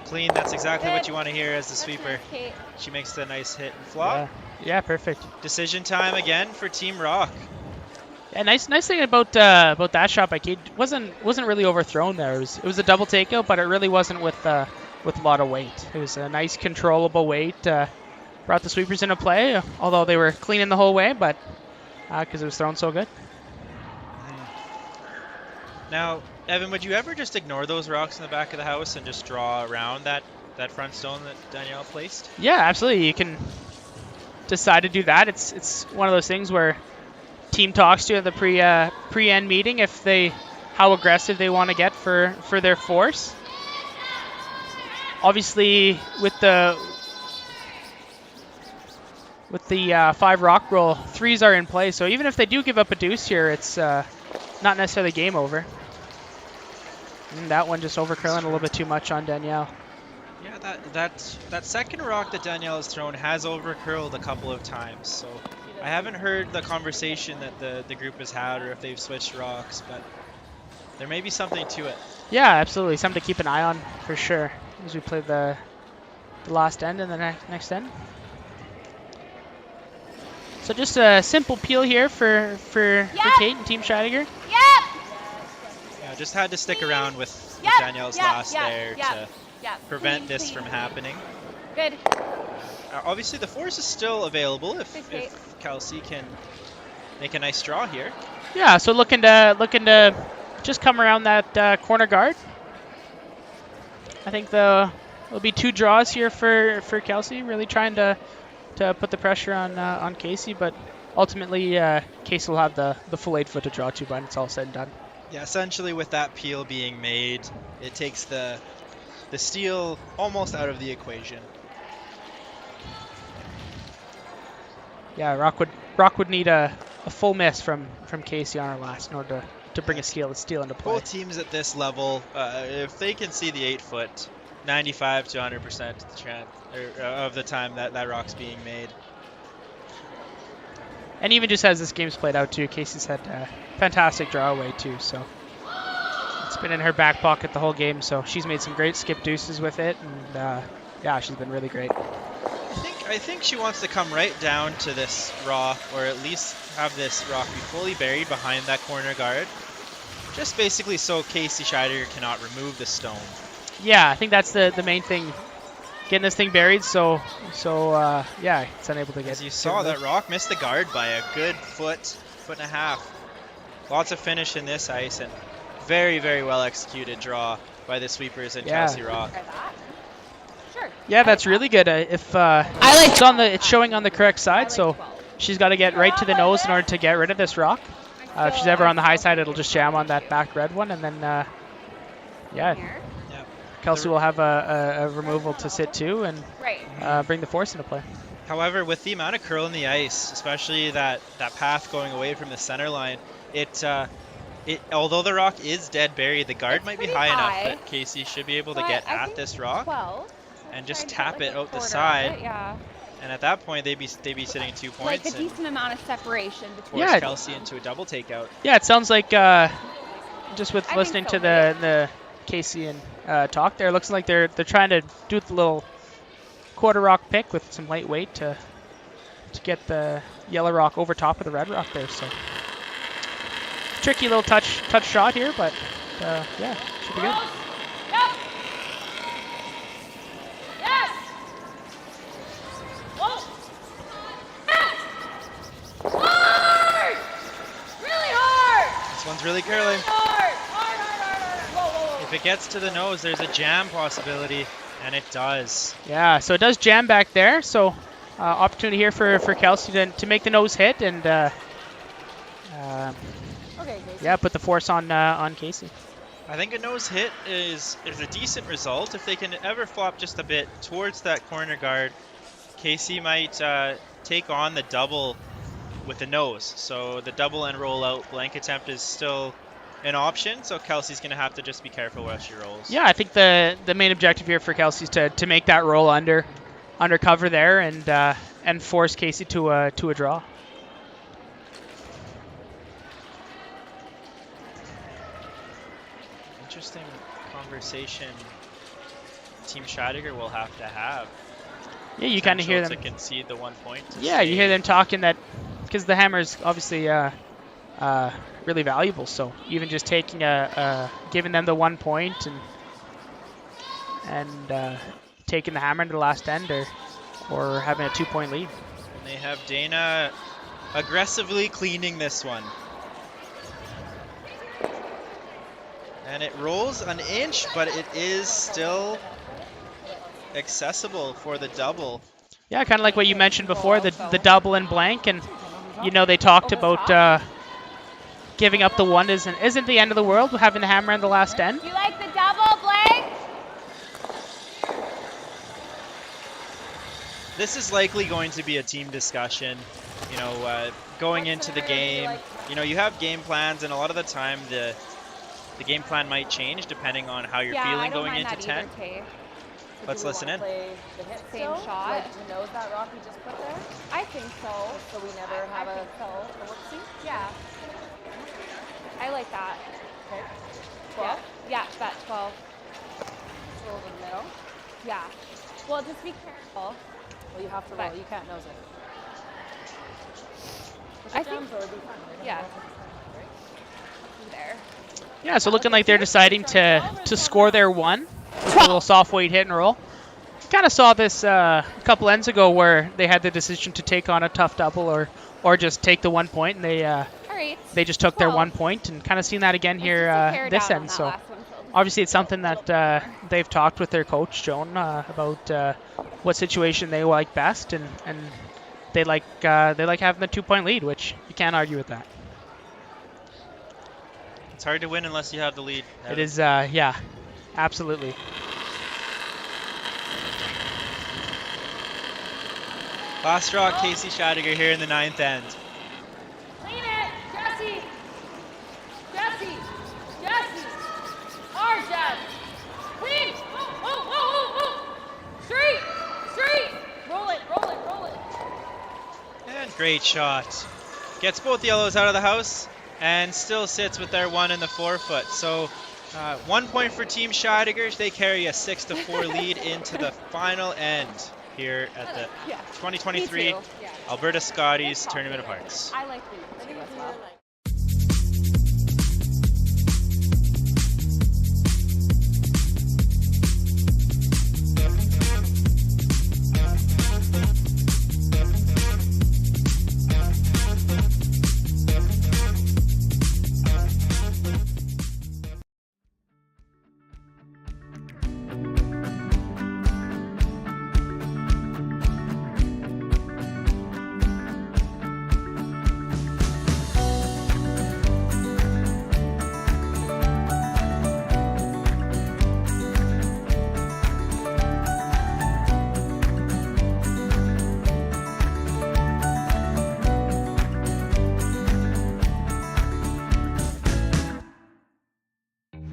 Clean, that's exactly what you want to hear as the sweeper. She makes the nice hit and flop. Yeah, perfect. Decision time again for Team Rock. Yeah, nice thing about that shot by Kate, wasn't really overthrown there. It was a double takeout, but it really wasn't with a lot of weight. It was a nice controllable weight. Brought the sweepers into play, although they were cleaning the whole way, but because it was thrown so good. Now, Evan, would you ever just ignore those rocks in the back of the house and just draw around that front stone that Danielle placed? Yeah, absolutely. You can decide to do that. It's one of those things where team talks to you at the pre-end meeting how aggressive they want to get for their force. Obviously, with the 5 rock roll, 3s are in play. So even if they do give up a deuce here, it's not necessarily game over. And that one just over curling a little bit too much on Danielle. Yeah, that second rock that Danielle has thrown has over curled a couple of times. So I haven't heard the conversation that the group has had or if they've switched rocks, but there may be something to it. Yeah, absolutely. Something to keep an eye on for sure as we play the last end and the next end. So just a simple peel here for Kate and Team Scheidegger. Yeah, just had to stick around with Danielle's last there to prevent this from happening. Good. Obviously, the force is still available if Kelsey can make a nice draw here. Yeah, so looking to just come around that corner guard. I think there'll be 2 draws here for Kelsey, really trying to put the pressure on Casey, but ultimately Casey will have the full 8 foot to draw to when it's all said and done. Yeah, essentially with that peel being made, it takes the steel almost out of the equation. Yeah, Rocque would need a full miss from Casey on her last in order to bring a steel into play. Both teams at this level, if they can see the 8-foot, 95 to 100% of the time that rock's being made. And even just as this game's played out too, Casey's had a fantastic draw away too, so it's been in her back pocket the whole game, so she's made some great skip deuces with it, and yeah, she's been really great. I think she wants to come right down to this rock, or at least have this rock be fully buried behind that corner guard, just basically so Kelsey Scheidegger cannot remove the stone. Yeah, I think that's the main thing, getting this thing buried, so yeah, it's unable to get. As you saw, that rock missed the guard by a good foot and a half. Lots of finish in this ice, and very, very well executed draw by the sweepers and Kelsey Rocque. Yeah, that's really good. If it's showing on the correct side, so she's got to get right to the nose in order to get rid of this rock. If she's ever on the high side, it'll just jam on that back red one, and then Kelsey will have a removal to sit to and bring the force into play. However, with the amount of curl in the ice, especially that path going away from the center line, although the rock is dead buried, the guard might be high enough that Casey should be able to get at this rock and just tap it out the side. And at that point, they'd be sitting 2 points. Like a decent amount of separation between. Force Kelsey into a double takeout. Yeah, it sounds like just with listening to the Casey and talk there, it looks like they're trying to do the little quarter rock pick with some light weight to get the yellow rock over top of the red rock there. So tricky little touch shot here, but yeah, should be good. Yep. Yes. Whoa. Hard. Really hard. This one's really curling. Hard. Whoa. If it gets to the nose, there's a jam possibility, and it does. Yeah, so it does jam back there. So opportunity here for Kelsey to make the nose hit and put the force on Casey. I think a nose hit is a decent result. If they can ever flop just a bit towards that corner guard, Casey might take on the double with the nose. So the double and roll out blank attempt is still an option. So Kelsey's going to have to just be careful where she rolls. Yeah, I think the main objective here for Kelsey is to make that roll under cover there and force Casey to a draw. Interesting conversation Team Scheidegger will have to have. Yeah, you kind of hear them to concede the 1 point. Yeah, you hear them talking that because the hammer is obviously really valuable. So even just taking giving them the 1 point and taking the hammer into the last end or having a 2 point lead. And they have Dana aggressively cleaning this one. And it rolls an inch, but it is still accessible for the double. Yeah, kind of like what you mentioned before, the double and blank. And, they talked about giving up the one isn't the end of the world, having the hammer in the last end. You like the double, Blake? This is likely going to be a team discussion, going into the game. You have game plans, and a lot of the time the game plan might change depending on how you're feeling going into 10. Let's listen in. Same shot. Who knows that rock you just put there? I think so. So we never have a whoopsie? Yeah. I like that. Okay. 12? Yeah, that 12. Roll in the middle? Yeah. Well, just be careful. Well, you have to roll. You can't nose it. I think. Yeah. There. Yeah, so looking like they're deciding to score their one. A little soft weight hit and roll. Kind of saw this a couple ends ago where they had the decision to take on a tough double or just take the 1 point, and they just took their 1 point, and kind of seen that again here this end. So obviously it's something that they've talked with their coach Joan about what situation they like best, and they like having the 2 point lead, which you can't argue with that. It's hard to win unless you have the lead. It is, yeah, absolutely. Last draw, Kelsey Scheidegger here in the 9th end. Clean it, Jesse. Jesse. Jesse. Hard, Jess. Clean. Oh. Straight. Roll it. And great shot. Gets both yellows out of the house and still sits with their 1 in the forefoot. So 1 point for Team Scheidegger. They carry a 6-4 lead into the final end here at the 2023 Alberta Scotties Tournament of Hearts. I like the too as well.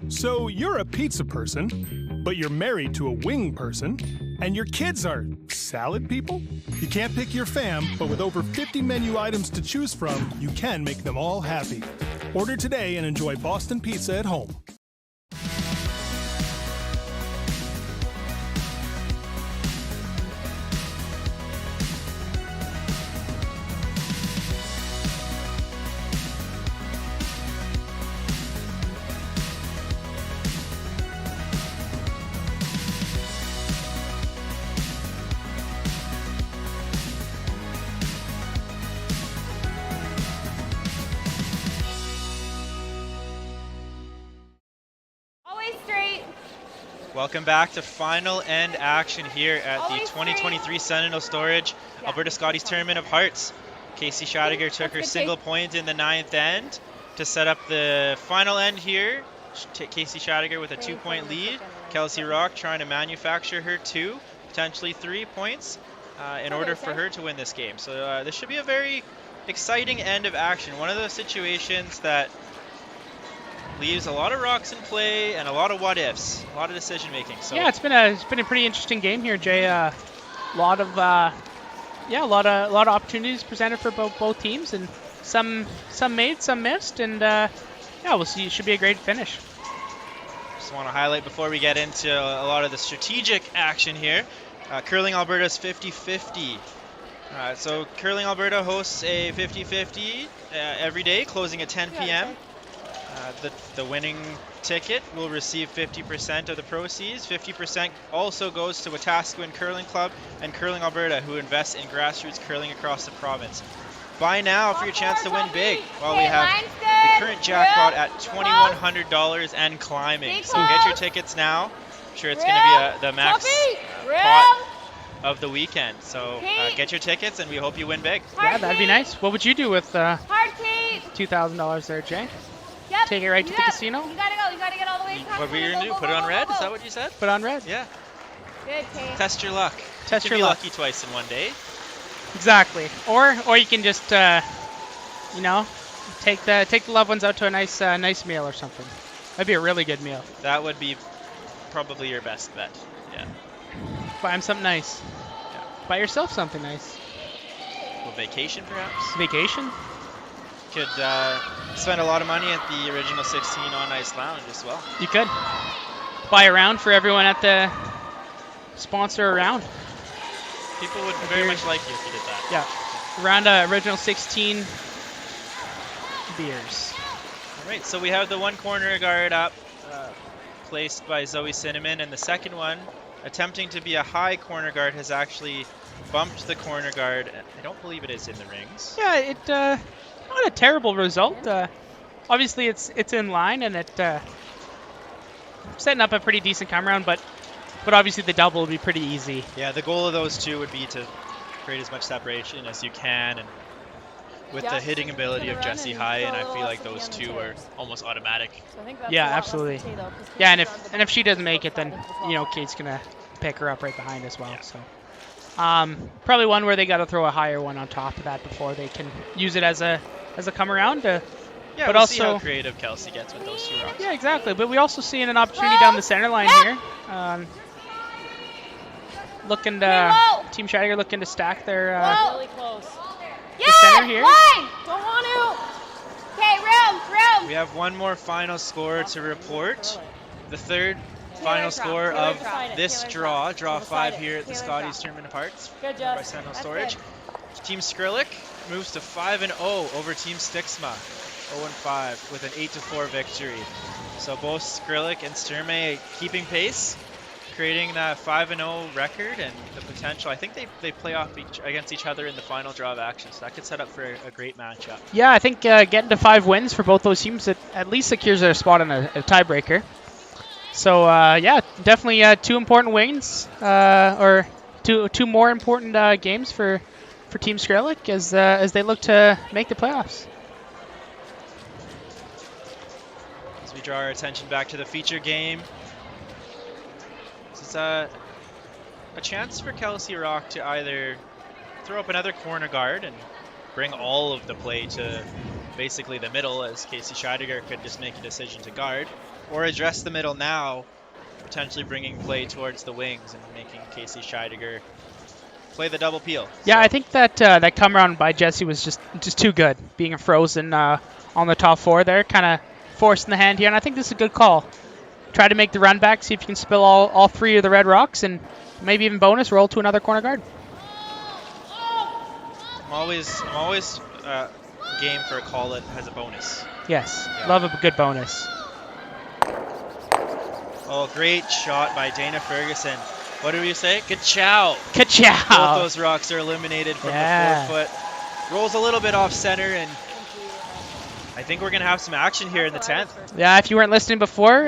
So you're a pizza person, but you're married to a wing person, and your kids are salad people? You can't pick your fam, but with over 50 menu items to choose from, you can make them all happy. Order today and enjoy Boston Pizza at home. Welcome back to final end action here at the 2023 Sentinel Storage Alberta Scotties Tournament of Hearts. Kelsey Scheidegger took her single point in the 9th end to set up the final end here. Kelsey Scheidegger with a 2-point lead. Kelsey Rocque trying to manufacture her 2, potentially 3 points in order for her to win this game. So this should be a very exciting end of action. One of those situations that leaves a lot of rocks in play and a lot of what ifs, a lot of decision making. So yeah, it's been a pretty interesting game here, Jay. A lot of opportunities presented for both teams, and some made, some missed, and we'll see. It should be a great finish. Just want to highlight before we get into a lot of the strategic action here. Curling Alberta's 50-50. So Curling Alberta hosts a 50-50 every day, closing at 10 p.m. The winning ticket will receive 50% of the proceeds. 50% also goes to Wetaskawin Curling Club and Curling Alberta, who invest in grassroots curling across the province. Buy now for your chance to win big while we have the current jackpot at $2,100 and climbing. So get your tickets now. I'm sure it's going to be the max pot of the weekend. So get your tickets and we hope you win big. Yeah, that'd be nice. What would you do with $2,000 there, Jay? Yep. Take it right to the casino? You gotta go. You gotta get all the way across. What were you going to do? Put it on red? Is that what you said? Put on red? Yeah. Good, Kate. Test your luck. Test you your can be luck. lucky twice in one day. Exactly. Or you can just take the loved ones out to a nice meal or something. That'd be a really good meal. That would be probably your best bet. Yeah. Buy them something nice. Yeah. Buy yourself something nice. A vacation, perhaps? Vacation? Could spend a lot of money at the Original 16 on Ice Lounge as well. You could. Buy a round for everyone at the sponsor round. People would very much like you if you did that. Yeah. Round Original 16 beers. All right, so we have the one corner guard up, placed by Zoe Cinnamon, and the second one, attempting to be a high corner guard, has actually bumped the corner guard. I don't believe it is in the rings. Yeah, not a terrible result. Obviously, it's in line, and it setting up a pretty decent come round, but obviously the double would be pretty easy. Yeah, the goal of those two would be to create as much separation as you can and with the hitting ability of Jesse High, and I feel like those two are almost automatic. Yeah, absolutely. Yeah, and if she doesn't make it, then Kate's gonna pick her up right behind as well. Yeah. So probably one where they got to throw a higher one on top of that before they can use it as a come around. Yeah, but we'll also see how creative Kelsey gets with those 2 rocks. Yeah, exactly. But we also see an opportunity down the center line here. Looking to Team Scheidegger looking to stack their Really close. the center here. Line! Don't want to. Okay, room. We have one more final score to report. The third final score of this draw 5 here at the Scotties Tournament of Hearts by Sentinel Storage. Team Skrillex moves to 5-0 over Team Stixma, 0-5 with an 8-4 victory. So both Skrillex and Sturmey keeping pace, creating that 5-0 record and the potential. I think they play off against each other in the final draw of action, so that could set up for a great matchup. Yeah, I think getting to 5 wins for both those teams at least secures their spot in a tiebreaker. So yeah, definitely 2 important wins, or two more important games for Team Skrillex as they look to make the playoffs. As we draw our attention back to the feature game, this is a chance for Kelsey Rocque to either throw up another corner guard and bring all of the play to basically the middle, as Casey Scheidegger could just make a decision to guard, or address the middle now, potentially bringing play towards the wings and making Casey Scheidegger play the double peel. Yeah, I think that that come around by Jesse was just too good, being frozen on the top 4 there, kind of forcing the hand here, and I think this is a good call. Try to make the run back, see if you can spill all 3 of the red rocks, and maybe even bonus roll to another corner guard. I'm always game for a call that has a bonus. Yes, Yeah. love a good bonus. Oh, great shot by Dana Ferguson. What do you say? Ka-chow. Ka-chow. Both those rocks are eliminated from the 4 foot. Rolls a little bit off center, and I think we're going to have some action here in the 10th. Yeah, if you weren't listening before,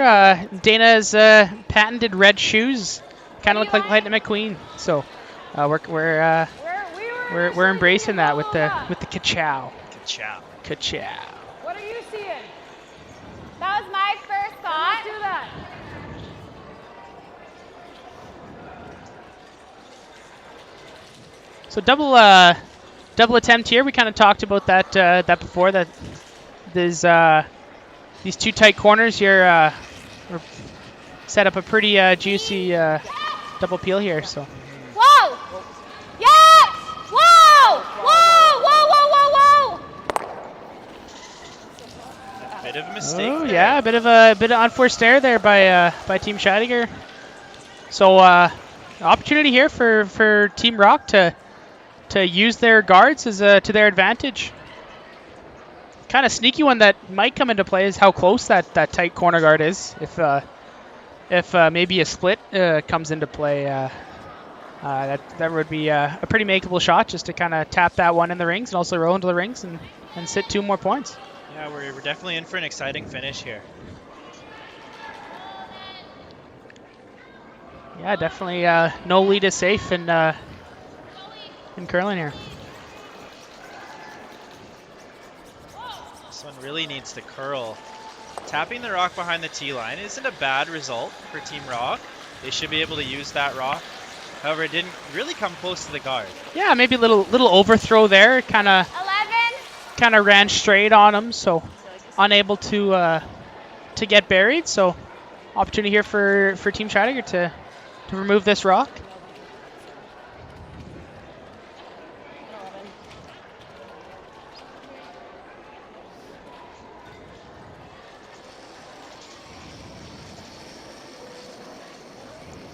Dana's patented red shoes kind of look like Lightning McQueen. So we're embracing that with the ka-chow. Ka-chow. Ka-chow. What are you seeing? That was my first thought. Let's do that. So double attempt here. We kind of talked about that before. That there's these 2 tight corners here. Set up a pretty juicy double peel here. So. Whoa! Yes! Whoa! Whoa! Whoa! Whoa! Whoa! Whoa! A bit of a mistake. Oh there. yeah, a bit of unforced error there by Team Scheidegger. So opportunity here for Team Rocque to use their guards as to their advantage. Kind of sneaky one that might come into play is how close that tight corner guard is. If maybe a split comes into play, that would be a pretty makeable shot, just to kind of tap that one in the rings and also roll into the rings and sit 2 more points. Yeah, we're definitely in for an exciting finish here. Yeah, definitely no lead is safe in curling here. This one really needs to curl. Tapping the rock behind the tee line isn't a bad result for Team Rocque. They should be able to use that rock. However, it didn't really come close to the guard. Yeah, maybe a little overthrow there. Kind of ran straight on him, so unable to get buried. So opportunity here for Team Scheidegger to remove this rock.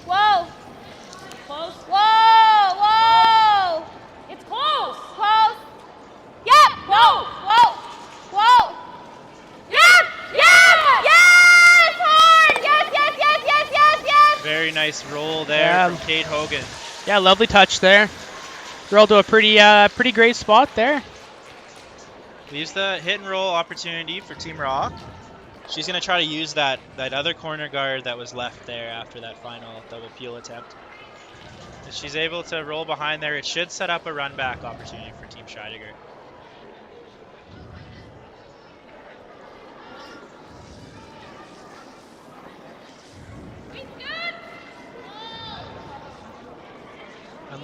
Whoa! Close. Whoa! Whoa! It's close. Close. Yep. Whoa. Whoa. Whoa. Yep. Yep. Yes. Hard. Yes. Yes. Yes. Yes. Yes. Yes. Very nice roll there from Kate Hogan. Yeah, lovely touch there. Rolled to a pretty great spot there. Leaves the hit and roll opportunity for Team Rocque. She's going to try to use that other corner guard that was left there after that final double peel attempt. If she's able to roll behind there, it should set up a run back opportunity for Team Scheidegger.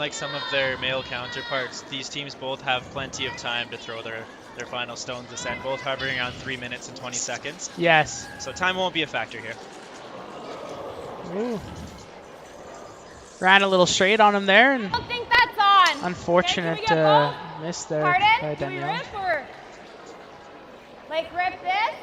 unlike some of their male counterparts, these teams both have plenty of time to throw their final stones this end, both hovering around 3 minutes and 20 seconds. Yes. So time won't be a factor here. Ooh. Ran a little straight on him there, and I don't think that's on. unfortunate Okay, can we get both? miss there Pardon? by Do we Danielle. rip or like rip this?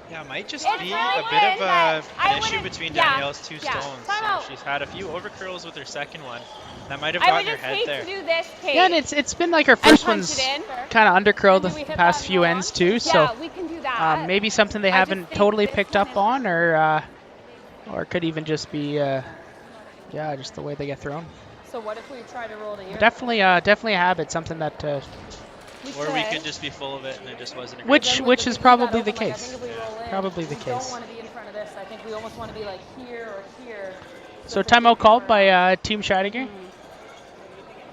Yeah, it might just It's be really a bit good, of but I an issue wouldn't- between yeah, Danielle's two yeah. stones. Time out. She's had a few overcurls with her second one. That might have I would gotten her just head hate there. to do this, Kate. Yeah, and it's been like her first punch one's it in. kind of undercurled And the do we hit past that few no ends on? too, Yeah, so we can do that. maybe something they I just haven't think totally this picked one up is- on, or could even just be yeah, just the way they get thrown. So what if we try to roll to here? Definitely a habit, something that Or we could just be full of it and it just wasn't a great which one. which is probably the I think case. if we roll in, Probably the we don't case. want to be in front of this. I think we almost want to be like here or here. So if we timeout do called cover- by Team Scheidegger.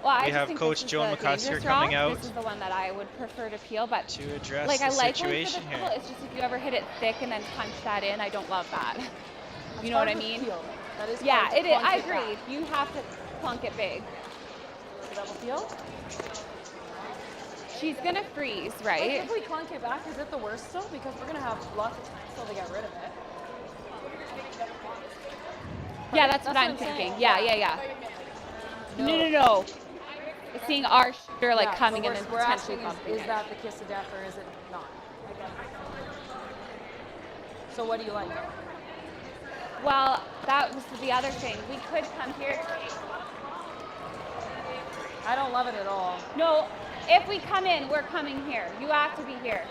Well, I We just have think Coach this is Joe the McCusker dangerous coming route. out This is the one that I would prefer to peel, but to address like the I like situation one for the here. peel. It's just if you ever hit it thick and then punch that in, I don't love that. You know what I mean? That is Yeah, hard to it is. plunk I it back. agree. You have to plunk it big. Double peel? She's gonna freeze, Like, right? if we clunk it back, is it the worst still? Because we're gonna have lots of time still to get rid of it. Yeah, that's what I'm thinking. Yeah. No. It's seeing our shooter like Yeah, coming so in and we're potentially asking bumping is it. that the kiss of death or is it not? So what do you like? Well, that was the other thing. We could come here. I don't love it at all. No, if we come in, we're coming here. You have to be here.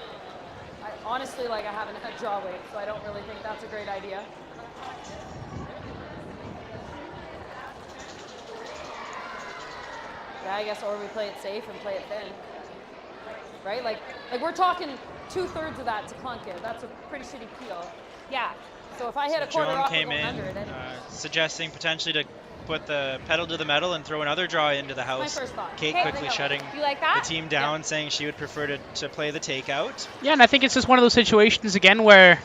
I honestly, like, I haven't had jaw weight, so I don't really think that's a great idea. Yeah, I guess, or we play it safe and play it thin. Right? Like we're talking 2/3 of that to clunk it. That's a pretty shitty peel. Yeah. So if I hit a quarter Joan off came of in 100, then suggesting potentially to put the pedal to the metal and throw another draw into the house. my first thought. Kate Okay. quickly shutting You like that? the team down, saying she would prefer to play the takeout. Yeah, and I think it's just one of those situations again where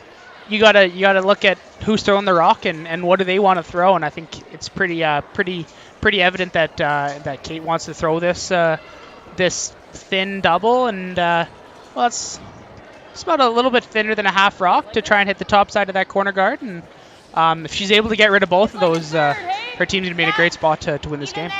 you gotta look at who's throwing the rock and what do they want to throw, and I think it's pretty evident that that Kate wants to throw this this thin double, and well, it's about a little bit thinner than a half rock to try and hit the top side of that corner guard, and if she's able to get rid of both of those, her team's gonna be in a great spot to win this game.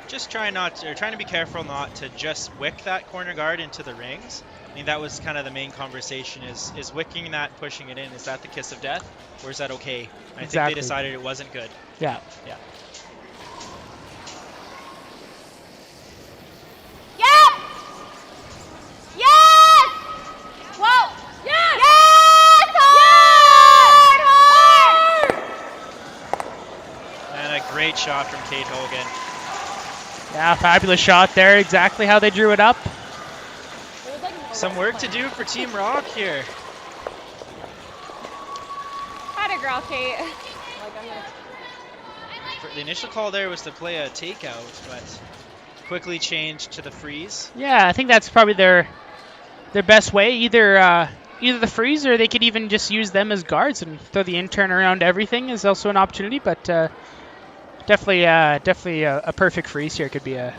Just trying to be careful not to just wick that corner guard into the rings. I mean, that was kind of the main conversation: is wicking that, pushing it in, is that the kiss of death, or is that okay? And I think Exactly. they decided it wasn't good. Yeah. Yeah. Yep! Yes! Whoa! Yes! Yes! Hard! Hard! And a great shot from Kate Hogan. Yeah, fabulous shot there. Exactly how they drew it up. Some work to do for Team Rock here. Had a girl, Kate. The initial call there was to play a takeout, but quickly changed to the freeze. Yeah, I think that's probably their best way. Either the freeze, or they could even just use them as guards and throw the in-turn around everything is also an opportunity. But definitely a perfect freeze here could be a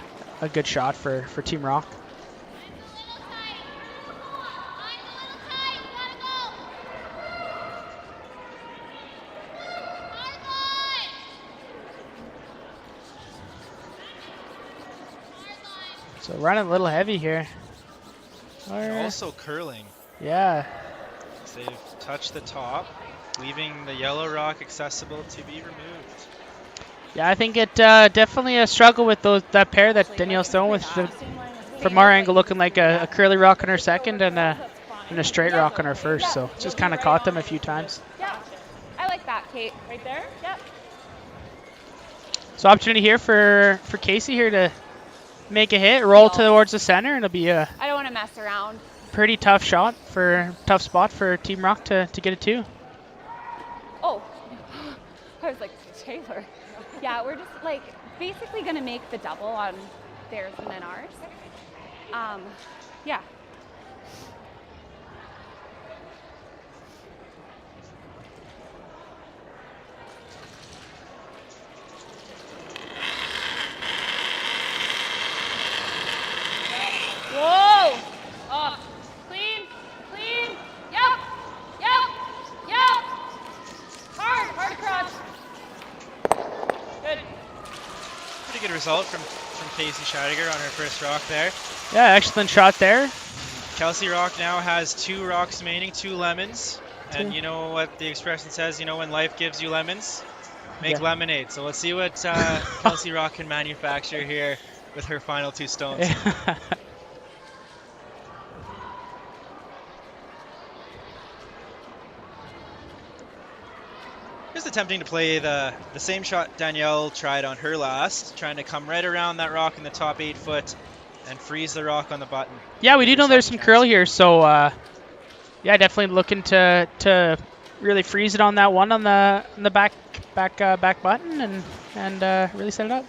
good shot for Team Rock. So running a little heavy here. And also curling. Yeah. So they've touched the top, leaving the yellow rock accessible to be removed. Yeah, I think it definitely a struggle with that pair that Danielle's throwing with from our angle looking like a curly rock on her second and a straight rock on her first. So just kind of caught them a few times. Yeah. I like that, Kate. Right there? Yep. So opportunity here for Casey here to make a hit, roll towards the center, and it'll be a I don't want to mess around. pretty tough spot for Team Rock to get it too. Oh. I was like, Taylor. Yeah, we're just like basically gonna make the double on theirs and then ours. Yeah. result from Kelsey Scheidegger on her first rock there. Yeah, excellent shot there. Kelsey Rocque now has 2 rocks remaining, 2 lemons. And you know what the expression says, when life gives you lemons, make lemonade. So let's see what Kelsey Rocque can manufacture here with her final 2 stones. Just attempting to play the same shot Danielle tried on her last, trying to come right around that rock in the top 8 foot and freeze the rock on the button. Yeah, we do know there's some curl here, so yeah, definitely looking to really freeze it on that one on the back button and really set it up.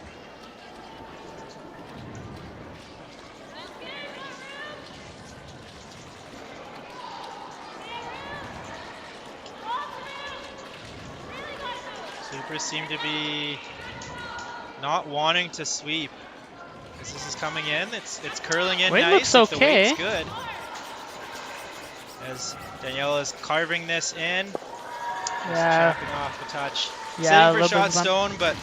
Sweepers seem to be not wanting to sweep. As this is coming in, it's curling in Weight nice. looks The okay. weight's good. As Danielle is carving this in. Yeah. Chopping off the touch. Yeah, Sitting for shot bit of stone, but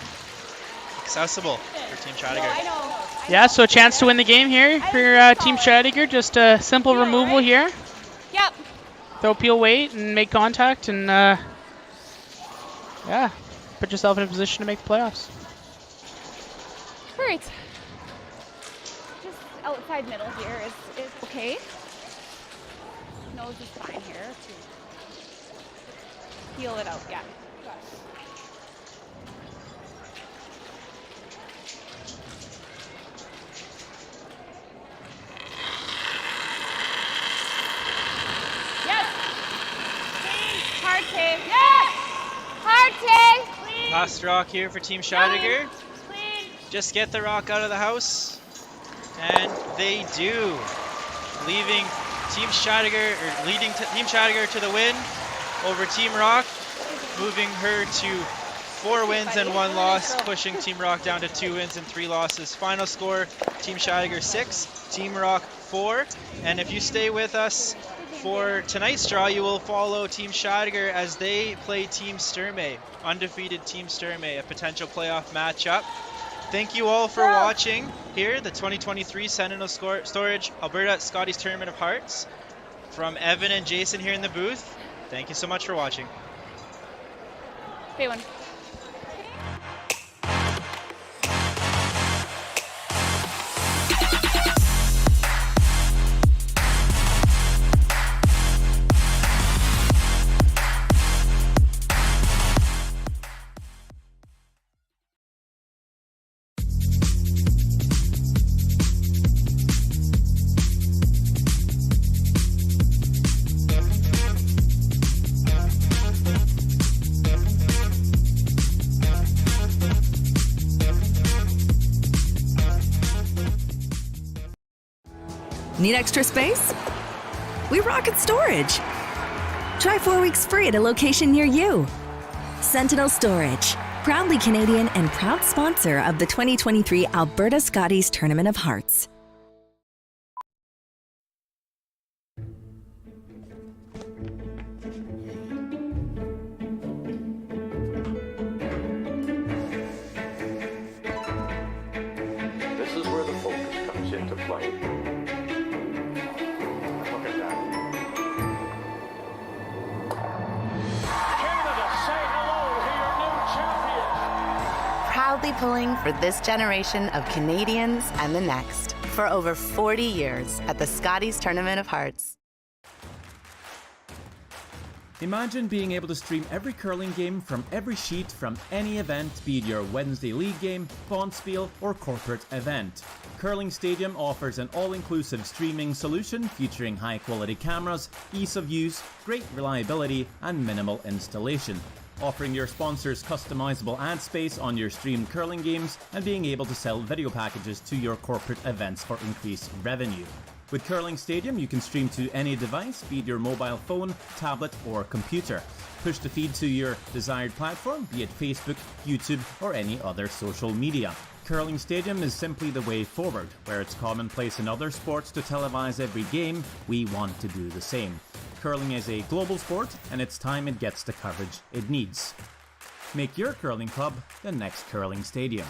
accessible for Team Scheidegger. Yeah, so a chance to win the game here for Team Scheidegger. Just a simple removal here. Yep. Throw peel weight and make contact and yeah, put yourself in a position to make the playoffs. All right. Just outside middle here is okay. Nose is fine here to peel it out. Yeah. Yes. Hard tape. Yes. Hard tape. Last rock here for Team Scheidegger. Just get the rock out of the house. And they do. Leaving Team Scheidegger, or leading Team Scheidegger to the win over Team Rocque, moving her to 4 wins and 1 loss, pushing Team Rocque down to 2 wins and 3 losses. Final score, Team Scheidegger 6, Team Rocque 4. And if you stay with us for tonight's draw, you will follow Team Scheidegger as they play Team Sturmey, undefeated Team Sturmey, a potential playoff matchup. Thank you all for watching here, the 2023 Sentinel Storage Alberta Scotties Tournament of Hearts. From Evan and Jason here in the booth, thank you so much for watching. Great one. Need extra space? We rocket storage. Try 4 weeks free at a location near you. Sentinel Storage, proudly Canadian and proud sponsor of the 2023 Alberta Scotties Tournament of Hearts. This is where the focus comes into play. Look at that. Canada, say hello to your new champion. Proudly pulling for this generation of Canadians and the next for over 40 years at the Scotties Tournament of Hearts. Imagine being able to stream every curling game from every sheet from any event, be it your Wednesday league game, bonspiel, or corporate event. Curling Stadium offers an all-inclusive streaming solution featuring high-quality cameras, ease of use, great reliability, and minimal installation. Offering your sponsors customizable ad space on your streamed curling games and being able to sell video packages to your corporate events for increased revenue. With Curling Stadium, you can stream to any device, be it your mobile phone, tablet, or computer. Push the feed to your desired platform, be it Facebook, YouTube, or any other social media. Curling Stadium is simply the way forward. Where it's commonplace in other sports to televise every game, we want to do the same. Curling is a global sport, and it's time it gets the coverage it needs. Make your curling club the next Curling Stadium.